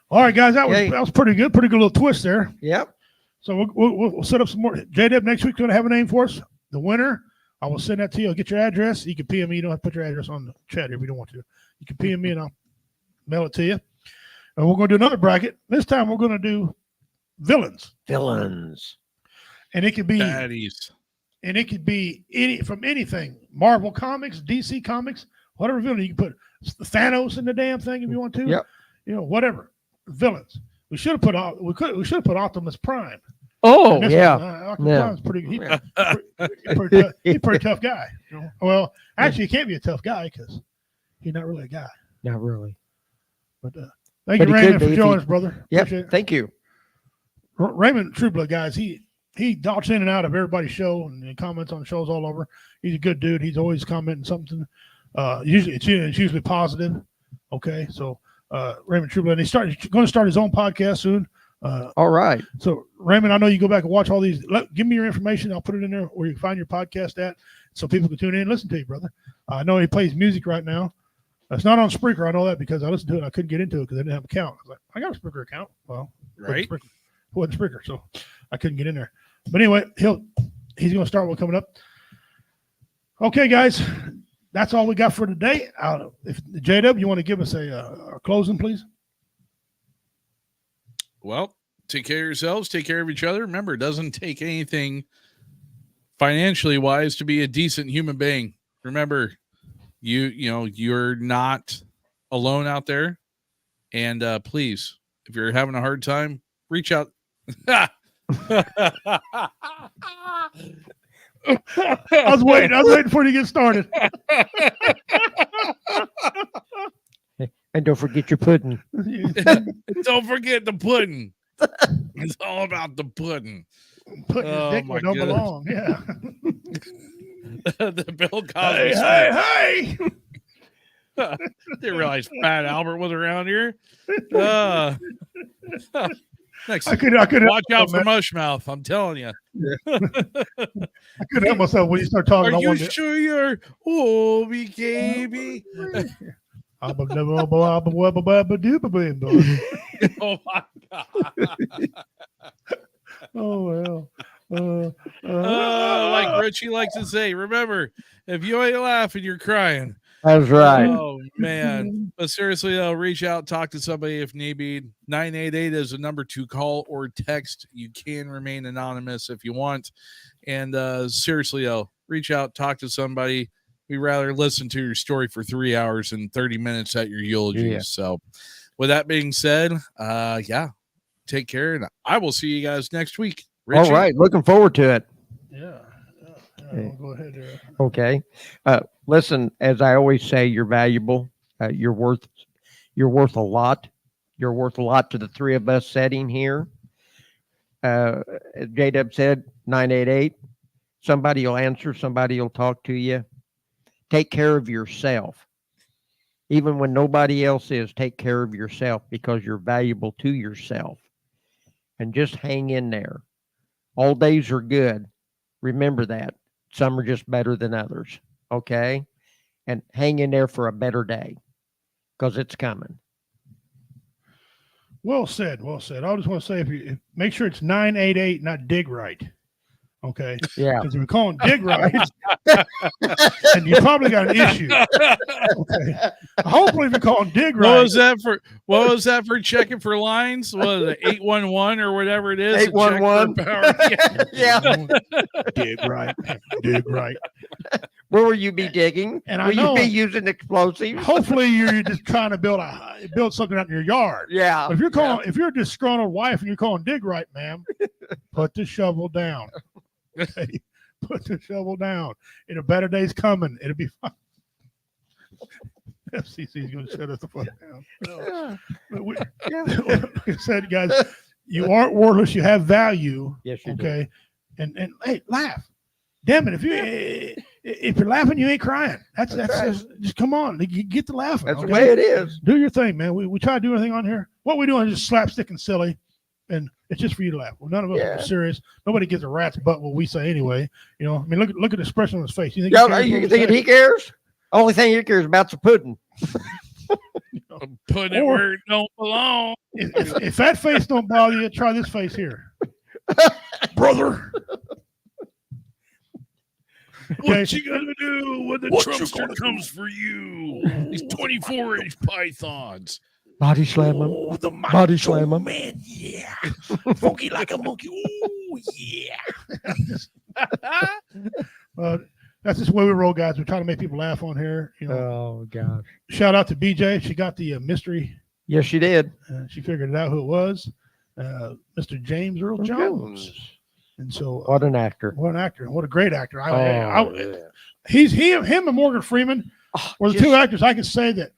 All right, guys, that was pretty good. Pretty good little twist there. Yep. So we'll set up some more. JW next week's going to have a name for us. The winner, I will send that to you. I'll get your address. You can PM me. You don't have to put your address on the chat here if you don't want to. You can PM me and I'll mail it to you. And we're going to do another bracket. This time we're going to do villains. Villains. And it could be baddies. And it could be from anything. Marvel Comics, DC Comics, whatever villain. You can put Thanos in the damn thing if you want to. Yep. Whatever. Villains. We should have put Optimus Prime. Oh, yeah. Optimus Prime's pretty. He's a pretty tough guy. Well, actually, he can't be a tough guy because he's not really a guy. Not really. But thank you, Raymond, for joining us, brother. Yeah, thank you. Raymond, True Blood, guys. He darts in and out of everybody's show and comments on shows all over. He's a good dude. He's always commenting something. Usually it's usually positive. Okay, so Raymond True Blood. He's going to start his own podcast soon. All right. So Raymond, I know you go back and watch all these. Give me your information. I'll put it in there where you can find your podcast at, so people can tune in and listen to you, brother. I know he plays music right now. It's not on Spreaker. I know that because I listened to it. And I couldn't get into it because I didn't have an account. I was like, I got a Spreaker account. Well, right. It wasn't Spreaker, so I couldn't get in there. But anyway, he's going to start one coming up. Okay, guys, that's all we got for today. If JW, you want to give us a closing, please? Well, take care of yourselves. Take care of each other. Remember, it doesn't take anything financially wise to be a decent human being. Remember, you're not alone out there. And please, if you're having a hard time, reach out. I was waiting for you to get started. And don't forget your pudding. Don't forget the pudding. It's all about the pudding. Putting his dick where it don't belong. Yeah. The Bill Cosby. Hey. Didn't realize Fat Albert was around here. Next, I could watch out for Mushmouth. I'm telling you. I couldn't help myself when you start talking. Are you sure you're baby? Oh my God. Oh well. Like Richie likes to say, remember, if you ain't laughing, you're crying. That's right. Oh man. But seriously though, reach out, talk to somebody if need be. 988 is a number to call or text. You can remain anonymous if you want. And seriously though, reach out, talk to somebody. We'd rather listen to your story for 3 hours and 30 minutes at your eulogy. Yeah. So with that being said, take care. And I will see you guys next week. Richie? All right. Looking forward to it. Yeah. We'll go ahead. Okay. Listen, as I always say, you're valuable. You're worth a lot. You're worth a lot to the three of us sitting here. As J-Dub said, 988. Somebody will answer. Somebody will talk to you. Take care of yourself. Even when nobody else is, take care of yourself because you're valuable to yourself. And just hang in there. All days are good. Remember that. Some are just better than others. Okay? And hang in there for a better day because it's coming. Well said. Well said. I just want to say, if make sure it's 988, not dig right. Okay. Yeah. Because if we're calling dig right, and you probably got an issue. Okay. Hopefully, if you're calling dig right. What was that for checking for lines? What is it, 811 or whatever it is? 811. Yeah. Dig right. Dig right. Where will you be digging? And will you be using explosives? Hopefully, you're just trying to build something out in your yard. Yeah. But if you're a disgruntled wife and you're calling dig right, ma'am, put the shovel down. Okay. Put the shovel down. And a better day's coming. It'll be fine. FCC's going to shut us the fuck down. Like I said, guys, you aren't worthless. You have value. Yes, you do. And hey, laugh. Damn it! If you're laughing, you ain't crying. That's right. Just come on. You get to laughing. That's the way it is. Do your thing, man. We try to do anything on here. What we doing is just slapstick and silly. And it's just for you to laugh. Well, none of us are serious. Nobody gives a rat's butt what we say anyway. I mean, look at the expression on his face. You think he cares? Only thing he cares about is the pudding. Put it where it don't belong. If that face don't bother you, try this face here. brother. Okay. What you gonna do when the Trumpster comes for you? These 24-inch pythons. Body slam him. Oh, the Body slam him. man, yeah. Funky like a monkey. Oh, yeah. That's just the way we roll, guys. We're trying to make people laugh on here. You know. Oh gosh. Shout out to BJ. She got the mystery. Yes, she did. She figured it out who it was. Mr. James Earl Jones. And so, What an actor. what an actor, and what a great actor! Yeah. Him and Morgan Freeman were the two actors. I can say that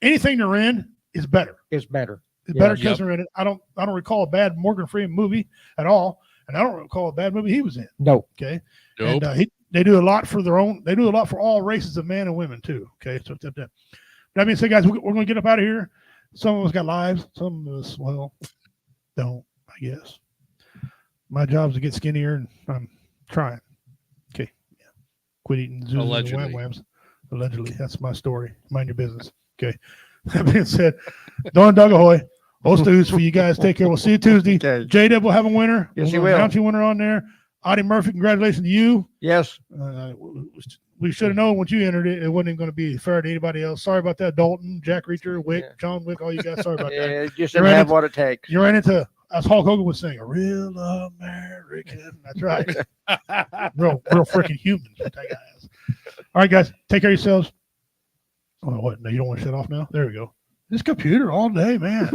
anything they're in is better. It's better. It's Yeah, better because they're in it. I don't recall a bad Morgan Freeman movie at all, and I don't recall a bad movie he was in. No. Okay, Nope. and they do a lot for their own. They do a lot for all races of men and women too. Okay, so that being said, guys, we're going to get up out of here. Some of us got lives. Some of us, well, don't. I guess. My job is to get skinnier, and I'm trying. Okay. Yeah. Quit eating zoos and Allegedly. wham-whams. Allegedly. That's my story. Mind your business. Okay. That being said, Dawn Doug Ahoy. Old Stews for you guys. Take care. We'll see you Tuesday. Okay. J-Dub will have a winner. Yes, he We'll will. announce your winner on there. Audie Murphy, congratulations to you. Yes. We should have known when you entered it. It wasn't even going to be fair to anybody else. Sorry about that, Dalton, Jack Reacher, Wick, John Wick, all you guys. Sorry about that. Yeah, it just You're didn't right have into- what it takes. You ran into, as Hulk Hogan was saying, a real American. That's right. real freaking human. That guy is. All right, guys, take care of yourselves. Oh, what? No, you don't want to shut off now? There we go. This computer all day, man.